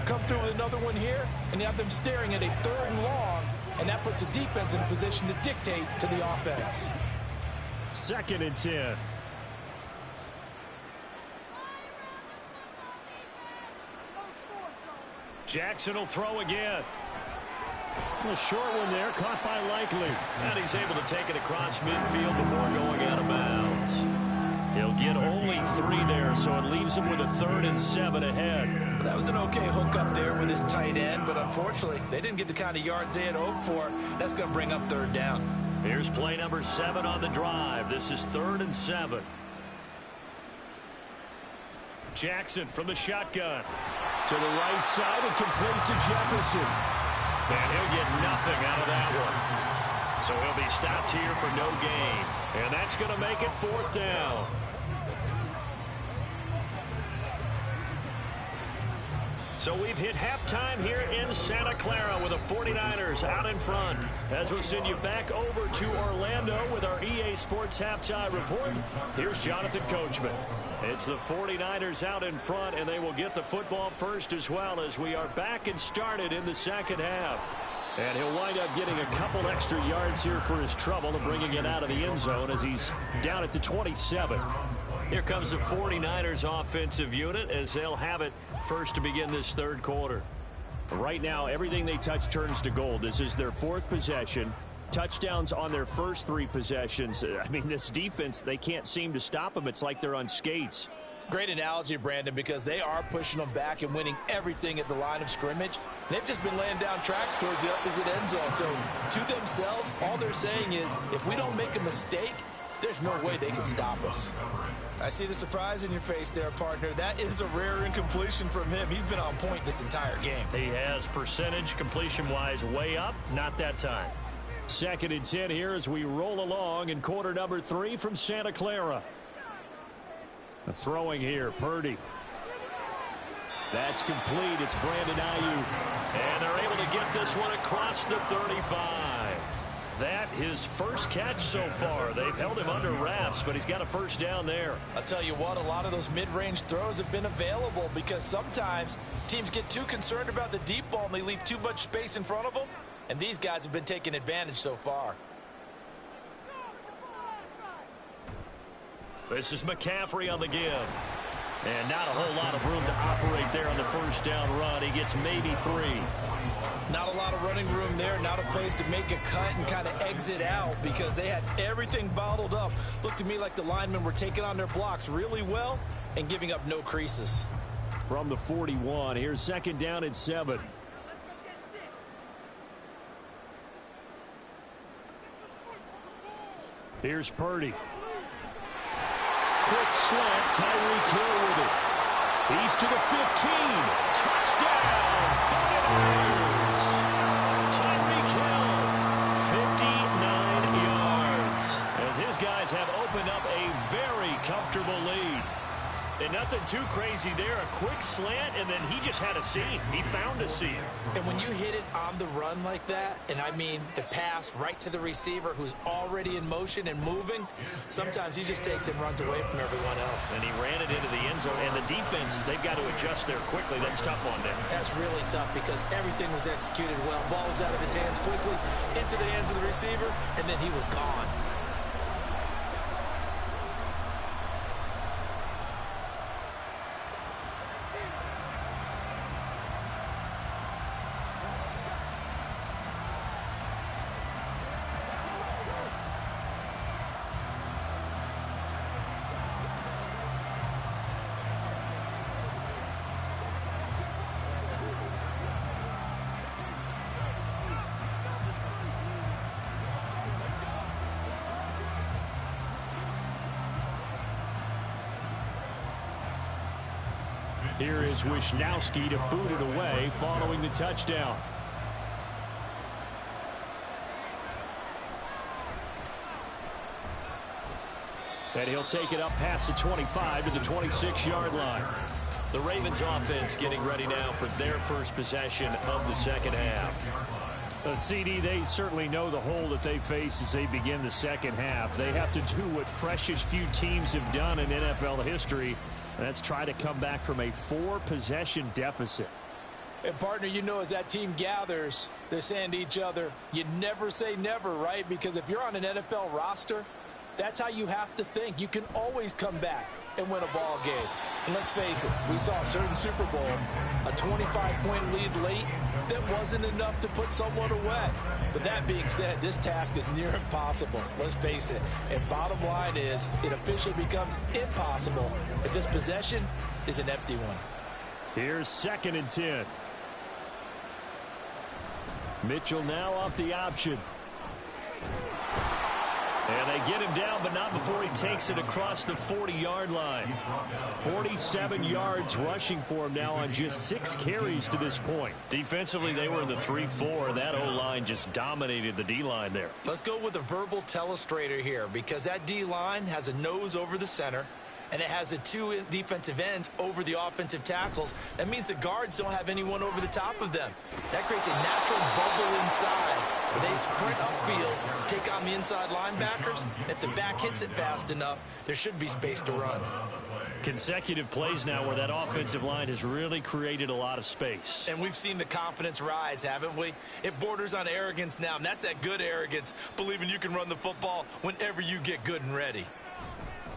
Come through with another one here, and you have them staring at a 3rd and long, and that puts the defense in a position to dictate to the offense. 2nd and 10. Jackson will throw again. A short one there, caught by Likely. And he's able to take it across midfield before going out of bounds. He'll get only 3 there, so it leaves him with a 3rd and 7 ahead. Well, that was an okay hook up there with his tight end, but unfortunately, they didn't get the kind of yards they had hoped for. That's going to bring up 3rd down. Here's play number 7 on the drive. This is 3rd and 7. Jackson from the shotgun. To the right side and complete to Jefferson. And he'll get nothing out of that one. So he'll be stopped here for no gain. And that's going to make it 4th down. So we've hit halftime here in Santa Clara with the 49ers out in front. As we'll send you back over to Orlando with our EA Sports Halftime Report, here's Jonathan Coachman. It's the 49ers out in front, and they will get the football first as well as we are back and started in the second half. And he'll wind up getting a couple extra yards here for his trouble and bringing it out of the end zone as he's down at the 27. Here comes the 49ers offensive unit as they'll have it first to begin this 3rd quarter. Right now, everything they touch turns to gold. This is their 4th possession. Touchdowns on their first 3 possessions. I mean, this defense, they can't seem to stop them. It's like they're on skates. Great analogy, Brandon, because they are pushing them back and winning everything at the line of scrimmage. They've just been laying down tracks towards the opposite end zone. So to themselves, all they're saying is, if we don't make a mistake, there's no way they can stop us. I see the surprise in your face there, partner. That is a rare incompletion from him. He's been on point this entire game. He has percentage completion-wise way up. Not that time. 2nd and 10 here as we roll along in quarter number 3 from Santa Clara. Throwing here, Purdy. That's complete. It's Brandon Ayuk. And they're able to get this one across the 35. That his first catch so far. They've held him under wraps, but he's got a first down there. I'll tell you what, a lot of those mid-range throws have been available because sometimes teams get too concerned about the deep ball and they leave too much space in front of them. And these guys have been taking advantage so far. This is McCaffrey on the give. And not a whole lot of room to operate there on the first down run. He gets maybe 3. Not a lot of running room there. Not a place to make a cut and kind of exit out because they had everything bottled up. Looked to me like the linemen were taking on their blocks really well and giving up no creases. From the 41, here's second down and 7. Here's Purdy. Quick slant, Tyreek Hill with it. He's to the 15. Touchdown, 49ers. Tyreek Hill, 59 yards. As his guys have opened up a very comfortable lead. And nothing too crazy there. A quick slant, and then he just had a seam. He found a seam. And when you hit it on the run like that, and I mean the pass right to the receiver who's already in motion and moving, sometimes he just takes and runs away from everyone else. And he ran it into the end zone. And the defense, they've got to adjust there quickly. That's tough on them. That's really tough because everything was executed well. Ball was out of his hands quickly, into the hands of the receiver, and then he was gone. Here is Wisnowski to boot it away following the touchdown. And he'll take it up past the 25 to the 26-yard line. The Ravens offense getting ready now for their first possession of the second half. CD, they certainly know the hole that they face as they begin the second half. They have to do what precious few teams have done in NFL history. That's try to come back from a 4-possession deficit. And, partner, you know, as that team gathers, they're saying to each other, you never say never, right? Because if you're on an NFL roster, that's how you have to think. You can always come back and win a ball game. And let's face it, we saw a certain Super Bowl, a 25-point lead late that wasn't enough to put someone away. But that being said, this task is near impossible. Let's face it. And bottom line is, it officially becomes impossible if this possession is an empty one. Here's 2nd and 10. Mitchell now off the option. And they get him down, but not before he takes it across the 40-yard line. 47 yards rushing for him now on just 6 carries to this point. Defensively, they were in the 3-4. That O-line just dominated the D-line there. Let's go with a verbal telestrator here because that D-line has a nose over the center, and it has the 2 defensive ends over the offensive tackles. That means the guards don't have anyone over the top of them. That creates a natural bubble inside where they sprint upfield, take on the inside linebackers. If the back hits it fast enough, there should be space to run. Consecutive plays now where that offensive line has really created a lot of space. And we've seen the confidence rise, haven't we? It borders on arrogance now, and that's that good arrogance, believing you can run the football whenever you get good and ready.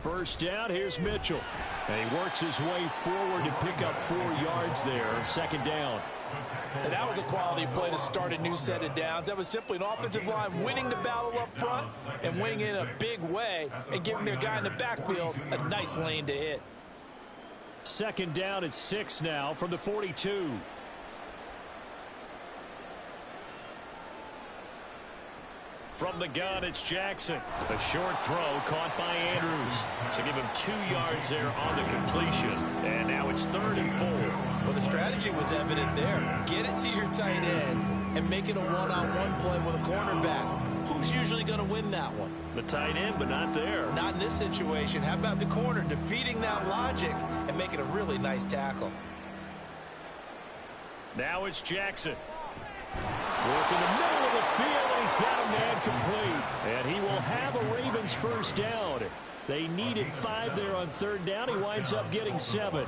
First down, here's Mitchell. And he works his way forward to pick up 4 yards there. 2nd down. And that was a quality play to start a new set of downs. That was simply an offensive line winning the battle up front and winning it in a big way and giving their guy in the backfield a nice lane to hit. 2nd down at 6 now from the 42. From the gun, it's Jackson. A short throw caught by Andrews. So give him 2 yards there on the completion. And now it's 3rd and 4. Well, the strategy was evident there. Get it to your tight end and make it a one-on-one play with a cornerback. Who's usually going to win that one? The tight end, but not there. Not in this situation. How about the corner defeating that logic and making a really nice tackle? Now it's Jackson. Work in the middle of the field, and he's got a man complete. And he will have a Ravens first down. They needed 5 there on third down. He winds up getting 7.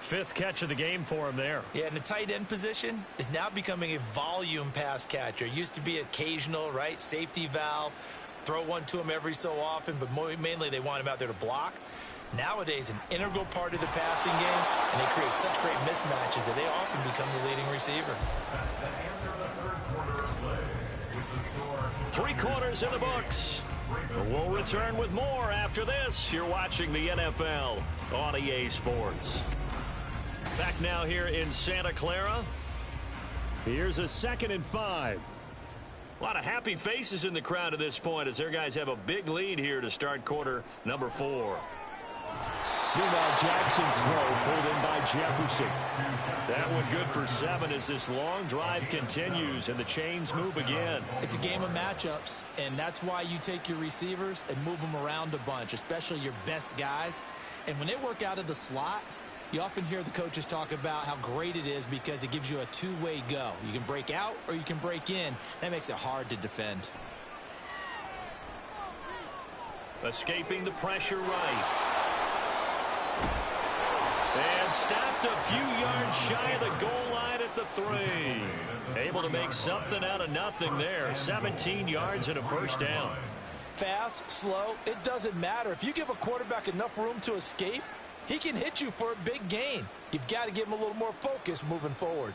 5th catch of the game for him there. Yeah, and the tight end position is now becoming a volume pass catcher. It used to be occasional, right? Safety valve. Throw one to him every so often, but mainly they want him out there to block. Nowadays, an integral part of the passing game, and they create such great mismatches that they often become the leading receiver. That's the end of the third quarter of play with the score. 3 quarters in the books. We'll return with more after this. You're watching the NFL on EA Sports. Back now here in Santa Clara. Here's a 2nd and 5. A lot of happy faces in the crowd at this point as their guys have a big lead here to start quarter number 4. Meanwhile, Jackson's throw pulled in by Jefferson. That one good for 7 as this long drive continues and the chains move again. It's a game of matchups, and that's why you take your receivers and move them around a bunch, especially your best guys. And when they work out of the slot, you often hear the coaches talk about how great it is because it gives you a two-way go. You can break out or you can break in. That makes it hard to defend. Escaping the pressure right. And stopped a few yards shy of the goal line at the 3. Able to make something out of nothing there. 17 yards and a first down. Fast, slow, it doesn't matter. If you give a quarterback enough room to escape, he can hit you for a big gain. You've got to give him a little more focus moving forward.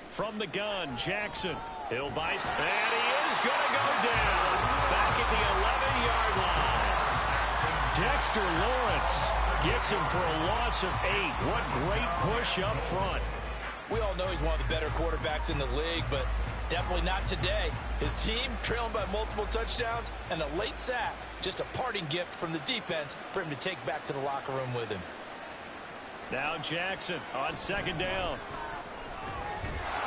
From the gun, Jackson. He'll buy, and he is going to go down. Back at the 11-yard line. Dexter Lawrence gets him for a loss of 8. What great push up front. We all know he's one of the better quarterbacks in the league, but definitely not today. His team trailing by multiple touchdowns and a late sack. Just a parting gift from the defense for him to take back to the locker room with him. Now Jackson on 2nd down.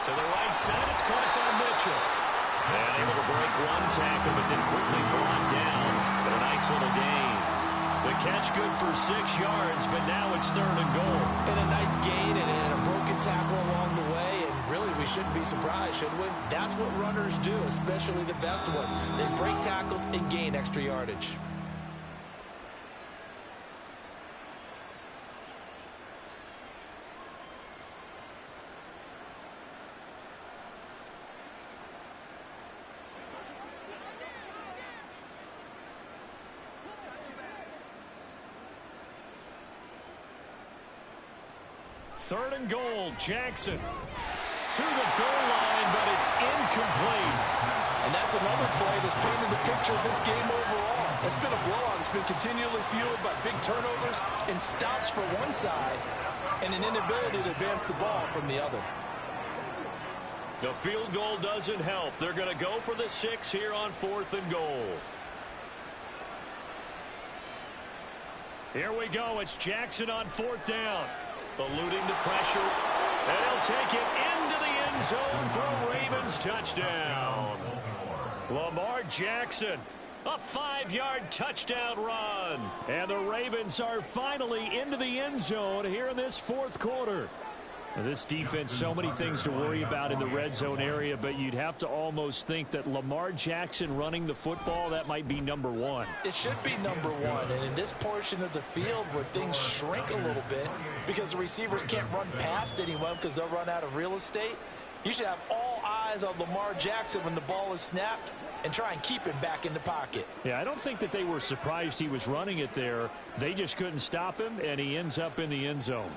To the right side, it's caught by Mitchell. And able to break one tackle, but then quickly brought down. But a nice little gain. The catch good for 6 yards, but now it's 3rd and goal. And a nice gain and a broken tackle along the way. And really, we shouldn't be surprised, should we? That's what runners do, especially the best ones. They break tackles and gain extra yardage. Third and goal, Jackson to the goal line, but it's incomplete. And that's another play that's painted the picture of this game overall. It's been a blowout. It's been continually fueled by big turnovers and stops for one side and an inability to advance the ball from the other. The field goal doesn't help. They're going to go for the 6 here on 4th and goal. Here we go. It's Jackson on 4th down. Eluding the pressure, and he'll take it into the end zone for a Ravens touchdown. Lamar Jackson, a 5-yard touchdown run. And the Ravens are finally into the end zone here in this 4th quarter. Now, this defense, so many things to worry about in the red zone area, but you'd have to almost think that Lamar Jackson running the football, that might be number 1. It should be number 1, and in this portion of the field where things shrink a little bit because the receivers can't run past anyone because they'll run out of real estate, you should have all eyes on Lamar Jackson when the ball is snapped and try and keep him back in the pocket. Yeah, I don't think that they were surprised he was running it there. They just couldn't stop him, and he ends up in the end zone.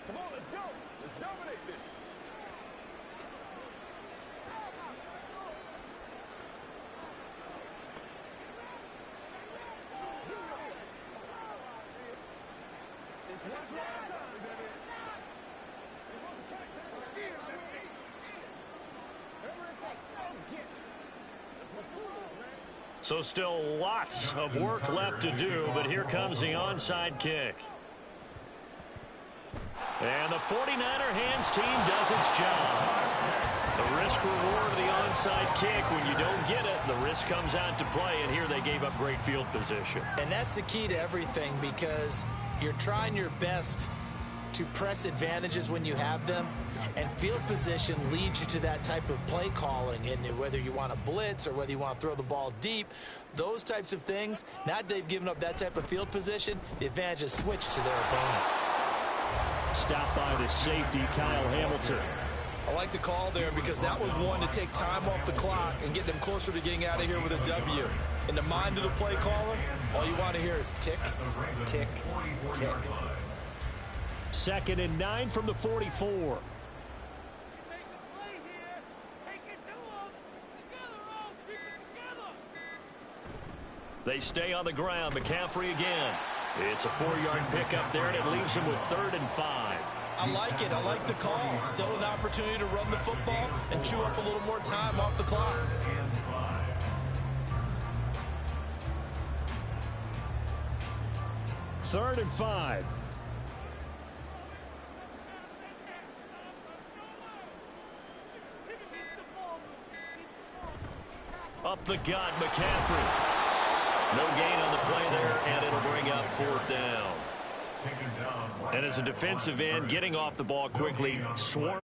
Come on, let's go. Let's dominate this. It's one more time, baby. You're supposed to catch that again, baby. Whatever it takes, go get it. Let's do it. So still lots of work left to do, but here comes the onside kick. And the 49er hands team does its job. The risk reward of the onside kick, when you don't get it, the risk comes out to play, and here they gave up great field position. And that's the key to everything, because you're trying your best to press advantages when you have them, and field position leads you to that type of play calling. And whether you want to blitz or whether you want to throw the ball deep, those types of things, now that they've given up that type of field position, the advantage is switched to their opponent. Stopped by the safety, Kyle Hamilton. I like the call there, because that was one to take time off the clock and get them closer to getting out of here with a W. In the mind of the play caller, all you want to hear is tick, tick, tick. 2nd and 9 from the 44. They stay on the ground. McCaffrey again. It's a 4-yard pickup there, and it leaves them with 3rd and 5. I like it. I like the call. Still an opportunity to run the football and chew up a little more time off the clock. Third and 5. Up the gut, McCaffrey. No gain on the play there, and it'll bring up 4th down. And as a defensive end, getting off the ball quickly, swarm.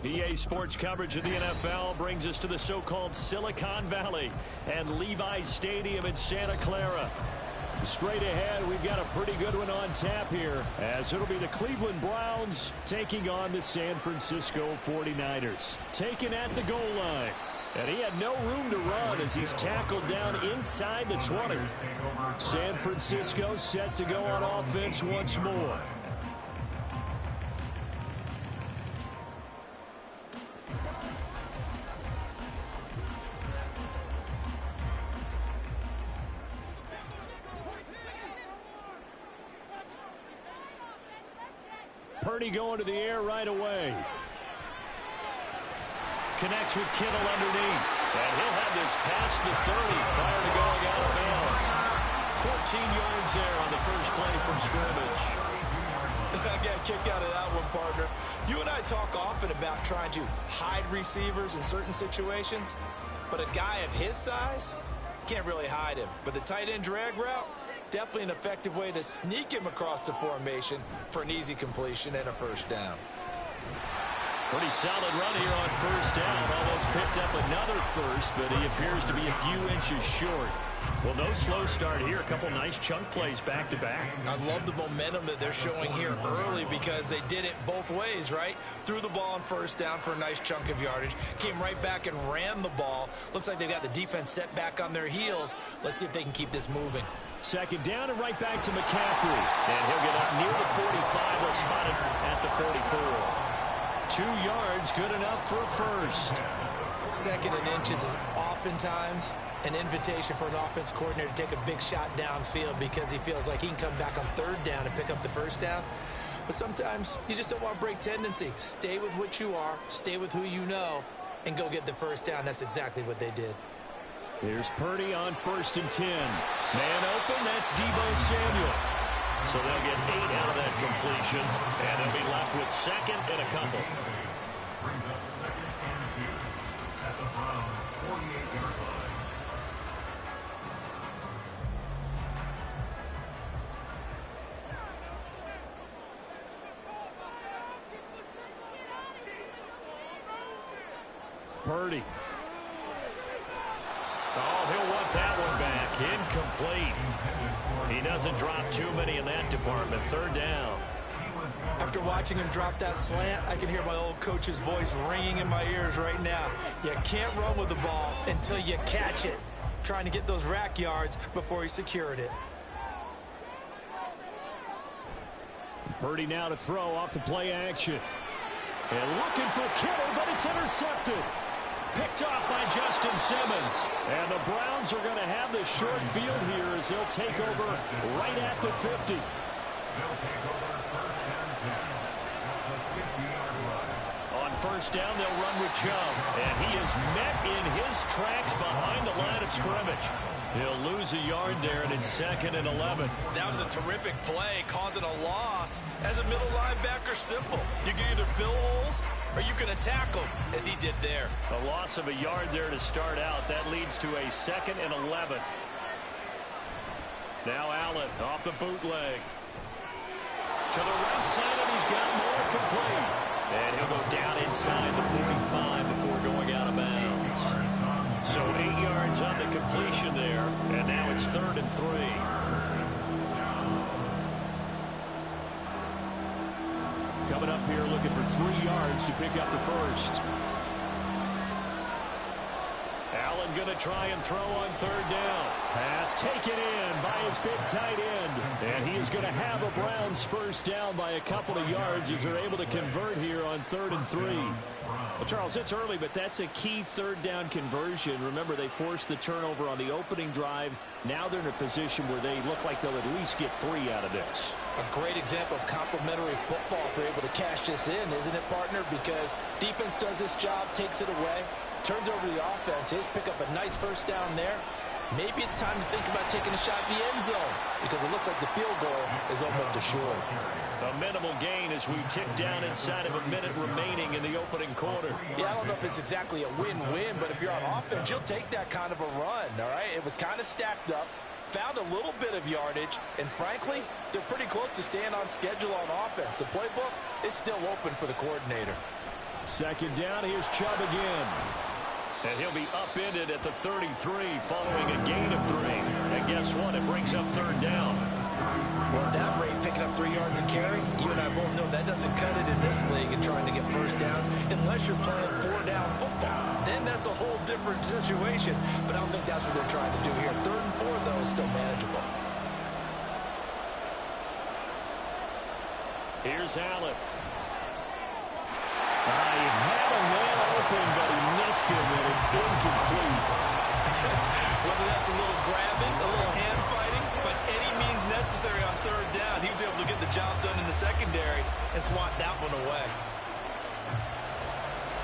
EA Sports coverage of the NFL brings us to the so-called Silicon Valley and Levi's Stadium in Santa Clara. Straight ahead, we've got a pretty good one on tap here, as it'll be the Cleveland Browns taking on the San Francisco 49ers. Taken at the goal line. And he had no room to run as he's tackled down inside the 20. San Francisco set to go on offense once more. Purdy going to the air right away. Connects with Kittle underneath. And he'll have this past the 30 prior to going out of bounds. 14 yards there on the first play from scrimmage. I got a kick out of that one, partner. You and I talk often about trying to hide receivers in certain situations, but a guy of his size can't really hide him. But the tight end drag route, definitely an effective way to sneak him across the formation for an easy completion and a first down. Pretty solid run here on first down. Almost picked up another first, but he appears to be a few inches short. Well, no slow start here. A couple nice chunk plays back-to-back. I love the momentum that they're showing here early because they did it both ways, right? Threw the ball on first down for a nice chunk of yardage. Came right back and ran the ball. Looks like they got the defense set back on their heels. Let's see if they can keep this moving. Second down and right back to McCaffrey. And he'll get up near the 45. They'll spot it at the 44. 2 yards, good enough for a first. Second and inches is oftentimes an invitation for an offense coordinator to take a big shot downfield because he feels like he can come back on third down and pick up the first down. But sometimes you just don't want to break tendency. Stay with what you are, stay with who you know, and go get the first down. That's exactly what they did. Here's Purdy on 1st and 10. Man open, that's Deebo Samuel. So they'll get 8 out of that completion, and they'll be left with second and a couple. Brings up 2nd and 2 at the Browns' 48-yard line. Purdy. Oh, he'll want that one back. Incomplete. He doesn't drop too many in that department. Third down. After watching him drop that slant, I can hear my old coach's voice ringing in my ears right now. You can't run with the ball until you catch it. Trying to get those rack yards before he secured it. Purdy now to throw off the play action. And looking for Kittle, but it's intercepted. Picked off by Justin Simmons. And the Browns are going to have the short field here as they'll take over right at the 50. They'll take over 1st and 10 at the 50-yard line. On first down, they'll run with Chubb. And he is met in his tracks behind the line of scrimmage. He'll lose a yard there, and it's 2nd and 11. That was a terrific play, causing a loss. As a middle linebacker, simple. You can either fill holes or you can attack them, as he did there. A loss of a yard there to start out. That leads to a 2nd and 11. Now Allen off the bootleg. To the right side, and he's got more complete. And he'll go down inside the 45 before going out of bounds. So 8 yards on the completion there, and now it's 3rd and 3. Coming up here looking for 3 yards to pick up the first. Allen going to try and throw on 3rd down. Pass taken in by his big tight end. And he is going to have a Browns first down by a couple of yards as they're able to convert here on 3rd and 3. Well, Charles, it's early, but that's a key 3rd down conversion. Remember, they forced the turnover on the opening drive. Now they're in a position where they look like they'll at least get 3 out of this. A great example of complementary football if they're able to cash this in, isn't it, partner? Because defense does this job, takes it away, turns over the offense. Here's pick up a nice first down there. Maybe it's time to think about taking a shot at the end zone because it looks like the field goal is almost assured. A minimal gain as we tick down inside of a minute remaining in the opening quarter. Yeah, I don't know if it's exactly a win-win, but if you're on offense, you'll take that kind of a run, all right? It was kind of stacked up, found a little bit of yardage, and frankly, they're pretty close to staying on schedule on offense. The playbook is still open for the coordinator. Second down, here's Chubb again. And he'll be upended at the 33 following a gain of 3. And guess what? It brings up third down. Well, at that rate, picking up 3 yards a carry, you and I both know that doesn't cut it in this league and trying to get first downs unless you're playing 4-down football. Then that's a whole different situation. But I don't think that's what they're trying to do here. 3rd and 4, though, is still manageable. Here's Allen. He had a man open, but he missed him, and it's incomplete. Whether that's a little grabbing, a little hand fighting, but any means necessary on 3rd down, he was able to get the job done in the secondary and swat that one away.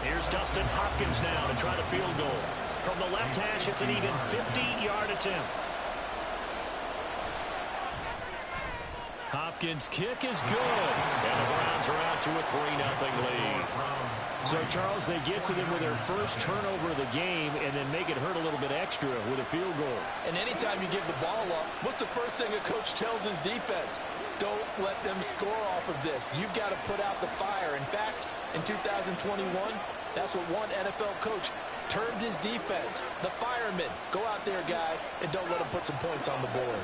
Here's Dustin Hopkins now to try the field goal. From the left hash, it's an even 50-yard attempt. Hopkins' kick is good. And the Browns are out to a 3-0 lead. So, Charles, they get to them with their first turnover of the game and then make it hurt a little bit extra with a field goal. And anytime you give the ball up, what's the first thing a coach tells his defense? Don't let them score off of this. You've got to put out the fire. In fact, in 2021, that's what one NFL coach termed his defense. The firemen. Go out there, guys, and don't let them put some points on the board.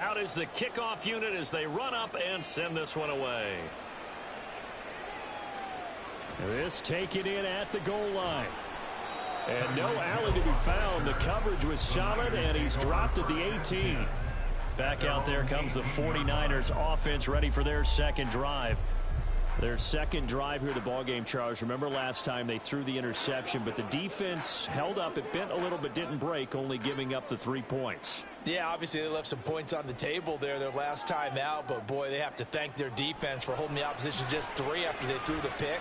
Out is the kickoff unit as they run up and send this one away. This taken in at the goal line. And no Allen to be found. The coverage was solid, and he's dropped at the 18. Back out there comes the 49ers offense ready for their second drive. Their second drive here at the ballgame, Charles. Remember last time they threw the interception, but the defense held up. It bent a little but didn't break, only giving up the 3 points. Yeah, obviously they left some points on the table there their last time out, but boy, they have to thank their defense for holding the opposition just 3 after they threw the pick.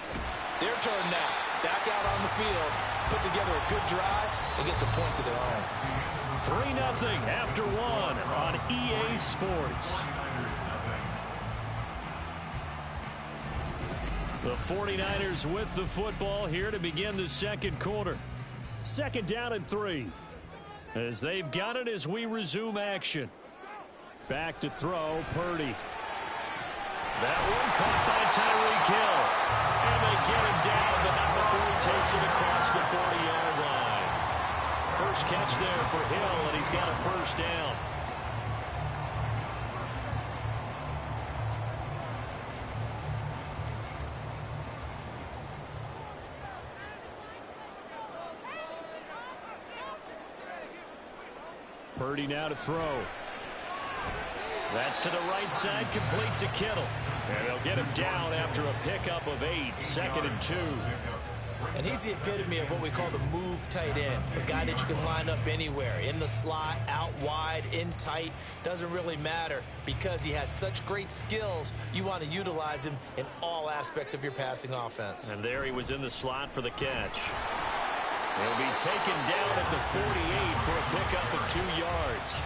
Their turn now. Back out on the field, put together a good drive, and get some points of their own. 3-0 after 1 on EA Sports. The 49ers with the football here to begin the second quarter. Second down and 3. As they've got it as we resume action. Back to throw, Purdy. That one caught by Tyreek Hill. And they get him down, but not before he takes it across the 40-yard line. First catch there for Hill, and he's got a first down. Purdy now to throw. That's to the right side, complete to Kittle. And they'll get him down after a pickup of 8, 2nd and 2. And he's the epitome of what we call the move tight end. A guy that you can line up anywhere. In the slot, out wide, in tight. Doesn't really matter because he has such great skills. You want to utilize him in all aspects of your passing offense. And there he was in the slot for the catch. He'll be taken down at the 48 for a pickup of 2 yards.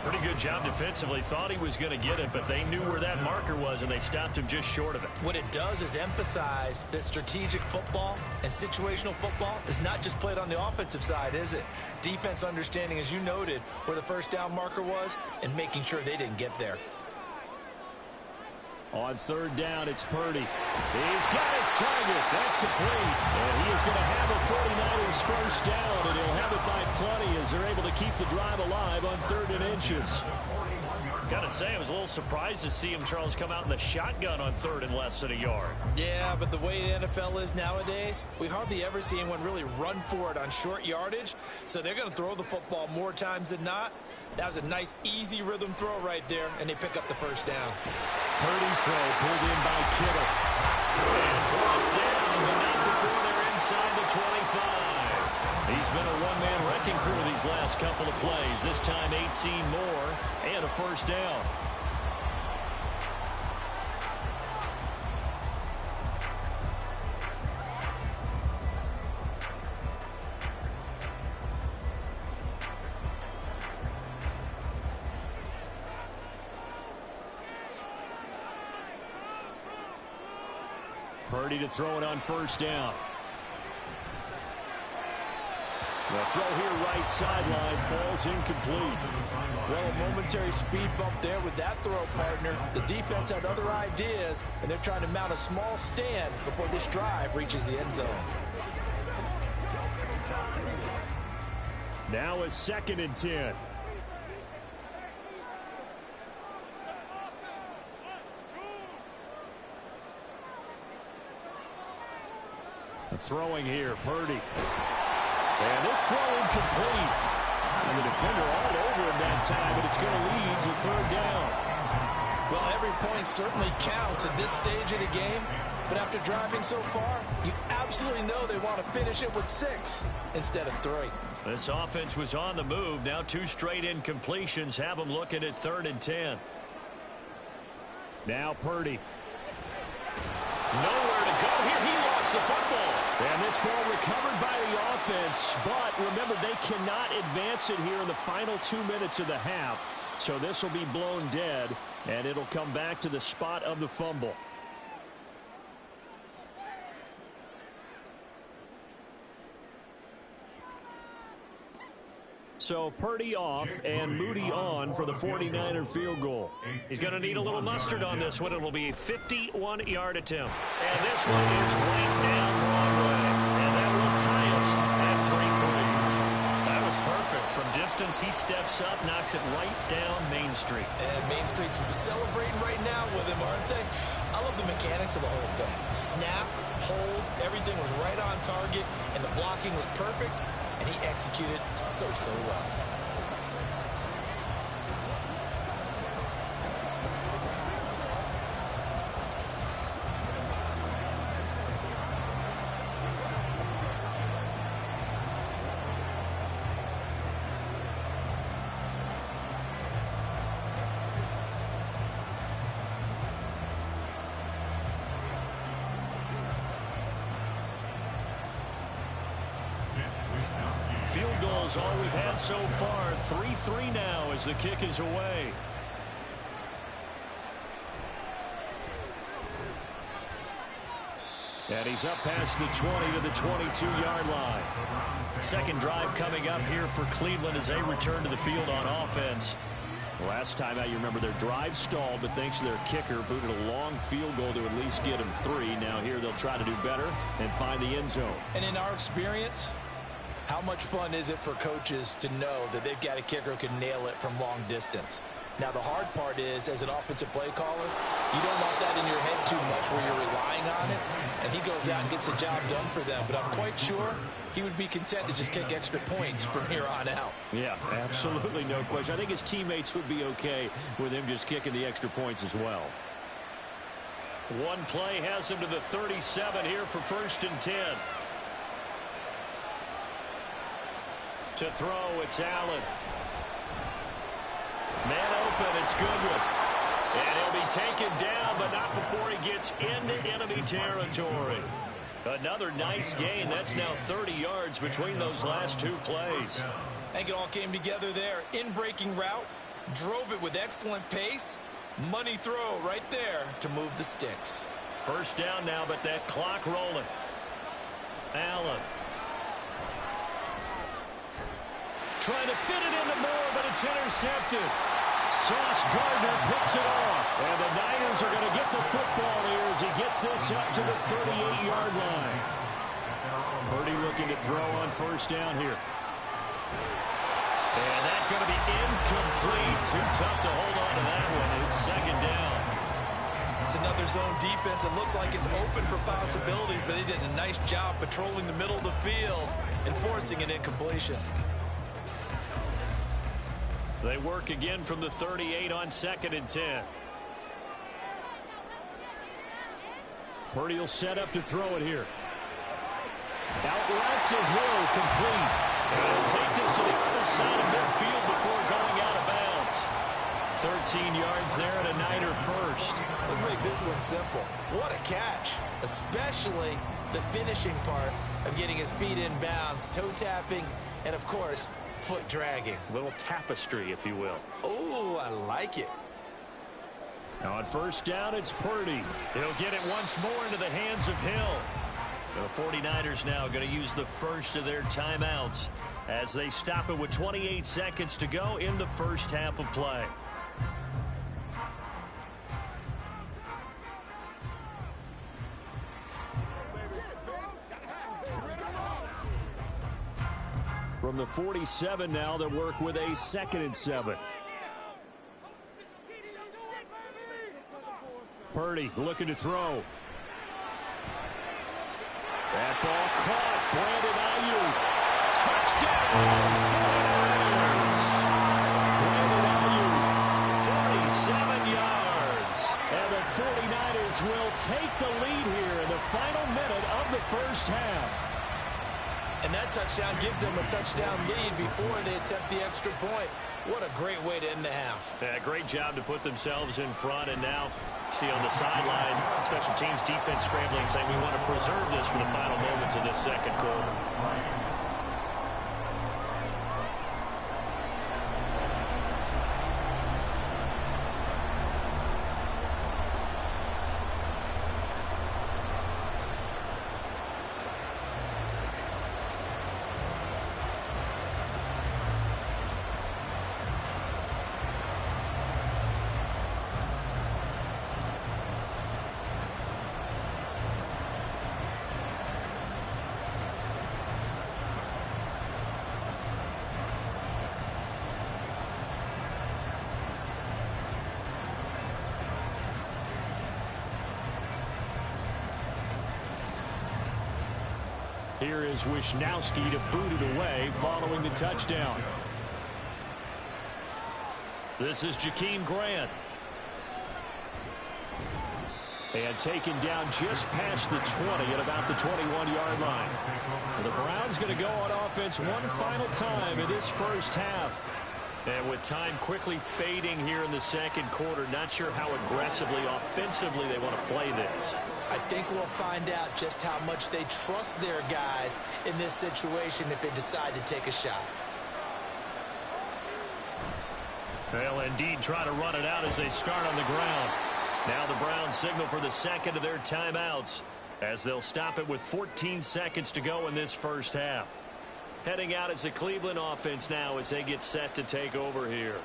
Pretty good job defensively. Thought he was going to get it, but they knew where that marker was, and they stopped him just short of it. What it does is emphasize that strategic football and situational football is not just played on the offensive side, is it? Defense understanding, as you noted, where the first down marker was and making sure they didn't get there. On third down, it's Purdy. He's got his target. That's complete. And he is going to have a 49ers first down, and he'll have it by plenty as they're able to keep the drive alive on 3rd and inches. Got to say, I was a little surprised to see him, Charles, come out in the shotgun on 3rd and less than a yard. Yeah, but the way the NFL is nowadays, we hardly ever see anyone really run for it on short yardage. So they're going to throw the football more times than not. That was a nice, easy rhythm throw right there, and they pick up the first down. Purdy's throw pulled in by Kittle. And brought down, but not before they're inside the 25. He's been a one-man wrecking crew these last couple of plays. This time 18 more and a first down. Purdy to throw it on first down. The throw here right sideline falls incomplete. Well, a momentary speed bump there with that throw, partner. The defense had other ideas, and they're trying to mount a small stand before this drive reaches the end zone. Now a 2nd and 10. Throwing here, Purdy. And this throw incomplete. And the defender all over him that time, but it's going to lead to 3rd down. Well, every point certainly counts at this stage of the game. But after driving so far, you absolutely know they want to finish it with 6 instead of 3. This offense was on the move. Now 2 straight incompletions have them looking at 3rd and 10. Now Purdy. Nowhere to go here. He lost the football. And this ball recovered by the offense. But remember, they cannot advance it here in the final 2 minutes of the half. So this will be blown dead, and it'll come back to the spot of the fumble. So Purdy off and Moody on for the 49er field goal. He's going to need a little mustard on this one. It will be a 51-yard attempt. And this one is right down Broadway. And that will tie us at 3-3. That was perfect. From distance, he steps up, knocks it right down Main Street. And Main Street's celebrating right now with him, aren't they? I love the mechanics of the whole thing. Snap, hold, everything was right on target, and the blocking was perfect. And he executed so well. Field goals all we've had so far. 3-3 now as the kick is away. And he's up past the 20 to the 22-yard line. Second drive coming up here for Cleveland as they return to the field on offense. Last time out, you remember their drive stalled, but thanks to their kicker, booted a long field goal to at least get them 3. Now here they'll try to do better and find the end zone. And in our experience, how much fun is it for coaches to know that they've got a kicker who can nail it from long distance? Now, the hard part is, as an offensive play caller, you don't want that in your head too much where you're relying on it, and he goes out and gets the job done for them. But I'm quite sure he would be content to just kick extra points from here on out. Yeah, absolutely no question. I think his teammates would be okay with him just kicking the extra points as well. One play has him to the 37 here for 1st and 10. To throw, it's Allen. Man open, it's Goodwin. And he'll be taken down, but not before he gets into enemy territory. Another nice gain. That's now 30 yards between those last 2 plays. I think it all came together there. In-breaking route, drove it with excellent pace. Money throw right there to move the sticks. First down now, but that clock rolling. Allen. Trying to fit it into Moore, but it's intercepted. Sauce Gardner picks it off. And the Niners are going to get the football here as he gets this up to the 38-yard line. Purdy looking to throw on first down here. And that's going to be incomplete. Too tough to hold on to that one. It's 2nd down. It's another zone defense. It looks like it's open for possibilities, but they did a nice job patrolling the middle of the field and forcing an incompletion. They work again from the 38 on 2nd and 10. Purdy will set up to throw it here. Out right to Hill, complete. And take this to the other side of midfield before going out of bounds. 13 yards there and a Niner first. Let's make this one simple. What a catch, especially the finishing part of getting his feet in bounds, toe tapping, and of course, foot dragging. A little tapestry, if you will. Oh, I like it. On first down, it's Purdy. He'll get it once more into the hands of Hill. The 49ers now going to use the first of their timeouts as they stop it with 28 seconds to go in the first half of play. From the 47 now, they work with a 2nd and 7. Purdy looking to throw. That ball caught. Brandon Ayuk. Touchdown, 49ers. Brandon Ayuk, 47 yards. And the 49ers will take the lead here in the final minute of the first half. And that touchdown gives them a touchdown lead before they attempt the extra point. What a great way to end the half. Yeah, great job to put themselves in front, and now see on the sideline, special teams defense scrambling, saying we want to preserve this for the final moments of this second quarter. Here is Wisnowski to boot it away following the touchdown. This is Jakeem Grant. And taken down just past the 20 at about the 21-yard line. And the Browns going to go on offense one final time in this first half. And with time quickly fading here in the second quarter, not sure how aggressively, offensively they want to play this. I think we'll find out just how much they trust their guys in this situation if they decide to take a shot. They'll indeed try to run it out as they start on the ground. Now the Browns signal for the second of their timeouts as they'll stop it with 14 seconds to go in this first half. Heading out is the Cleveland offense now as they get set to take over here.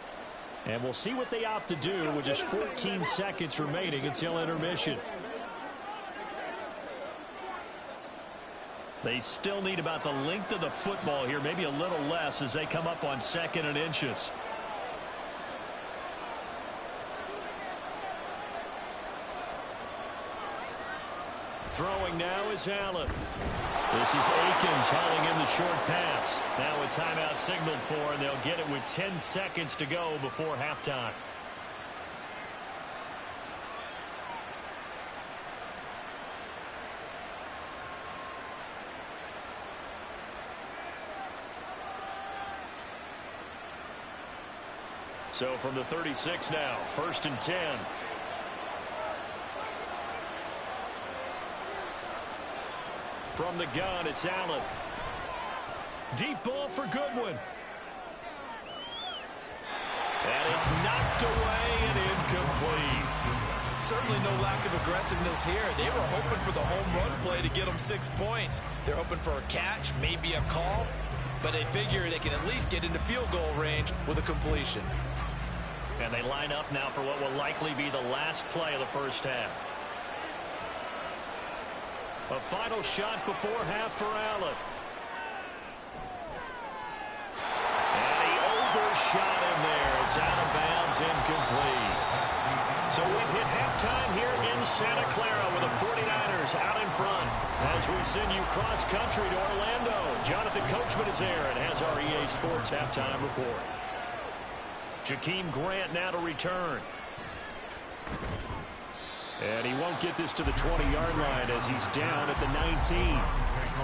And we'll see what they opt to do with just 14 seconds remaining until intermission. They still need about the length of the football here, maybe a little less as they come up on 2nd and inches. Throwing now is Allen. This is Akins hauling in the short pass. Now a timeout signaled for, and they'll get it with 10 seconds to go before halftime. So from the 36 now, 1st and 10. From the gun, it's Allen. Deep ball for Goodwin. And it's knocked away and incomplete. Certainly no lack of aggressiveness here. They were hoping for the home run play to get them 6 points. They're hoping for a catch, maybe a call, but they figure they can at least get into field goal range with a completion. And they line up now for what will likely be the last play of the first half. A final shot before half for Allen. And he overshot him there. It's out of bounds, incomplete. So we've hit halftime here in Santa Clara with the 49ers out in front. As we send you cross-country to Orlando, Jonathan Coachman is there and has our EA Sports halftime report. Jakeem Grant now to return. And he won't get this to the 20-yard line as he's down at the 19.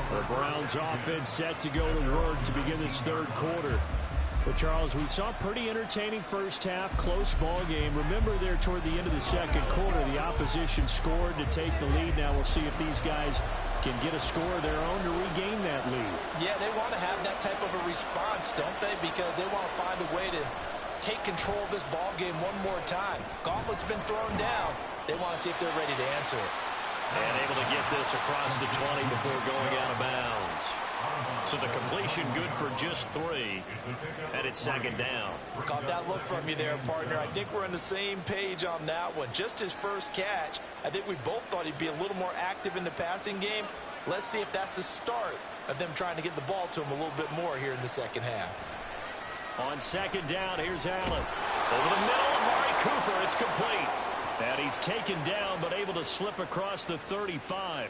The Browns offense set to go to work to begin this third quarter. But, Charles, we saw a pretty entertaining first half, close ball game. Remember there toward the end of the second quarter, the opposition scored to take the lead. Now we'll see if these guys can get a score of their own to regain that lead. Yeah, they want to have that type of a response, don't they? Because they want to find a way to take control of this ball game one more time. Gauntlet's been thrown down. They want to see if they're ready to answer it. And able to get this across the 20 before going out of bounds. So the completion good for just 3. And it's second down. Caught that look from you there, partner. I think we're on the same page on that one. Just his first catch. I think we both thought he'd be a little more active in the passing game. Let's see if that's the start of them trying to get the ball to him a little bit more here in the second half. On second down, here's Allen. Over the middle, Amari Cooper. It's complete. And he's taken down, but able to slip across the 35.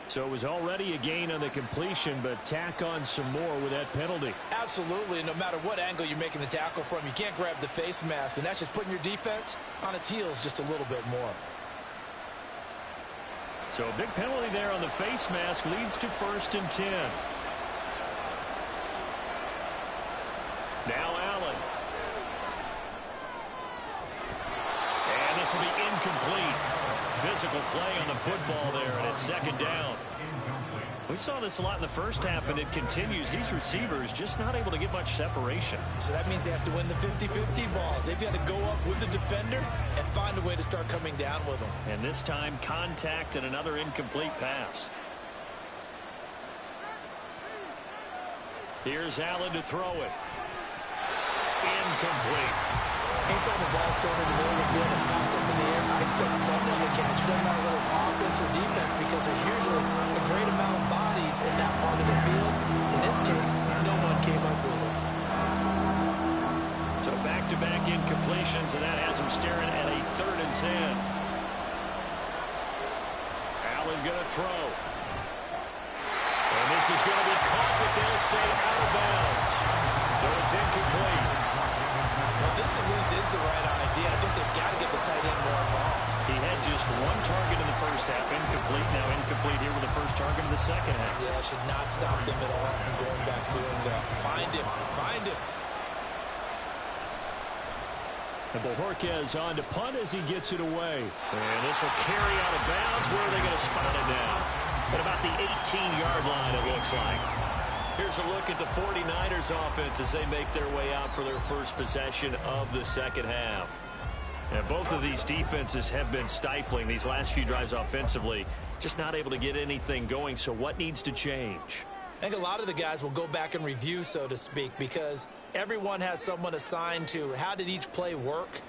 So it was already a gain on the completion, but tack on some more with that penalty. Absolutely. No matter what angle you're making the tackle from, you can't grab the face mask, and that's just putting your defense on its heels just a little bit more. So a big penalty there on the face mask leads to 1st and 10. Now Allen. And this will be incomplete. Physical play on the football there, and it's second down. We saw this a lot in the first half, and it continues. These receivers just not able to get much separation. So that means they have to win the 50-50 balls. They've got to go up with the defender and find a way to start coming down with them. And this time, contact and another incomplete pass. Here's Allen to throw it. Incomplete. Anytime the ball's thrown in the middle of the field and popped up in the air, I expect someone to catch. Doesn't matter whether it's offense or defense, because there's usually a great amount of bodies in that part of the field. In this case, no one came up with it. So back-to-back incompletions, and that has him staring at a 3rd and 10. Allen going to throw. And this is going to be caught, but they'll say out of bounds. So it's incomplete. Well, this at least is the right idea. I think they've got to get the tight end more involved. He had just 1 target in the first half, incomplete. Now incomplete here with the first target in the second half. Yeah, should not stop them at all from going back to him. Find him. Find him. And Bojorquez on to punt as he gets it away. And this will carry out of bounds. Where are they going to spot it now? At about the 18-yard line, it looks like. Here's a look at the 49ers offense as they make their way out for their first possession of the second half. And both of these defenses have been stifling these last few drives offensively. Just not able to get anything going. So what needs to change? I think a lot of the guys will go back and review, so to speak, because everyone has someone assigned to how did each play work.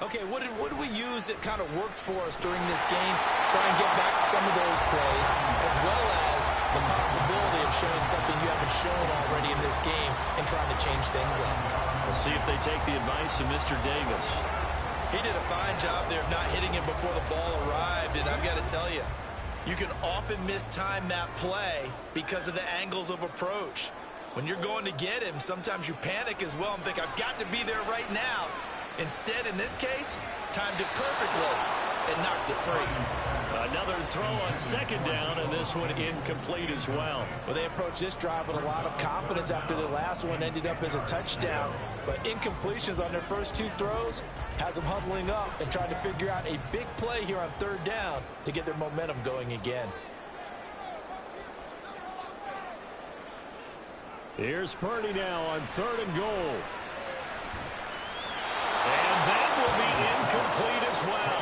Okay, what did we use that kind of worked for us during this game? Try and get back some of those plays, as well as the possibility of showing something you haven't shown already in this game and trying to change things up. We'll see if they take the advice of Mr. Davis. He did a fine job there of not hitting him before the ball arrived, and I've got to tell you, you can often mistime that play because of the angles of approach. When you're going to get him, sometimes you panic as well and think, I've got to be there right now. Instead, in this case, timed it perfectly and knocked it free. Another throw on second down, and this one incomplete as well. Well, they approached this drive with a lot of confidence after the last one ended up as a touchdown. But incompletions on their first 2 throws has them huddling up and trying to figure out a big play here on 3rd down to get their momentum going again. Here's Purdy now on 3rd and goal. And that will be incomplete as well.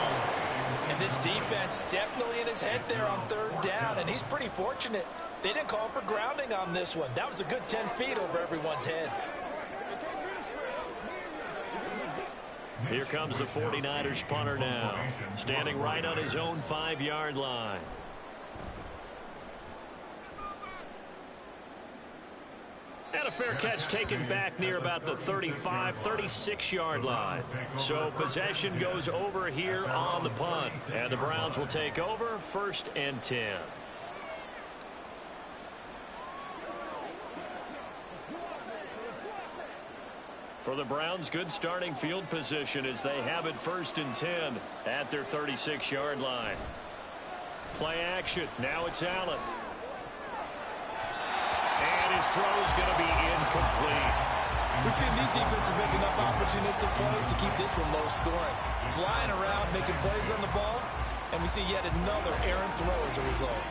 And this defense definitely in his head there on 3rd down, and he's pretty fortunate. They didn't call for grounding on this one. That was a good 10 feet over everyone's head. Here comes the 49ers punter now, standing right on his own 5-yard line. And a fair catch taken back near about the 35, 36-yard line. So possession goes over here on the punt. And the Browns will take over 1st and 10. For the Browns, good starting field position as they have it 1st and 10 at their 36-yard line. Play action. Now it's Allen. And his throw is going to be incomplete. We've seen these defenses make enough opportunistic plays to keep this one low scoring. Flying around, making plays on the ball, and we see yet another errant throw as a result.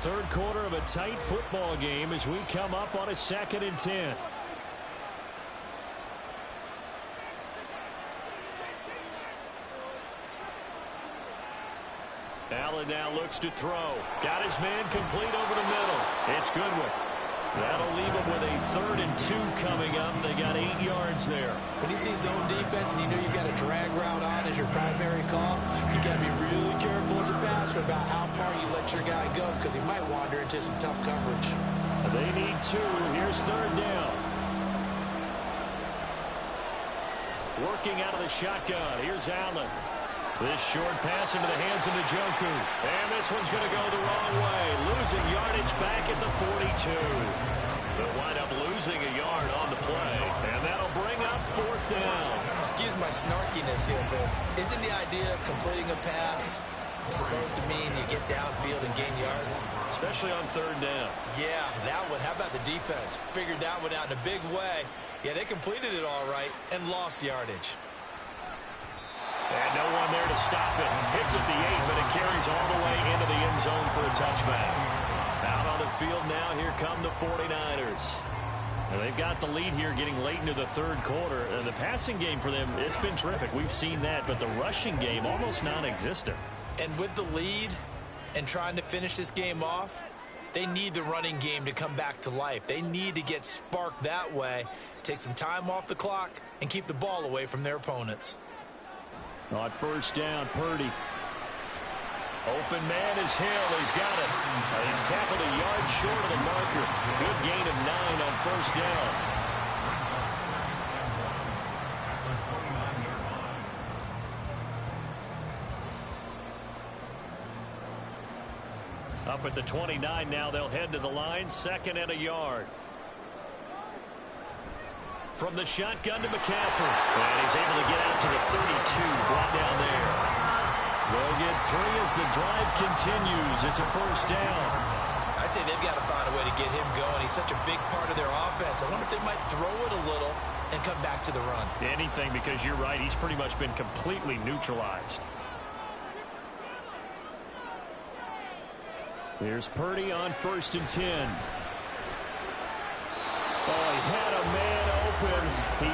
Third quarter of a tight football game as we come up on a 2nd and 10. Allen now looks to throw. Got his man complete over the middle. It's Goodwin. That'll leave him with a 3rd and 2 coming up. They got 8 yards there. When you see zone defense and you know you've got a drag route on as your primary call, you got to be really careful as a passer about how far you let your guy go because he might wander into some tough coverage. They need 2. Here's 3rd down. Working out of the shotgun. Here's Allen. This short pass into the hands of Njoku. And this one's going to go the wrong way. Losing yardage back at the 42. They'll wind up losing a yard on the play. And that'll bring up 4th down. Excuse my snarkiness here, but isn't the idea of completing a pass supposed to mean you get downfield and gain yards? Especially on 3rd down. Yeah, that one. How about the defense? Figured that one out in a big way. Yeah, they completed it all right and lost yardage. And no one there to stop it. Hits at the 8, but it carries all the way into the end zone for a touchback. Out on the field now, here come the 49ers. And they've got the lead here getting late into the 3rd quarter. And the passing game for them, it's been terrific. We've seen that, but the rushing game almost non-existent. And with the lead and trying to finish this game off, they need the running game to come back to life. They need to get sparked that way, take some time off the clock, and keep the ball away from their opponents. On 1st down, Purdy. Open man is Hill. He's got it. He's tackled a yard short of the marker. Good gain of 9 on 1st down. Up at the 29 now, they'll head to the line. 2nd and a yard. From the shotgun to McCaffrey. And he's able to get out to the 32. Brought down there. They'll get 3 as the drive continues. It's a 1st down. I'd say they've got to find a way to get him going. He's such a big part of their offense. I wonder if they might throw it a little and come back to the run. Anything, because you're right. He's pretty much been completely neutralized. Here's Purdy on 1st and 10. Oh, he had a man open. He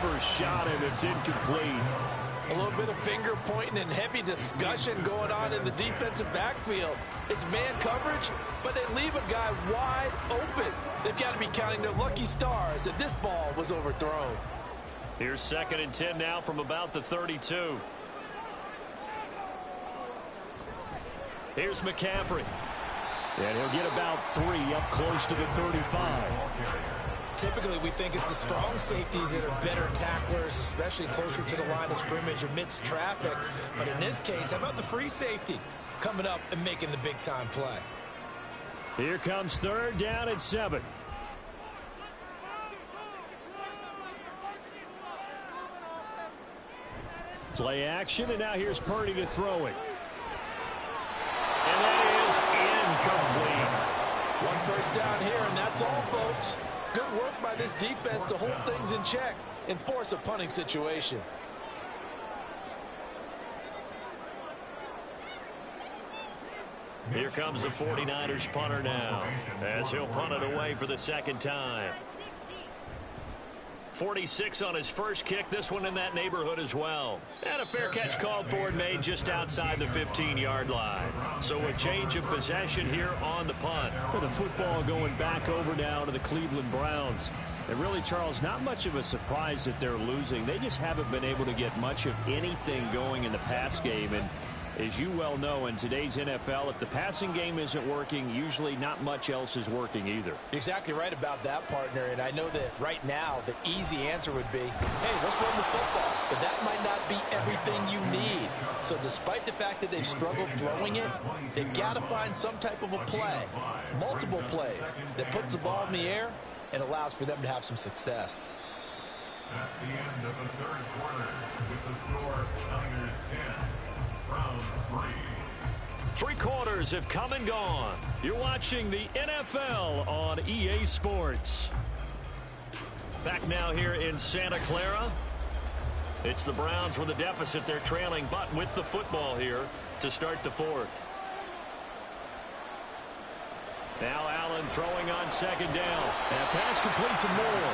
overshot him. It's incomplete. A little bit of finger pointing and heavy discussion going on in the defensive backfield. It's man coverage, but they leave a guy wide open. They've got to be counting their lucky stars that this ball was overthrown. Here's 2nd and 10 now from about the 32. Here's McCaffrey. And he'll get about 3 up close to the 35. Typically, we think it's the strong safeties that are better tacklers, especially closer to the line of scrimmage amidst traffic. But in this case, how about the free safety coming up and making the big-time play? Here comes 3rd down and 7. Play action, and now here's Purdy to throw it. And that is incomplete. 1 1st down here, and that's all, folks. Good work by this defense to hold things in check and force a punting situation. Here comes the 49ers punter now, as he'll punt it away for the 2nd time. 46 on his first kick, this one in that neighborhood as well. And a fair catch called for and made just outside the 15-yard line. So a change of possession here on the punt. With the football going back over now to the Cleveland Browns. And really, Charles, not much of a surprise that they're losing. They just haven't been able to get much of anything going in the pass game. And as you well know, in today's NFL, if the passing game isn't working, usually not much else is working either. You're exactly right about that, partner. And I know that right now the easy answer would be, hey, let's run the football. But that might not be everything you need. So despite the fact that they've struggled throwing it, they've got to find some type of a play, multiple plays, that puts the ball in the air and allows for them to have some success. That's the end of the 3rd quarter with the score Niners 10. Browns 3. 3 quarters have come and gone. You're watching the NFL on EA Sports. Back now here in Santa Clara. It's the Browns with a deficit. They're trailing, but with the football here to start the 4th. Now Allen throwing on 2nd down. And a pass complete to Moore.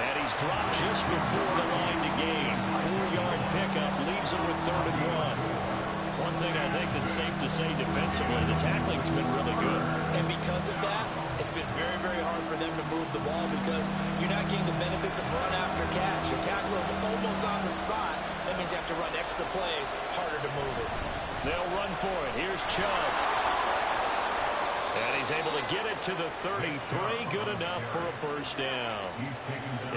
And he's dropped just before the line to gain. 4-yard pickup leaves him with 3rd and 1. One thing I think that's safe to say defensively, the tackling's been really good. And because of that, it's been very, very hard for them to move the ball because you're not getting the benefits of run after catch. You're tackling them almost on the spot. That means you have to run extra plays, harder to move it. They'll run for it. Here's Chubb. And he's able to get it to the 33. Good enough for a first down.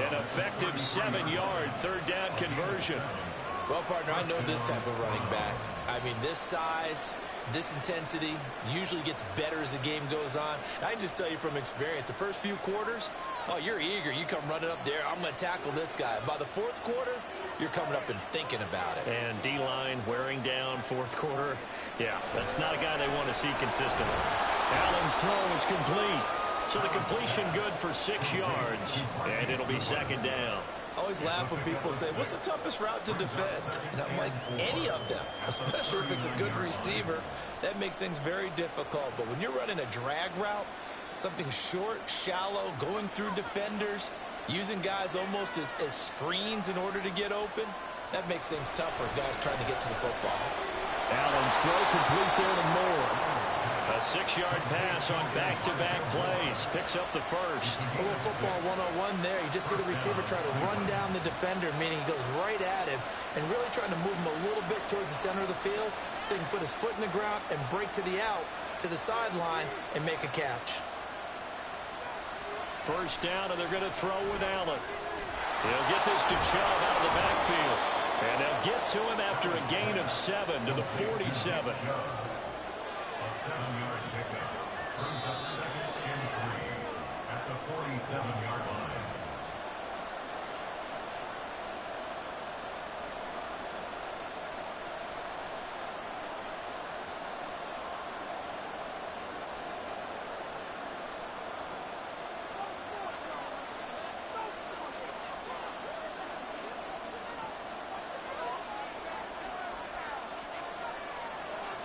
An effective 7-yard third down conversion. Well, partner, I know this type of running back. I mean, this size, this intensity usually gets better as the game goes on. And I can just tell you from experience, the first few quarters, oh, you're eager. You come running up there, I'm going to tackle this guy. By the fourth quarter, you're coming up and thinking about it. And D-line wearing down fourth quarter. Yeah, that's not a guy they want to see consistently. Allen's throw is complete. So the completion good for 6 yards. And it'll be second down. I always laugh when people say, what's the toughest route to defend? And I'm like, any of them, especially if it's a good receiver. That makes things very difficult. But when you're running a drag route, something short, shallow, going through defenders, using guys almost as screens in order to get open, that makes things tough for guys trying to get to the football. Allen's throw complete there to Moore. A 6-yard pass on back-to-back plays. Picks up the first. A little football 101 there. You just see the receiver try to run down the defender, meaning he goes right at him and really trying to move him a little bit towards the center of the field so he can put his foot in the ground and break to the out, to the sideline, and make a catch. First down, and they're going to throw with Allen. He'll get this to Chubb out of the backfield. And they'll get to him after a gain of 7 to the 47. A 7-yard pickup. Brings up 2nd and 3 at the 47-yard line.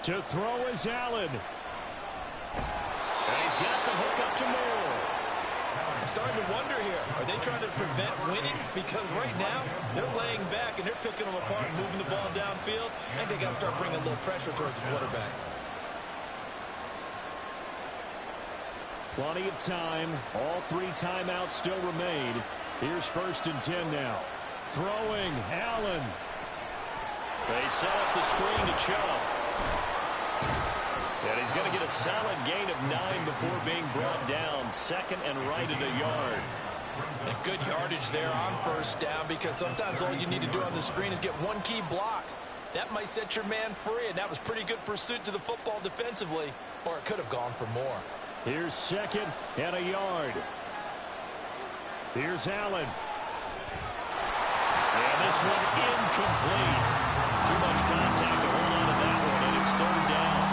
To throw is Allen. And he's got the hook up to Moore. I'm starting to wonder here, are they trying to prevent winning? Because right now, they're laying back and they're picking them apart and moving the ball downfield. I think they got to start bringing a little pressure towards the quarterback. Plenty of time. All 3 timeouts still remain. Here's 1st and 10 now. Throwing, Allen. They set up the screen to Chubb. And he's going to get a solid gain of 9 before being brought down. 2nd and right at a yard. And good yardage there on first down because sometimes all you need to do on the screen is get one key block. That might set your man free, and that was pretty good pursuit to the football defensively, or it could have gone for more. Here's 2nd and a yard. Here's Allen. And this one incomplete. Too much contact to hold on to that one, and it's 3rd down.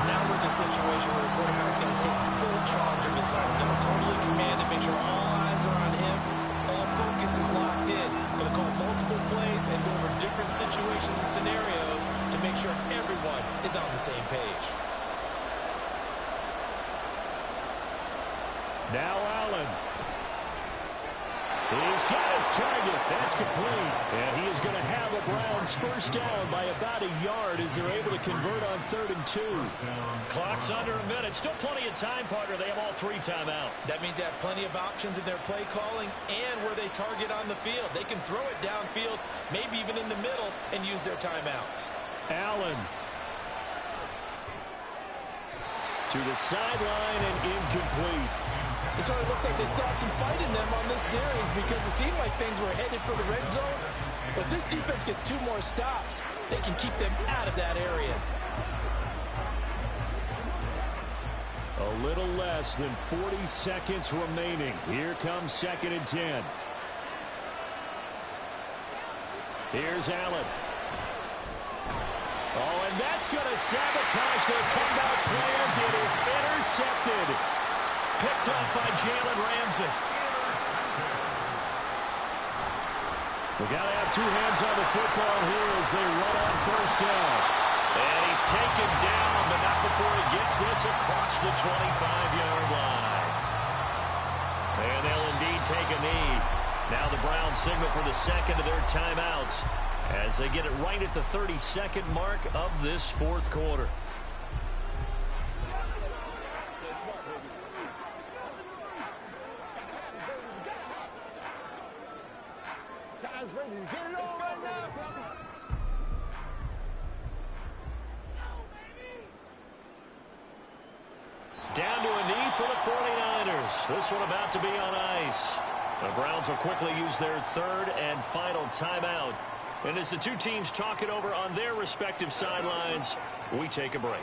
Now we're in the situation where the quarterback's got to take full charge of his own. Got to totally command it, make sure all eyes are on him. All focus is locked in. Going to call multiple plays and go over different situations and scenarios to make sure everyone is on the same page. Now Allen. He's got his target. That's complete. And he is going to have a Browns first down by about a yard as they're able to convert on 3rd and 2. Clock's under a minute. Still plenty of time, partner. They have all 3 timeout. That means they have plenty of options in their play calling and where they target on the field. They can throw it downfield, maybe even in the middle, and use their timeouts. Allen. To the sideline and incomplete. It sort of looks like they still have some fight in them on this series because it seemed like things were headed for the red zone. But if this defense gets 2 more stops, they can keep them out of that area. A little less than 40 seconds remaining. Here comes 2nd and 10. Here's Allen. Oh, and that's going to sabotage their comeback plans. It is intercepted. Picked off by Jalen Ramsey. We got to have 2 hands on the football here as they run on first down. And he's taken down, but not before he gets this across the 25-yard line. And they'll indeed take a knee. Now the Browns signal for the 2nd of their timeouts. as they get it right at the 32nd mark of this fourth quarter. Guys ready to get it on right now. Down to a knee for the 49ers. This one about to be on ice. The Browns will quickly use their third and final timeout. And as the two teams talk it over on their respective sidelines, we take a break.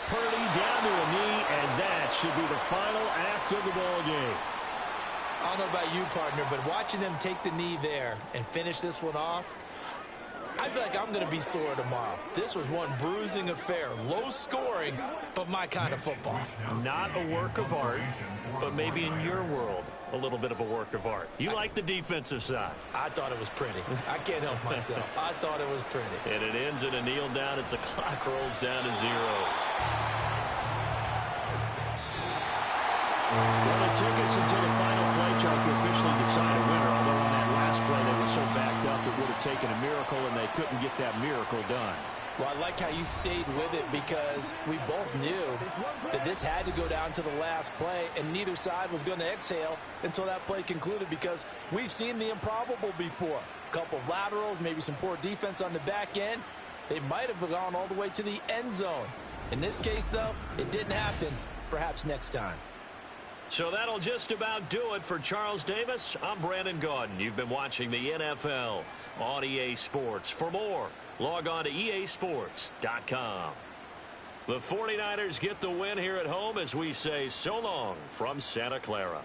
Purdy down to a knee, and that should be the final act of the ball game. I don't know about you, partner, but watching them take the knee there and finish this one off, I feel like I'm going to be sore tomorrow. This was one bruising affair. Low scoring, but my kind of football. Not a work of art, but maybe in your world, a little bit of a work of art. You like the defensive side. I thought it was pretty. I can't help myself. I thought it was pretty. And it ends in a kneel down as the clock rolls down to zeros. Well, it took us until the final play, Charles, to officially decide a winner. Although on that last play they were so backed up it would have taken a miracle, and they couldn't get that miracle done. Well, I like how you stayed with it because we both knew that this had to go down to the last play, and neither side was going to exhale until that play concluded because we've seen the improbable before. A couple of laterals, maybe some poor defense on the back end. They might have gone all the way to the end zone. In this case, though, it didn't happen. Perhaps next time. So that'll just about do it for Charles Davis. I'm Brandon Gaudin. You've been watching the NFL on EA Sports. For more, log on to easports.com. The 49ers get the win here at home as we say so long from Santa Clara.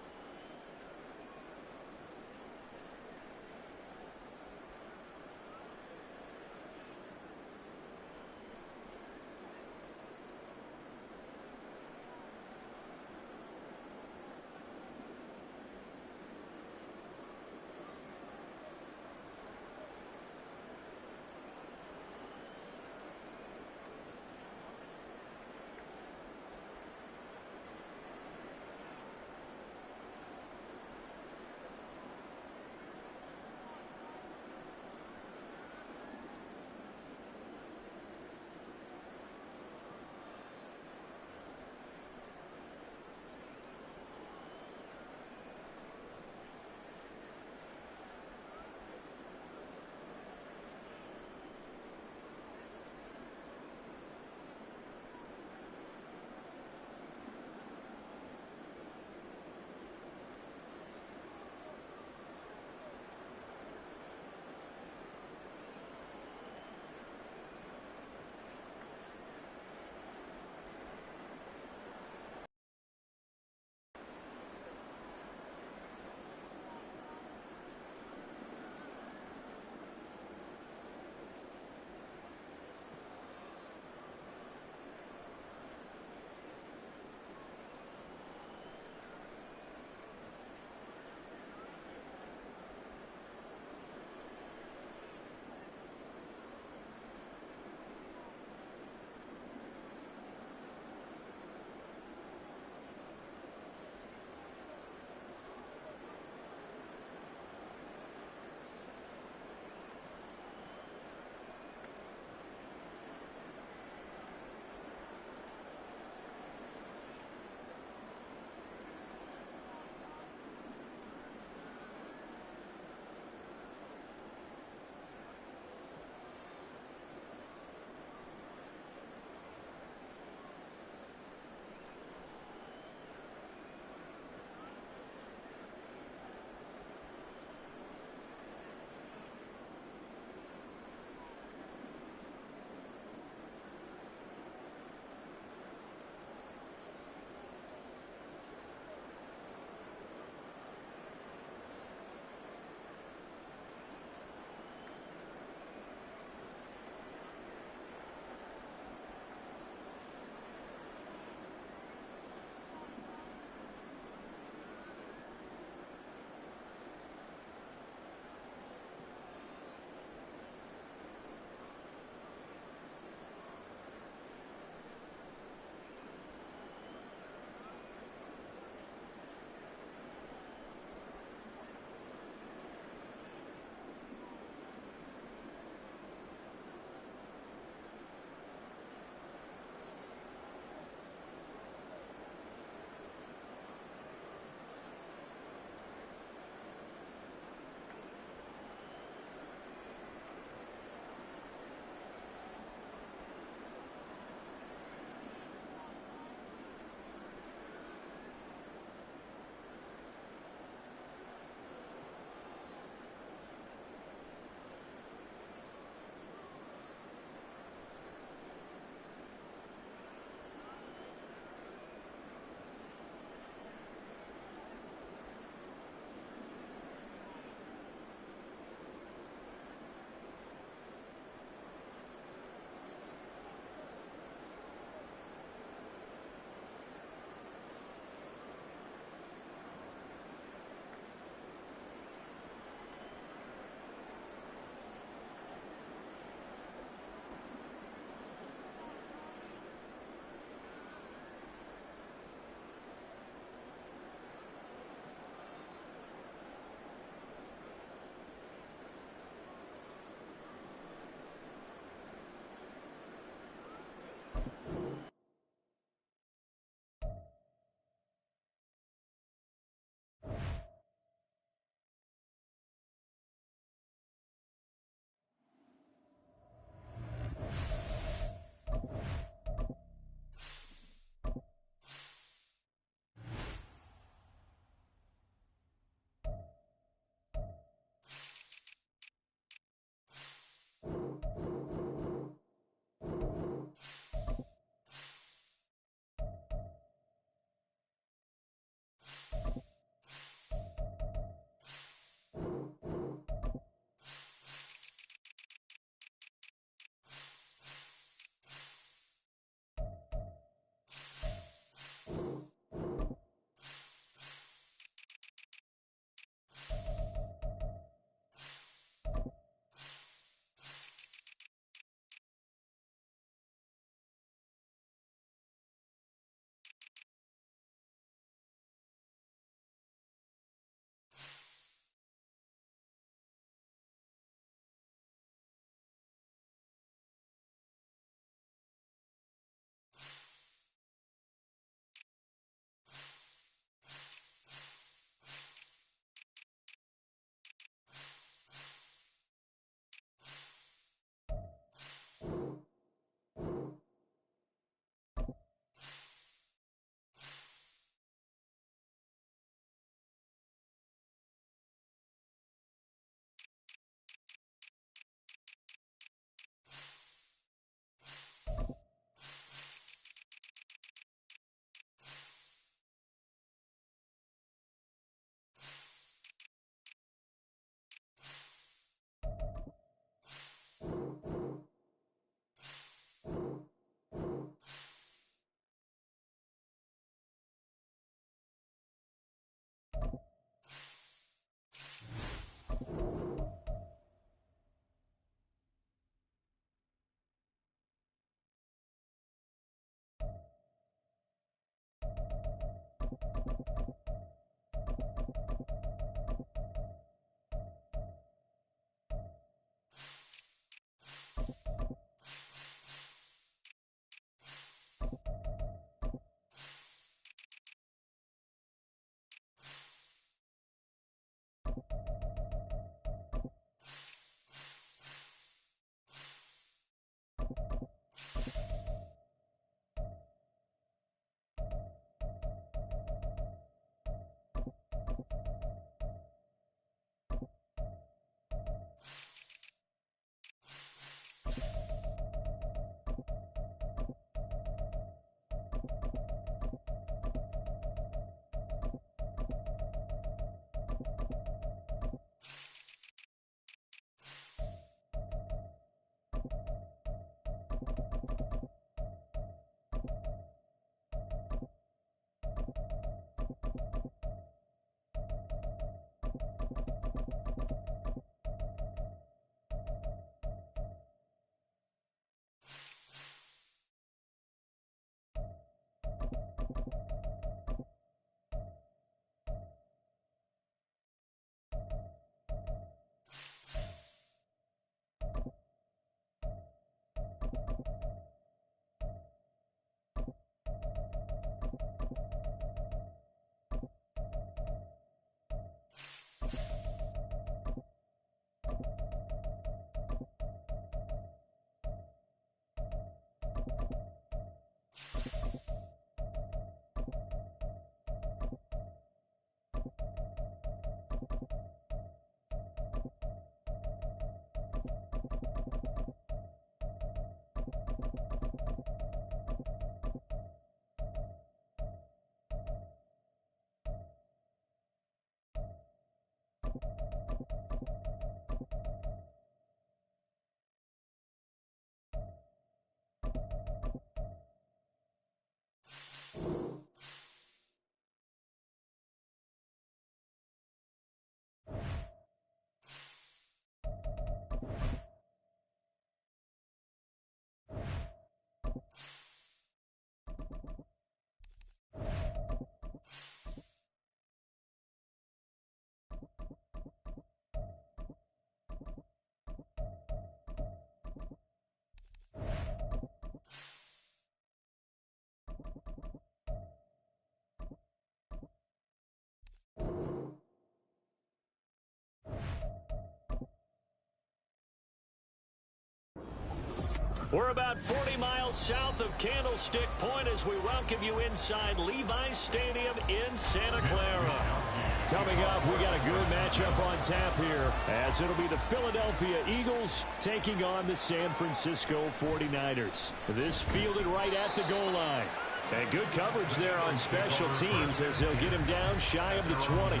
We're about 40 miles south of Candlestick Point as we welcome you inside Levi's Stadium in Santa Clara. Coming up, we got a good matchup on tap here, as it'll be the Philadelphia Eagles taking on the San Francisco 49ers. This fielded right at the goal line. And good coverage there on special teams as they'll get him down shy of the 20.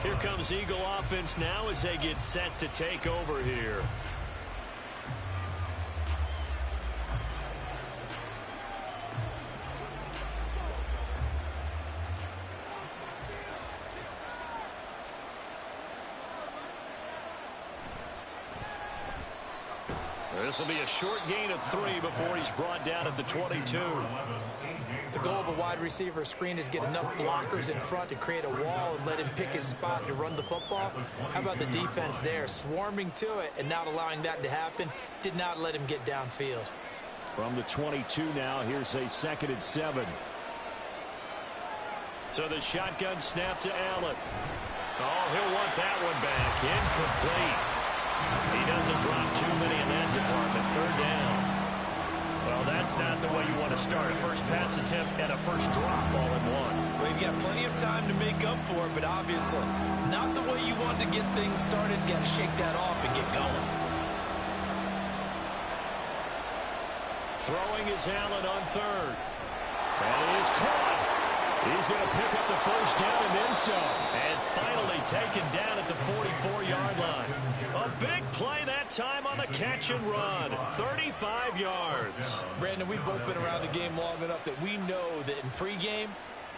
Here comes Eagle offense now as they get set to take over here. This will be a short gain of 3 before he's brought down at the 22. The goal of a wide receiver screen is get enough blockers in front to create a wall and let him pick his spot to run the football. How about the defense there, swarming to it and not allowing that to happen? Did not let him get downfield. From the 22 now, here's a 2nd and 7. So the shotgun snap to Allen. Oh, he'll want that one back. Incomplete. He doesn't drop too many in that department. 3rd down. Well, that's not the way you want to start a first pass attempt and a first drop all in one. Well, you've got plenty of time to make up for it, but obviously not the way you want to get things started. You got to shake that off and get going. Throwing is Allen on 3rd. And it is caught. He's going to pick up the first down and then some. And finally taken down at the 44-yard line. A big play that time on the catch and run. 35 yards. Brandon, we've both been around the game long enough that we know that in pregame,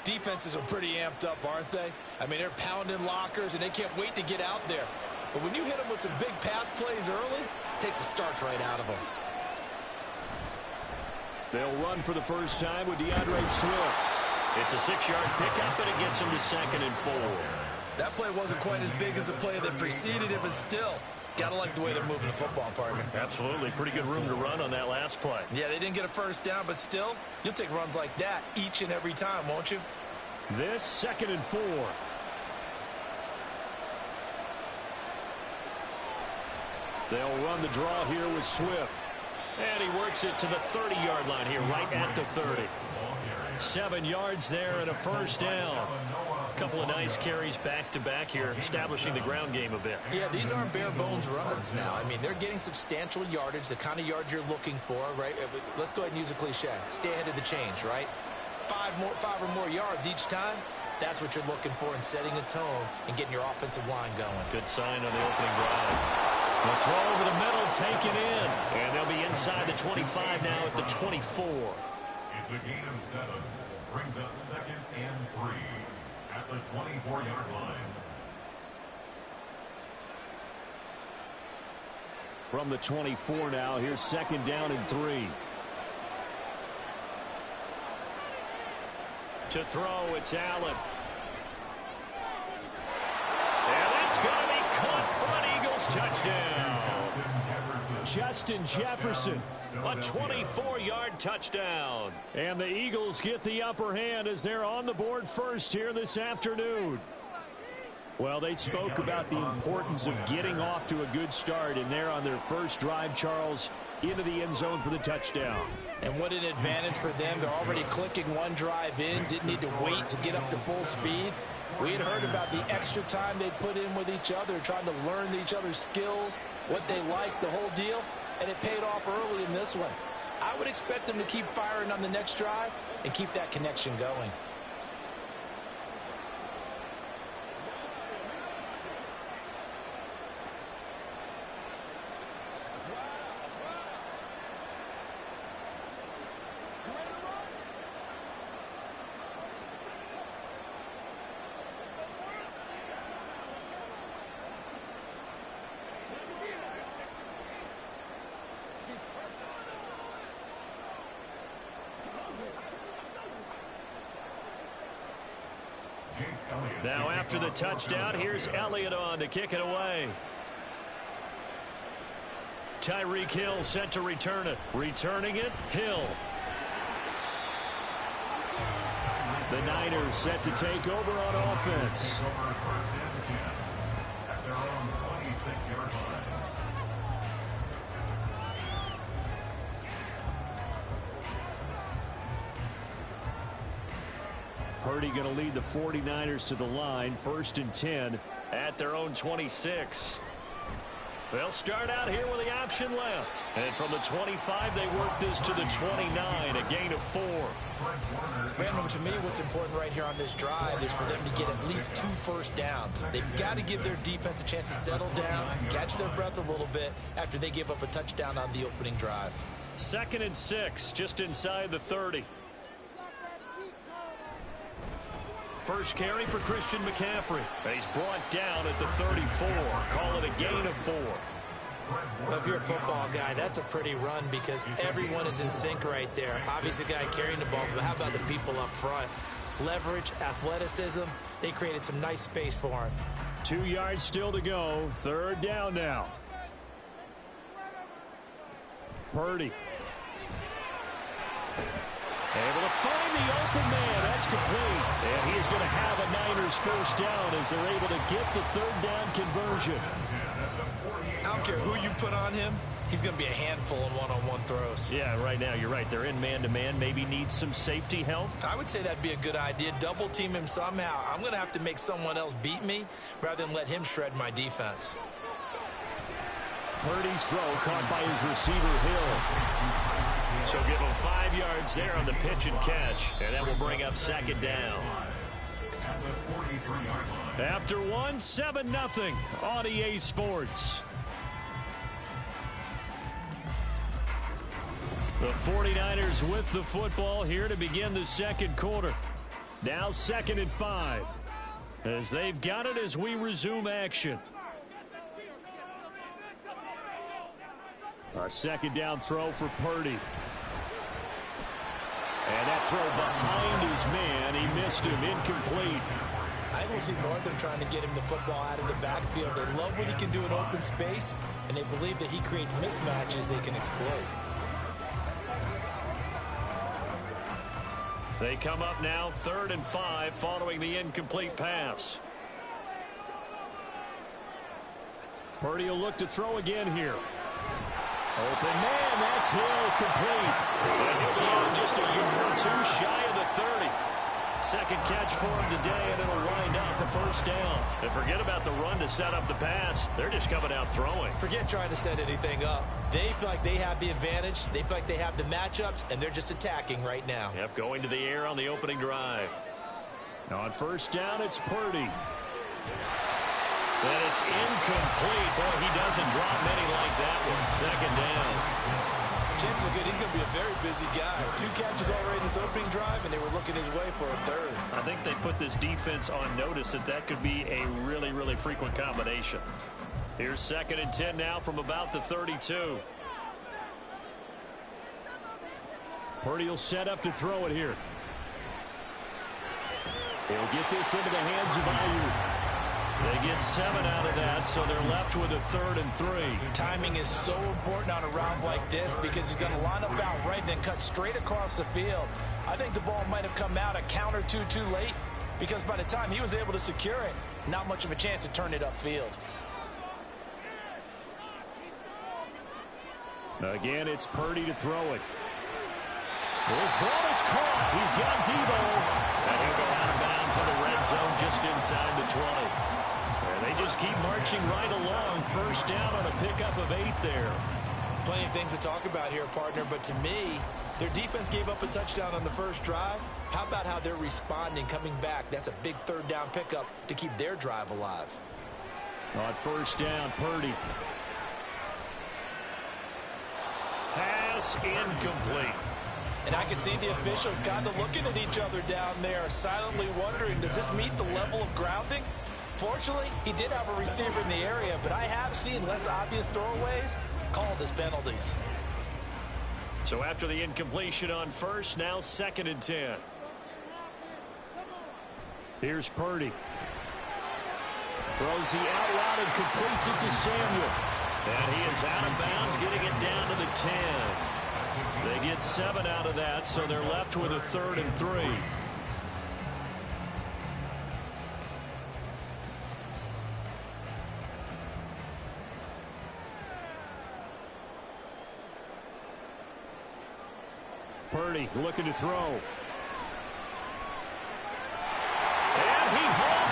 defenses are pretty amped up, aren't they? I mean, they're pounding lockers, and they can't wait to get out there. But when you hit them with some big pass plays early, it takes the starch right out of them. They'll run for the first time with DeAndre Swift. It's a 6-yard pickup, and it gets him to 2nd and 4. That play wasn't quite as big as the play that preceded it, but still, gotta like the way they're moving the football, partner. Absolutely. Pretty good room to run on that last play. Yeah, they didn't get a first down, but still, you'll take runs like that each and every time, won't you? This 2nd and 4. They'll run the draw here with Swift. And he works it to the 30-yard line here, right at the 30. 7 yards there and a first down. A couple of nice carries back-to-back here, establishing the ground game a bit. Yeah, these aren't bare-bones runs now. I mean, they're getting substantial yardage, the kind of yards you're looking for, right? Let's go ahead and use a cliche. Stay ahead of the change, right? 5 or more yards each time. That's what you're looking for in setting a tone and getting your offensive line going. Good sign on the opening drive. The throw over the middle, taken in. And they'll be inside the 25 now at the 24. It's a gain of 7. Brings up 2nd and 3 at the 24-yard line. From the 24 now, here's 2nd down and 3. To throw, it's Allen. And that's going to be caught front. Eagles touchdown. Justin Jefferson. A 24-yard touchdown. And the Eagles get the upper hand as they're on the board first here this afternoon. Well, they spoke about the importance of getting off to a good start, and they're on their first drive, Charles, into the end zone for the touchdown. And what an advantage for them. They're already clicking one drive in, didn't need to wait to get up to full speed. We had heard about the extra time they put in with each other, trying to learn each other's skills, what they like, the whole deal, and it paid off early in this one. I would expect them to keep firing on the next drive and keep that connection going. Now after the touchdown, here's Elliott on to kick it away. Tyreek Hill set to return it. Returning it, Hill. The Niners set to take over on offense. At their own 26-yard line. Purdy going to lead the 49ers to the line, 1st and 10. At their own 26. They'll start out here with the option left. And from the 25, they work this to the 29, a gain of 4. Random, to me, what's important right here on this drive is for them to get at least 2 first downs. They've got to give their defense a chance to settle down, catch their breath a little bit after they give up a touchdown on the opening drive. 2nd and 6, just inside the 30. First carry for Christian McCaffrey. He's brought down at the 34. Call it a gain of 4. Well, if you're a football guy, that's a pretty run because everyone is in sync right there. Obviously, the guy carrying the ball, but how about the people up front? Leverage, athleticism, they created some nice space for him. 2 yards still to go. 3rd down now. Purdy. Able to find the open man. That's complete. And he is going to have a Niners first down as they're able to get the 3rd down conversion. I don't care who you put on him. He's going to be a handful in one-on-one throws. Yeah, right now, you're right. They're in man-to-man. Maybe need some safety help. I would say that'd be a good idea. Double team him somehow. I'm going to have to make someone else beat me rather than let him shred my defense. Purdy's throw caught by his receiver, Hill. So give him 5 yards there on the pitch and catch. And that will bring up 2nd down. After 1, 7-0 on EA Sports. The 49ers with the football here to begin the 2nd quarter. Now 2nd and 5. As they've got it as we resume action. A 2nd down throw for Purdy. And that throw behind his man. He missed him. Incomplete. I will see more of them trying to get him the football out of the backfield. They love what he can do in open space, and they believe that he creates mismatches they can exploit. They come up now 3rd and 5 following the incomplete pass. Purdy will look to throw again here. Open man, that's Hill, complete. And he'll be out just a yard or 2 shy of the 30. 2nd catch for him today, and it'll wind up a first down. And forget about the run to set up the pass. They're just coming out throwing. Forget trying to set anything up. They feel like they have the advantage. They feel like they have the matchups, and they're just attacking right now. Yep, going to the air on the opening drive. On 1st down, it's Purdy. And it's incomplete. Boy, he doesn't drop many like that one. 2nd down. Chances are good he's going to be a very busy guy. 2 catches already in this opening drive, and they were looking his way for a 3rd. I think they put this defense on notice that could be a really, really frequent combination. Here's 2nd and 10 now from about the 32. Purdy will set up to throw it here. He'll get this into the hands of Ayuk. They get 7 out of that, so they're left with a 3rd and 3. Timing is so important on a round like this because he's going to line up out right, then cut straight across the field. I think the ball might have come out a count or two too late because by the time he was able to secure it, not much of a chance to turn it upfield. Again, it's Purdy to throw it. His ball is caught. He's got Debo. And he'll go out of bounds in the red zone just inside the 20. And they just keep marching right along. First down on a pickup of 8 there. Plenty of things to talk about here, partner, but to me, their defense gave up a touchdown on the first drive. How about how they're responding, coming back? That's a big 3rd down pickup to keep their drive alive. On 1st down, Purdy. Pass incomplete. And I can see the officials kind of looking at each other down there, silently wondering, does this meet the level of grounding? Fortunately, he did have a receiver in the area, but I have seen less obvious throwaways called as penalties. So after the incompletion on 1st, now 2nd and 10. Here's Purdy. Throws the out route and completes it to Samuel. And he is out of bounds, getting it down to the 10. They get 7 out of that, so they're left with a 3rd and 3. Purdy looking to throw.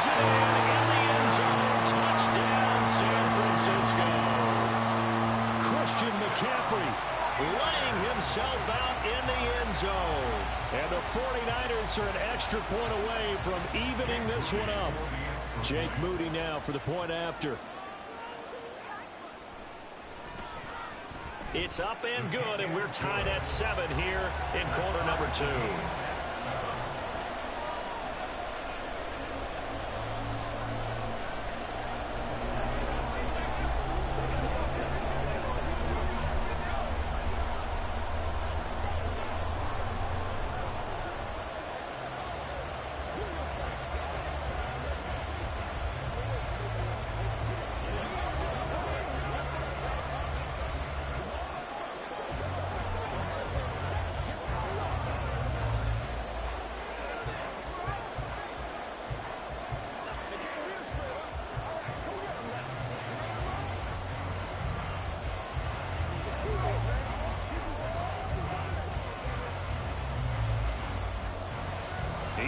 Drives it in the end zone. Touchdown, San Francisco. Christian McCaffrey laying himself out in the end zone. And the 49ers are an extra point away from evening this one up. Jake Moody now for the point after. It's up and good, and we're tied at 7 here in quarter number 2.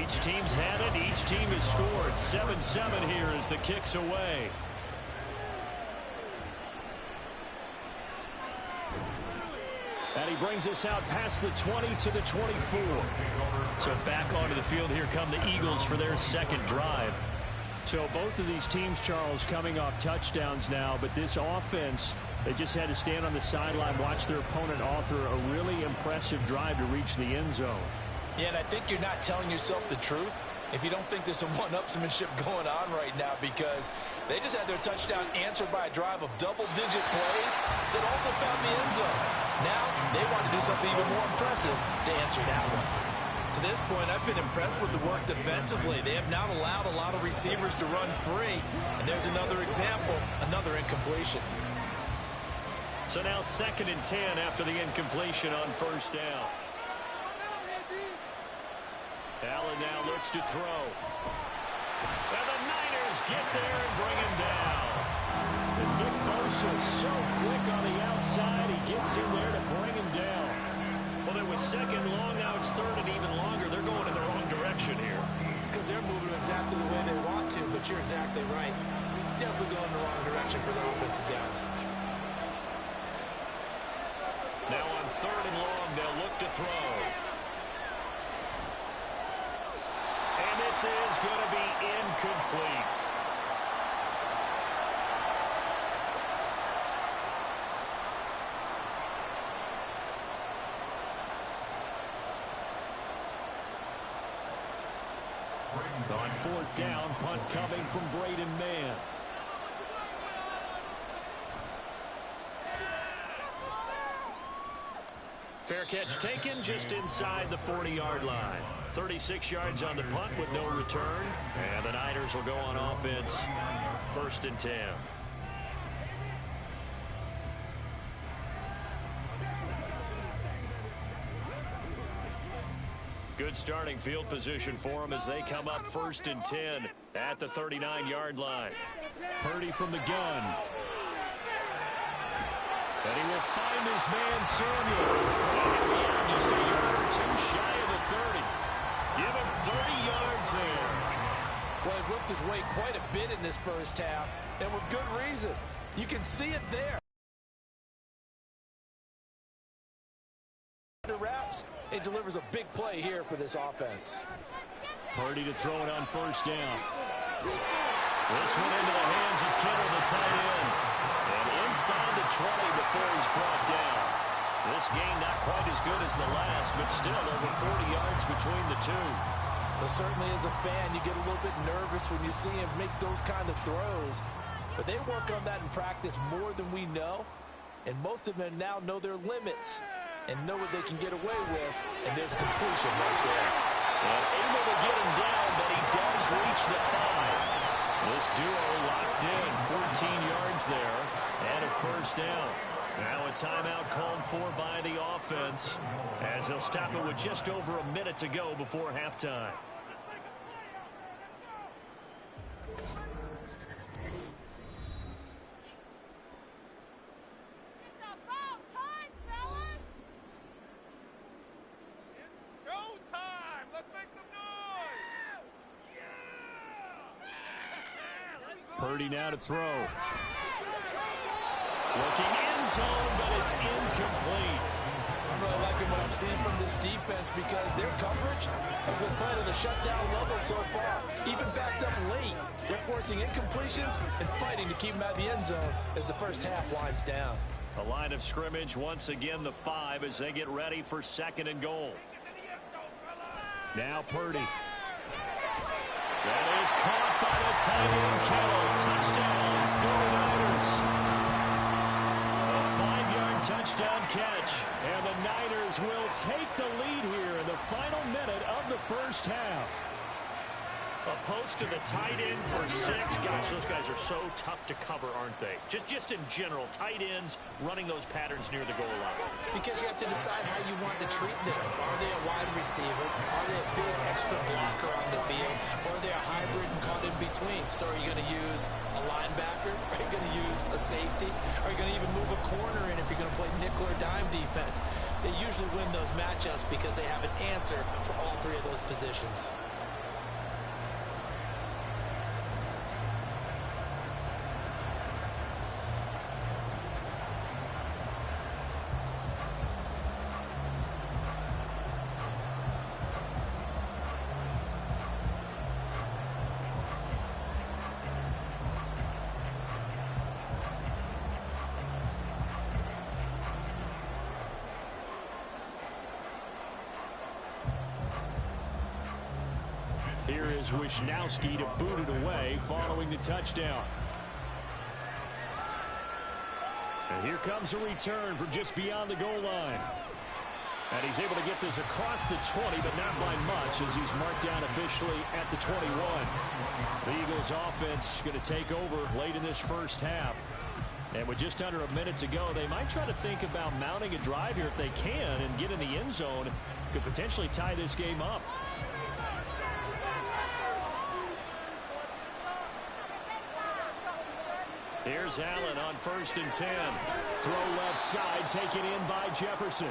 Each team's had it. Each team has scored. 7-7 here as the kick's away. And he brings us out past the 20 to the 24. So back onto the field, here come the Eagles for their second drive. So both of these teams, Charles, coming off touchdowns now, but this offense, they just had to stand on the sideline, watch their opponent author a really impressive drive to reach the end zone. Yeah, and I think you're not telling yourself the truth if you don't think there's some one-upsmanship going on right now, because they just had their touchdown answered by a drive of double-digit plays that also found the end zone. Now they want to do something even more impressive to answer that one. To this point, I've been impressed with the work defensively. They have not allowed a lot of receivers to run free. And there's another example, another incompletion. So now 2nd and 10 after the incompletion on first down. Allen now looks to throw. And the Niners get there and bring him down. And Nick Bosa is so quick on the outside. He gets in there to bring him down. Well, it was 2nd long. Now it's 3rd and even longer. They're going in the wrong direction here. Because they're moving exactly the way they want to, but you're exactly right. Definitely going in the wrong direction for the offensive guys. Now on 3rd and long, they'll look to throw. And this is going to be incomplete. On 4th down, punt coming from Braden Mann. Fair catch taken just inside the 40-yard line. 36 yards on the punt with no return. And the Niners will go on offense. 1st and 10. Good starting field position for them as they come up 1st and 10 at the 39-yard line. Purdy from the gun. And he will find his man, Samuel. And just a yard or two shy of the 30. Give him 30 yards there. Well, he worked his way quite a bit in this first half, and with good reason. You can see it there. Wraps, it delivers a big play here for this offense. Purdy to throw it on 1st down. This one into the hands of Kittle, the tight end. And inside the 20 before he's brought down. This game not quite as good as the last, but still over 40 yards between the two. Well, certainly as a fan, you get a little bit nervous when you see him make those kind of throws. But they work on that in practice more than we know. And most of them now know their limits and know what they can get away with. And there's completion right there. And able to get him down, but he does reach the 5. This duo locked in, 14 yards there, and a 1st down. Now a timeout called for by the offense as they'll stop it with just over a minute to go before halftime. Purdy now to throw. Looking end zone, but it's incomplete. I'm really liking what I'm seeing from this defense because their coverage has been playing at a shutdown level so far. Even backed up late. They're forcing incompletions and fighting to keep them out of the end zone as the first half winds down. The line of scrimmage, once again the 5 as they get ready for 2nd and goal. Now Purdy. That is caught by the tight end Kittle. Touchdown, 49ers. A 5-yard touchdown catch. And the Niners will take the lead here in the final minute of the first half. A post to the tight end for 6. Gosh, those guys are so tough to cover, aren't they? Just in general, tight ends running those patterns near the goal line. Because you have to decide how you want to treat them. Are they a wide receiver? Are they a big extra blocker on the field? Or are they a hybrid and caught in between? So are you going to use a linebacker? Are you going to use a safety? Are you going to even move a corner in if you're going to play nickel or dime defense? They usually win those matchups because they have an answer for all 3 of those positions. Here is Wisnowski to boot it away following the touchdown. And here comes a return from just beyond the goal line. And he's able to get this across the 20, but not by much as he's marked down officially at the 21. The Eagles offense going to take over late in this first half. And with just under a minute to go, they might try to think about mounting a drive here if they can and get in the end zone. Could potentially tie this game up. Here's Allen on 1st and 10. Throw left side, taken in by Jefferson.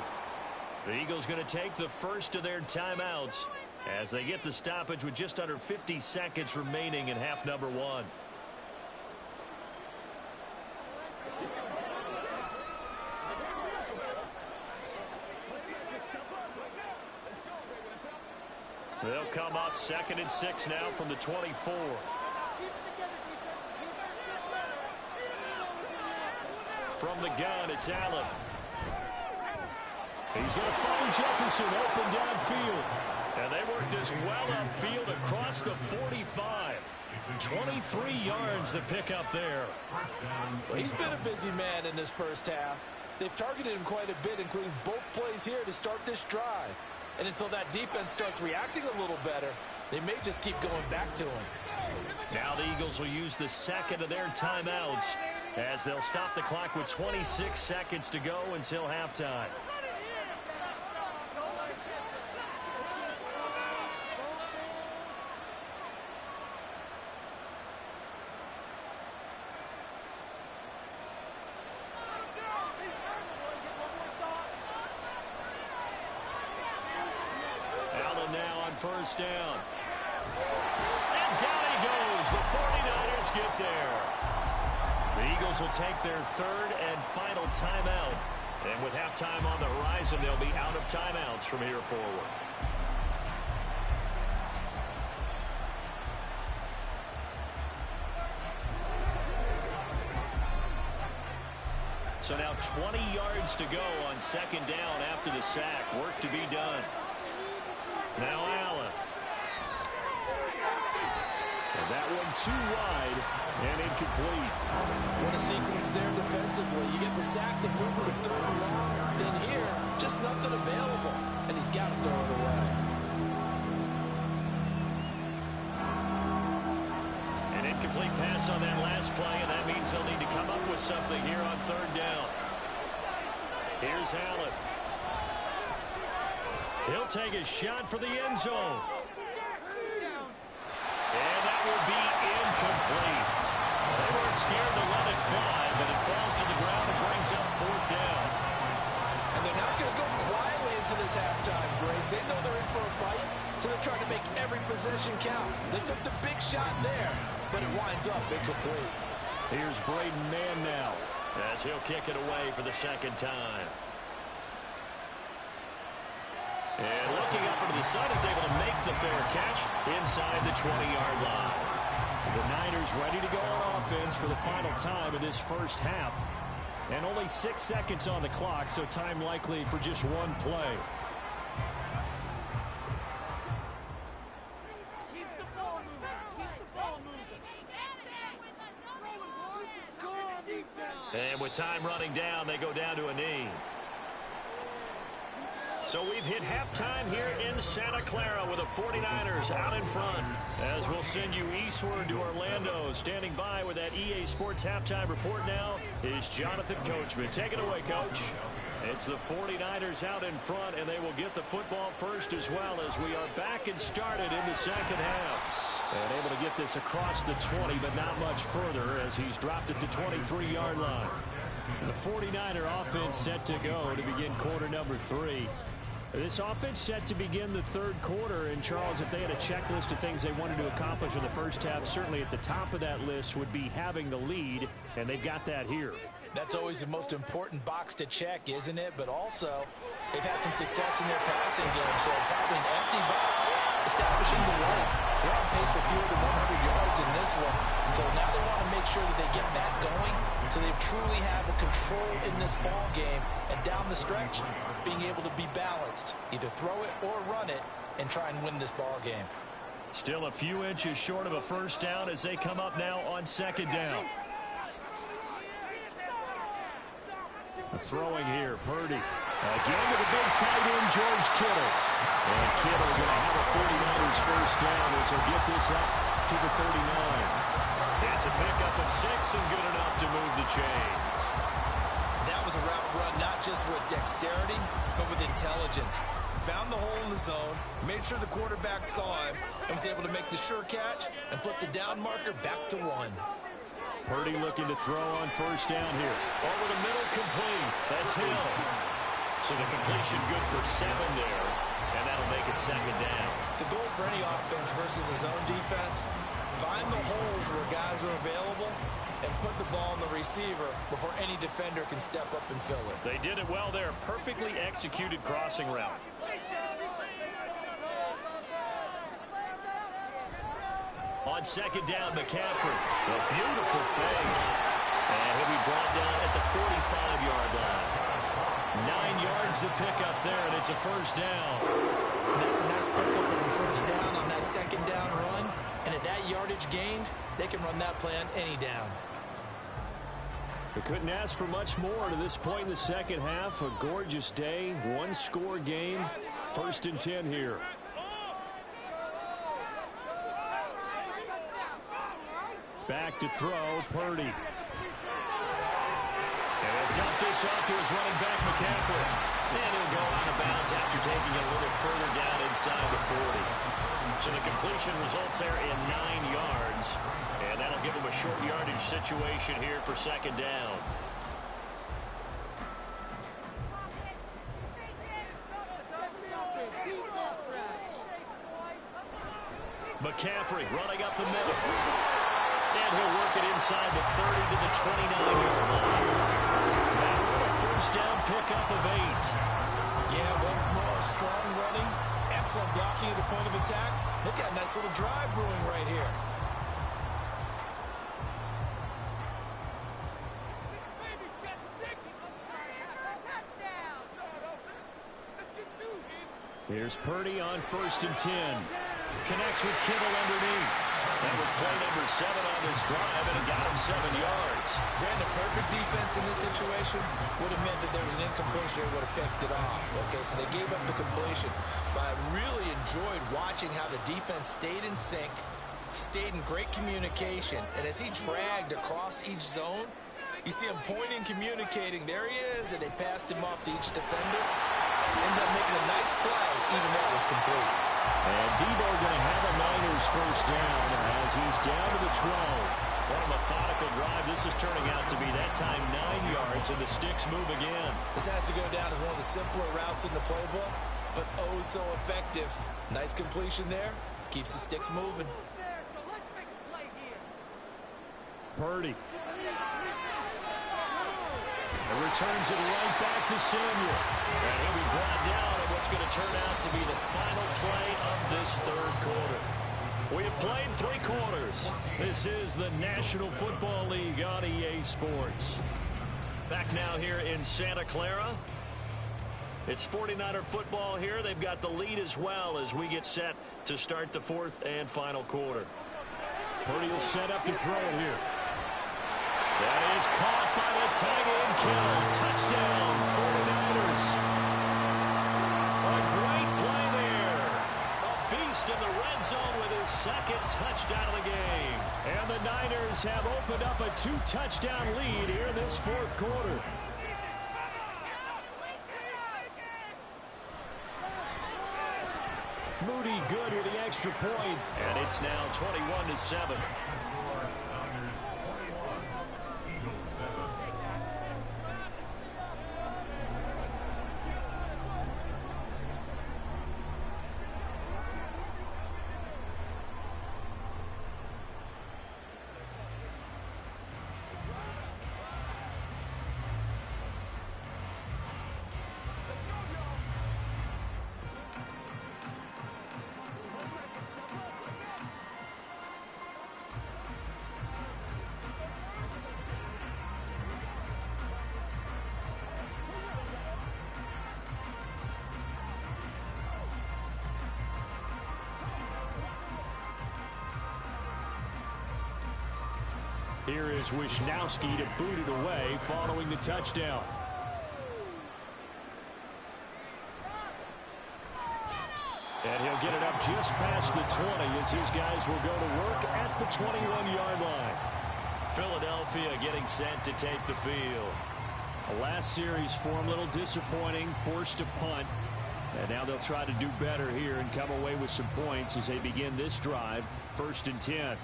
The Eagles going to take the first of their timeouts as they get the stoppage with just under 50 seconds remaining in half number 1. They'll come up 2nd and 6 now from the 24. From the gun, it's Allen. He's going to find Jefferson open downfield. And they work this well upfield across the 45. 23 yards to pick up there. Well, he's been a busy man in this first half. They've targeted him quite a bit, including both plays here to start this drive. And until that defense starts reacting a little better, they may just keep going back to him. Now the Eagles will use the second of their timeouts as they'll stop the clock with 26 seconds to go until halftime. Allen now on 1st down. And down he goes. The 49ers get there. The Eagles will take their 3rd and final timeout. And with halftime on the horizon, they'll be out of timeouts from here forward. So now 20 yards to go on 2nd down after the sack. Work to be done. Now Allen. And that one too wide and incomplete. What a sequence there defensively. You get the sack to move it to 3rd and long. Then here, just nothing available. And he's got to throw it away. An incomplete pass on that last play, and that means they'll need to come up with something here on 3rd down. Here's Allen. He'll take a shot for the end zone. And that will be incomplete. They weren't scared to let it fly, but it falls to the ground and brings up 4th down. And they're not going to go quietly into this halftime break. They know they're in for a fight, so they're trying to make every possession count. They took the big shot there. but it winds up incomplete. Here's Braden Mann now, as he'll kick it away for the second time. And looking up into the sun, is able to make the fair catch inside the 20-yard line. The Niners ready to go on offense for the final time in this first half. And only 6 seconds on the clock, so time likely for just one play. And with time running down, they go down to a knee. So we've hit halftime here in Santa Clara with the 49ers out in front. As we'll send you eastward to Orlando. Standing by with that EA Sports halftime report now is Jonathan Coachman. Take it away, Coach. It's the 49ers out in front, and they will get the football first as well as we are back and started in the second half. And able to get this across the 20, but not much further as he's dropped it to 23-yard line. The 49er offense set to go to begin quarter number 3. This offense set to begin the third quarter. And, Charles, if they had a checklist of things they wanted to accomplish in the first half, certainly at the top of that list would be having the lead, and they've got that here. That's always the most important box to check, isn't it? But also, they've had some success in their passing game, so probably an empty box, establishing the run. They're on pace for fewer than 100 yards in this one. So now they want to make sure that they get that going so they truly have a control in this ball game. And down the stretch, being able to be balanced. Either throw it or run it and try and win this ball game. Still a few inches short of a first down as they come up now on second down. Throwing here, Purdy. Again to the big tight end, George Kittle. And Kittle going to have a 49ers first down as he'll get this up to the 39. It's a pickup of 6 and good enough to move the chains. That was a route run not just with dexterity, but with intelligence. Found the hole in the zone, made sure the quarterback saw him, and was able to make the sure catch and flip the down marker back to 1. Purdy looking to throw on first down here. Over the middle, complete. That's Hill. So the completion good for 7 there, and that'll make it second down. The goal for any offense versus a zone defense, find the holes where guys are available and put the ball on the receiver before any defender can step up and fill it. They did it well there. Perfectly executed crossing route. On second down, McCaffrey. A beautiful fake. And he'll be brought down at the 45-yard line. 9 yards to pick up there, and it's a first down. And that's a nice pickup of a first down on that second down run. And at that yardage gained, they can run that play on any down. They couldn't ask for much more to this point in the second half. A gorgeous day, one-score game. First and 10 here. Back to throw, Purdy. And he'll dump this off to his running back, McCaffrey. And he'll go out of bounds after taking it a little further down inside the 40. So the completion results there in 9 yards. And that'll give him a short yardage situation here for second down. McCaffrey running up the middle. And he'll work it inside the 30 to the 29-yard line. Now a first down pickup of 8. Yeah, once more, strong running, excellent blocking at the point of attack. Look at a nice little drive brewing right here. Here's Purdy on first and 10. Connects with Kittle underneath. That was play number 7 on this drive, and it got him 7 yards. Granted, perfect defense in this situation would have meant that there was an incompletion. They would have picked it off. Okay, so they gave up the completion. But I really enjoyed watching how the defense stayed in sync, stayed in great communication. And as he dragged across each zone, you see him pointing, communicating. There he is, and they passed him off to each defender. Ended up making a nice play, even though it was complete. And Debo going to have a Niners first down as he's down to the 12. What a methodical drive this is turning out to be. That time 9 yards, and the sticks move again. This has to go down as one of the simpler routes in the playbook, but oh so effective. Nice completion there. Keeps the sticks moving. Purdy. And returns it right back to Samuel. And he'll be brought down at what's going to turn out to be the final play of this third quarter. We have played 3 quarters. This is the National Football League on EA Sports. Back now here in Santa Clara. It's 49er football here. They've got the lead as well as we get set to start the 4th and final quarter. Purdy will set up to throw it here. That is caught by the tight end Kittle. Touchdown, 49ers. A great play there. A beast in the red zone with his 2nd touchdown of the game. And the Niners have opened up a 2-touchdown lead here in this 4th quarter. Moody good with the extra point, and it's now 21-7. Here is Wisnowski to boot it away following the touchdown. And he'll get it up just past the 20 as his guys will go to work at the 21-yard line. Philadelphia getting set to take the field. The last series for him, a little disappointing, forced a punt. And now they'll try to do better here and come away with some points as they begin this drive, 1st and 10.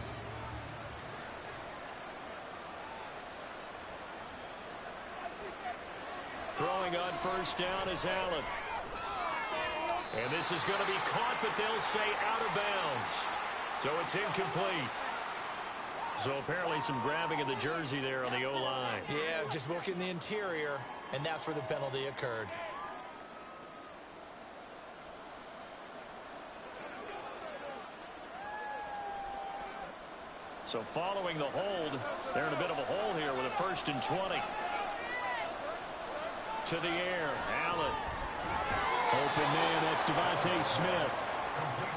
Throwing on 1st down is Allen. And this is going to be caught, but they'll say out of bounds. So it's incomplete. So apparently some grabbing of the jersey there on the O-line. Yeah, just working the interior, and that's where the penalty occurred. So following the hold, they're in a bit of a hole here with a 1st and 20. To the air, Allen. Open man, that's Devontae Smith.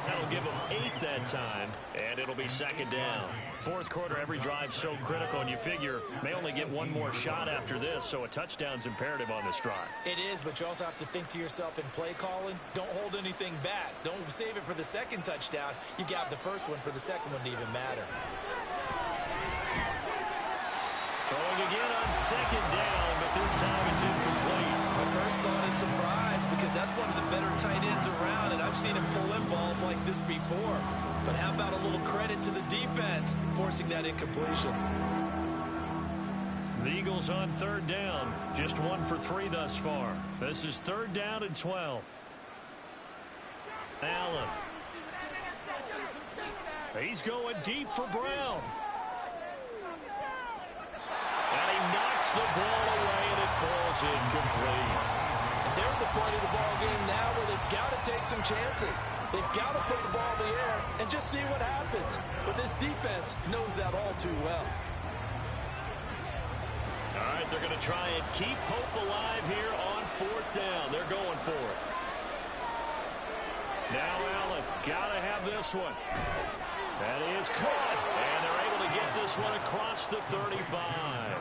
That'll give him 8 that time, and it'll be 2nd down. 4th quarter, every drive so critical, and you figure may only get one more shot after this, so a touchdown's imperative on this drive. It is, but you also have to think to yourself in play calling, don't hold anything back. Don't save it for the 2nd touchdown. You got the 1st one for the 2nd one to even matter. Throwing again on 2nd down, but this time it's incomplete. My first thought is surprise because that's one of the better tight ends around, and I've seen him pull in balls like this before. But how about a little credit to the defense forcing that incompletion? The Eagles on 3rd down, just 1 for 3 thus far. This is 3rd down and 12. Allen. He's going deep for Brown. And he knocks the ball away, and it falls incomplete. They're at the point of the ball game now where they've got to take some chances. They've got to put the ball in the air and just see what happens. But this defense knows that all too well. All right, they're going to try and keep hope alive here on 4th down. They're going for it. Now Allen, got to have this one. That is caught, and they're able to get this one across the 35.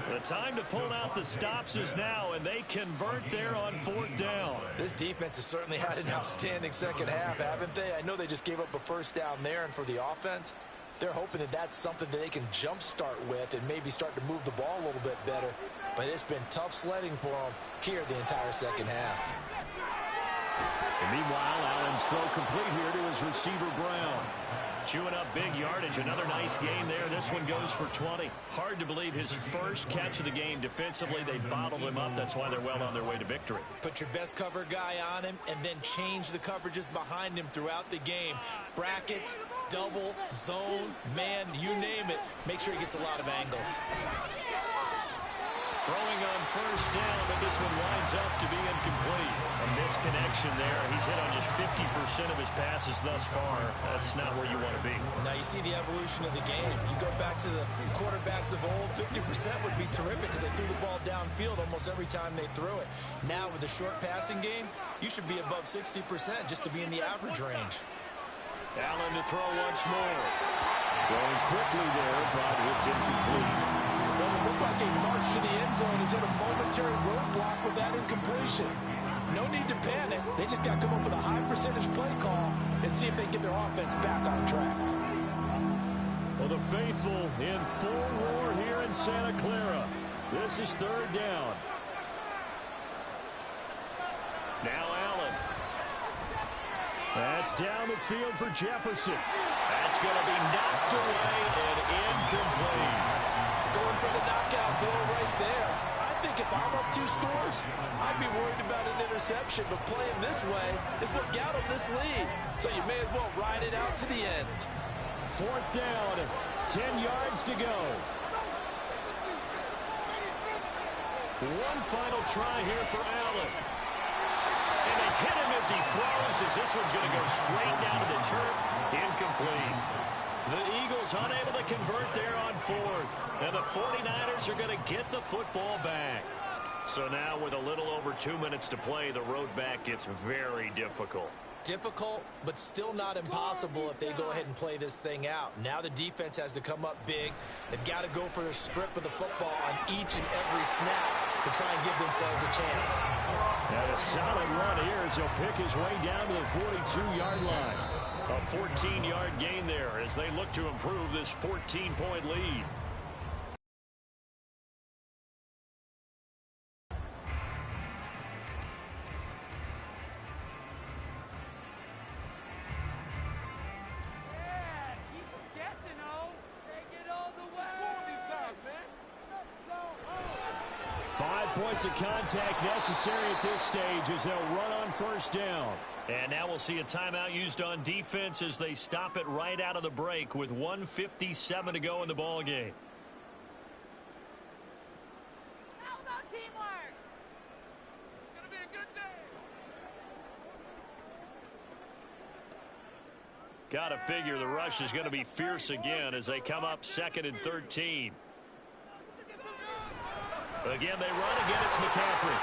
The time to pull out the stops is now, and they convert there on 4th down. This defense has certainly had an outstanding 2nd half, haven't they? I know they just gave up a 1st down there, and for the offense, they're hoping that that's something that they can jumpstart with and maybe start to move the ball a little bit better. But it's been tough sledding for them here the entire 2nd half. And meanwhile, Allen's throw complete here to his receiver, Brown. chewing up big yardage. Another nice gain there. This one goes for 20. Hard to believe his first catch of the game defensively. They bottled him up. That's why they're well on their way to victory. Put your best cover guy on him and then change the coverages behind him throughout the game. Brackets, double, zone, man, you name it. Make sure he gets a lot of angles. Throwing on first down, but this one winds up to be incomplete. A misconnection there. He's hit on just 50% of his passes thus far. That's not where you want to be. Now you see the evolution of the game. You go back to the quarterbacks of old, 50% would be terrific because they threw the ball downfield almost every time they threw it. Now with the short passing game, you should be above 60% just to be in the average range. Allen to throw once more. Throwing quickly there, but it's incomplete. Well, it looked like a march to the end zone has hit a momentary roadblock with that incompletion. No need to panic. They just got to come up with a high percentage play call and see if they can get their offense back on track. Well, the faithful in full roar here in Santa Clara. This is third down. Now Allen. That's down the field for Jefferson. That's going to be knocked away and incomplete. Going for the knockout blow right there. I think if I'm up 2 scores, I'd be worried about an interception, but playing this way is what got them this lead. So you may as well ride it out to the end. Fourth down, 10 yards to go. One final try here for Allen. And they hit him as he throws, as this one's going to go straight down to the turf. Incomplete. The Eagles unable to convert there on fourth. And the 49ers are going to get the football back. So now with a little over 2 minutes to play, the road back gets very difficult. Difficult, but still not impossible if they go ahead and play this thing out. Now the defense has to come up big. They've got to go for a strip of the football on each and every snap to try and give themselves a chance. And a solid run here as he'll pick his way down to the 42-yard line. A 14-yard gain there as they look to improve this 14-point lead. Yeah, keep them guessing, oh. Take it all the way. Score these guys, man. Let's go home. 5 points of contact necessary at this stage as they'll run on first down. And now we'll see a timeout used on defense as they stop it right out of the break with 1:57 to go in the ball game. How about teamwork? It's going to be a good day. Got to figure the rush is going to be fierce again as they come up 2nd and 13. Again, they run. Again, it's McCaffrey.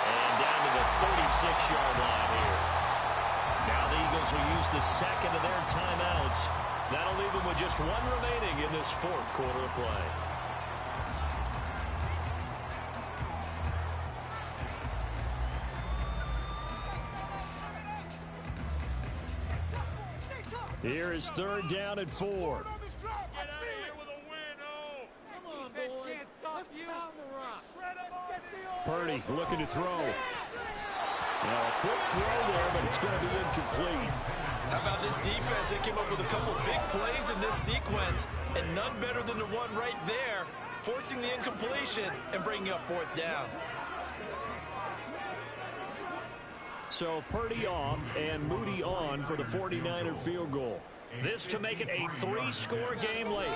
And down to the 36-yard line here. Now the Eagles will use the second of their timeouts. That'll leave them with just one remaining in this fourth quarter of play. Here is third down and 4. Get out of here with a win, oh. Come on, boys. Can't stop you. Purdy looking to throw. Now a quick throw there, but it's going to be incomplete. How about this defense? They came up with a couple big plays in this sequence, and none better than the one right there, forcing the incompletion and bringing up fourth down. So Purdy off and Moody on for the 49er field goal. This to make it a 3-score game late.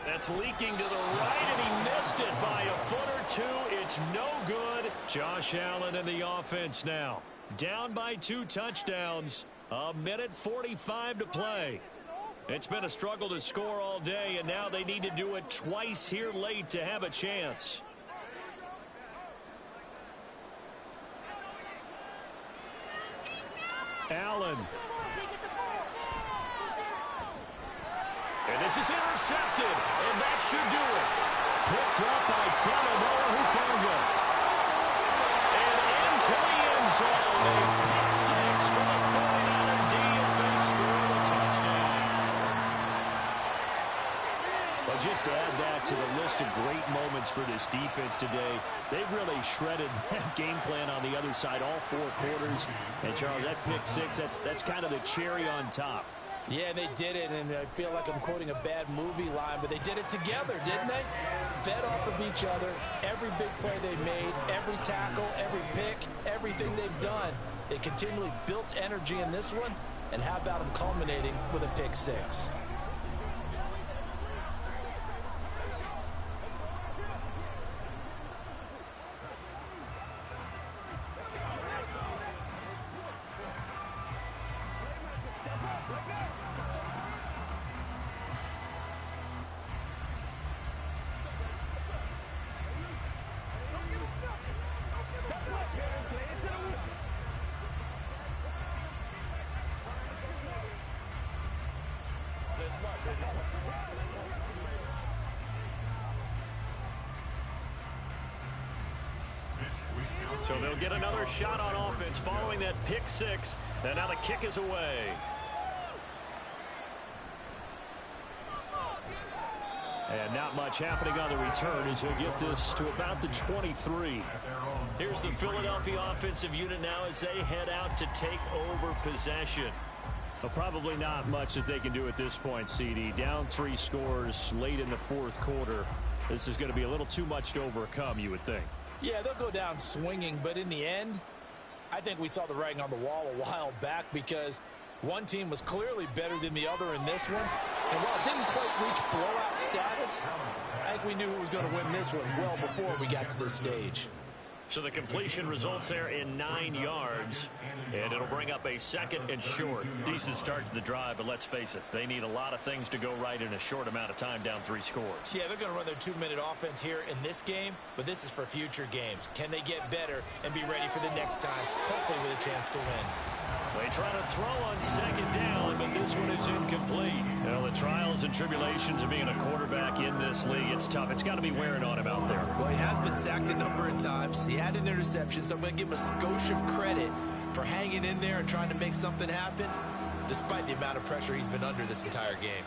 That's leaking to the right, and he missed it by a foot or two. It's no good. Josh Allen and the offense now. Down by 2 touchdowns. 1:45 to play. It's been a struggle to score all day, and now they need to do it twice here late to have a chance. Allen. And this is intercepted, and that should do it. Picked up by Talanoa Hufanga. And into the end zone. A pick six for the 49er D as they score the touchdown. But just to add that to the list of great moments for this defense today, they've really shredded that game plan on the other other side all 4 quarters. And, Charles, that pick six, that's kind of the cherry on top. Yeah, they did it, and I feel like I'm quoting a bad movie line, but they did it together, didn't they? Fed off of each other, every big play they made, every tackle, every pick, everything they've done. They continually built energy in this one, and how about them culminating with a pick six? So they'll get another shot on offense following that pick six. And now the kick is away. And not much happening on the return as he'll get this to about the 23. Here's the Philadelphia offensive unit now as they head out to take over possession. Well, probably not much that they can do at this point, CD. Down 3 scores late in the 4th quarter. This is going to be a little too much to overcome, you would think. Yeah, they'll go down swinging, but in the end, I think we saw the writing on the wall a while back because one team was clearly better than the other in this one. And while it didn't quite reach blowout status, I think we knew who was going to win this one well before we got to this stage. So the completion results there in 9 yards, and it'll bring up a 2nd and short. Decent start to the drive, but let's face it, they need a lot of things to go right in a short amount of time down 3 scores. Yeah, they're going to run their 2-minute offense here in this game, but this is for future games. Can they get better and be ready for the next time, hopefully with a chance to win? They try to throw on 2nd down, but this one is incomplete. You know, the trials and tribulations of being a quarterback in this league, it's tough. It's got to be wearing on him out there. Well, he has been sacked a number of times. He had an interception, so I'm going to give him a skosh of credit for hanging in there and trying to make something happen, despite the amount of pressure he's been under this entire game.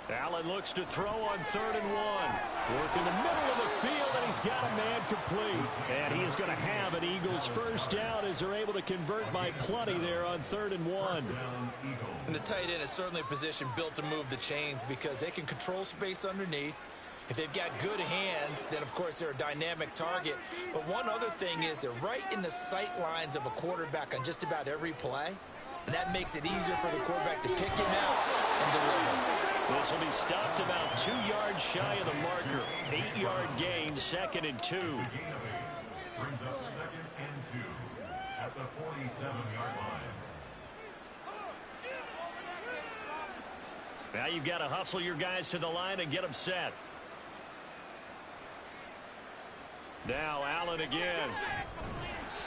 Allen looks to throw on 3rd and 1. Work in the middle of the field, and he's got a man complete. And he is going to have an Eagles first down as they're able to convert by plenty there on 3rd and 1. And the tight end is certainly a position built to move the chains because they can control space underneath. If they've got good hands, then, of course, they're a dynamic target. But one other thing is they're right in the sight lines of a quarterback on just about every play. And that makes it easier for the quarterback to pick him out and deliver. This will be stopped about 2 yards shy of the marker. 8-yard gain, 2nd and 2. Brings up 2nd and 2 at the 47-yard line. Now you've got to hustle your guys to the line and get them set. Now Allen again.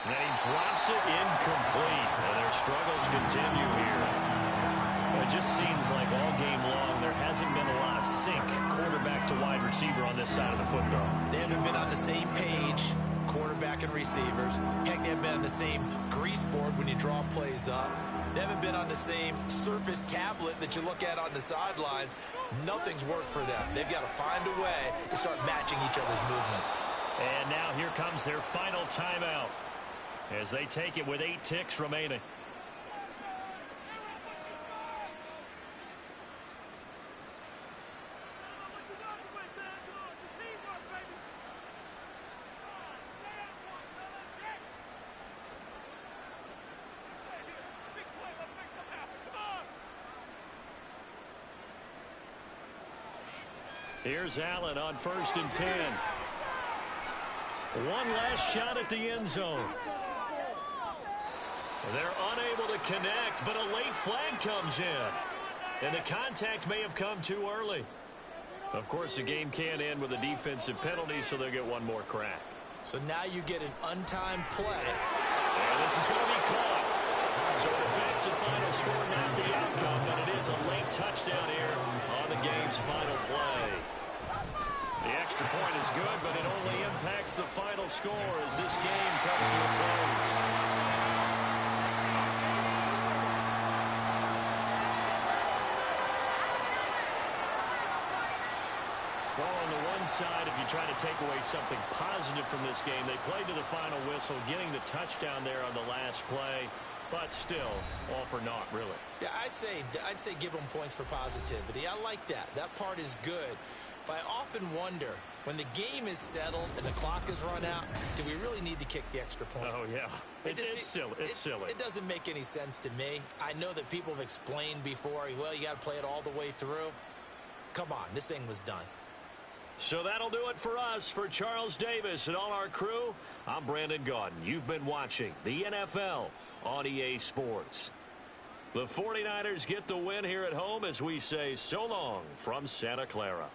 And he drops it incomplete. And their struggles continue here. It just seems like all game long there hasn't been a lot of sync quarterback to wide receiver on this side of the football. They haven't been on the same page, quarterback and receivers. Heck, they haven't been on the same grease board when you draw plays up. They haven't been on the same surface tablet that you look at on the sidelines. Nothing's worked for them. They've got to find a way to start matching each other's movements. And now here comes their final timeout as they take it with 8 ticks remaining. Here's Allen on 1st and 10. One last shot at the end zone. They're unable to connect, but a late flag comes in. And the contact may have come too early. Of course, the game can end with a defensive penalty, so they'll get one more crack. So now you get an untimed play. And this is going to be caught. So it affects the final score, not the outcome, but it is a late touchdown here on the game's final play. The extra point is good, but it only impacts the final score as this game comes to a close. Ball on the 1 one side, if you try to take away something positive from this game, they played to the final whistle, getting the touchdown there on the last play, but still all for naught, really. Yeah, I'd say give them points for positivity. I like that. That part is good. But I often wonder, when the game is settled and the clock is run out, do we really need to kick the extra point? Oh, yeah. It's silly. It's silly. It doesn't make any sense to me. I know that people have explained before, well, you got to play it all the way through. Come on, this thing was done. So that'll do it for us. For Charles Davis and all our crew, I'm Brandon Gaudin. You've been watching the NFL on EA Sports. The 49ers get the win here at home as we say so long from Santa Clara.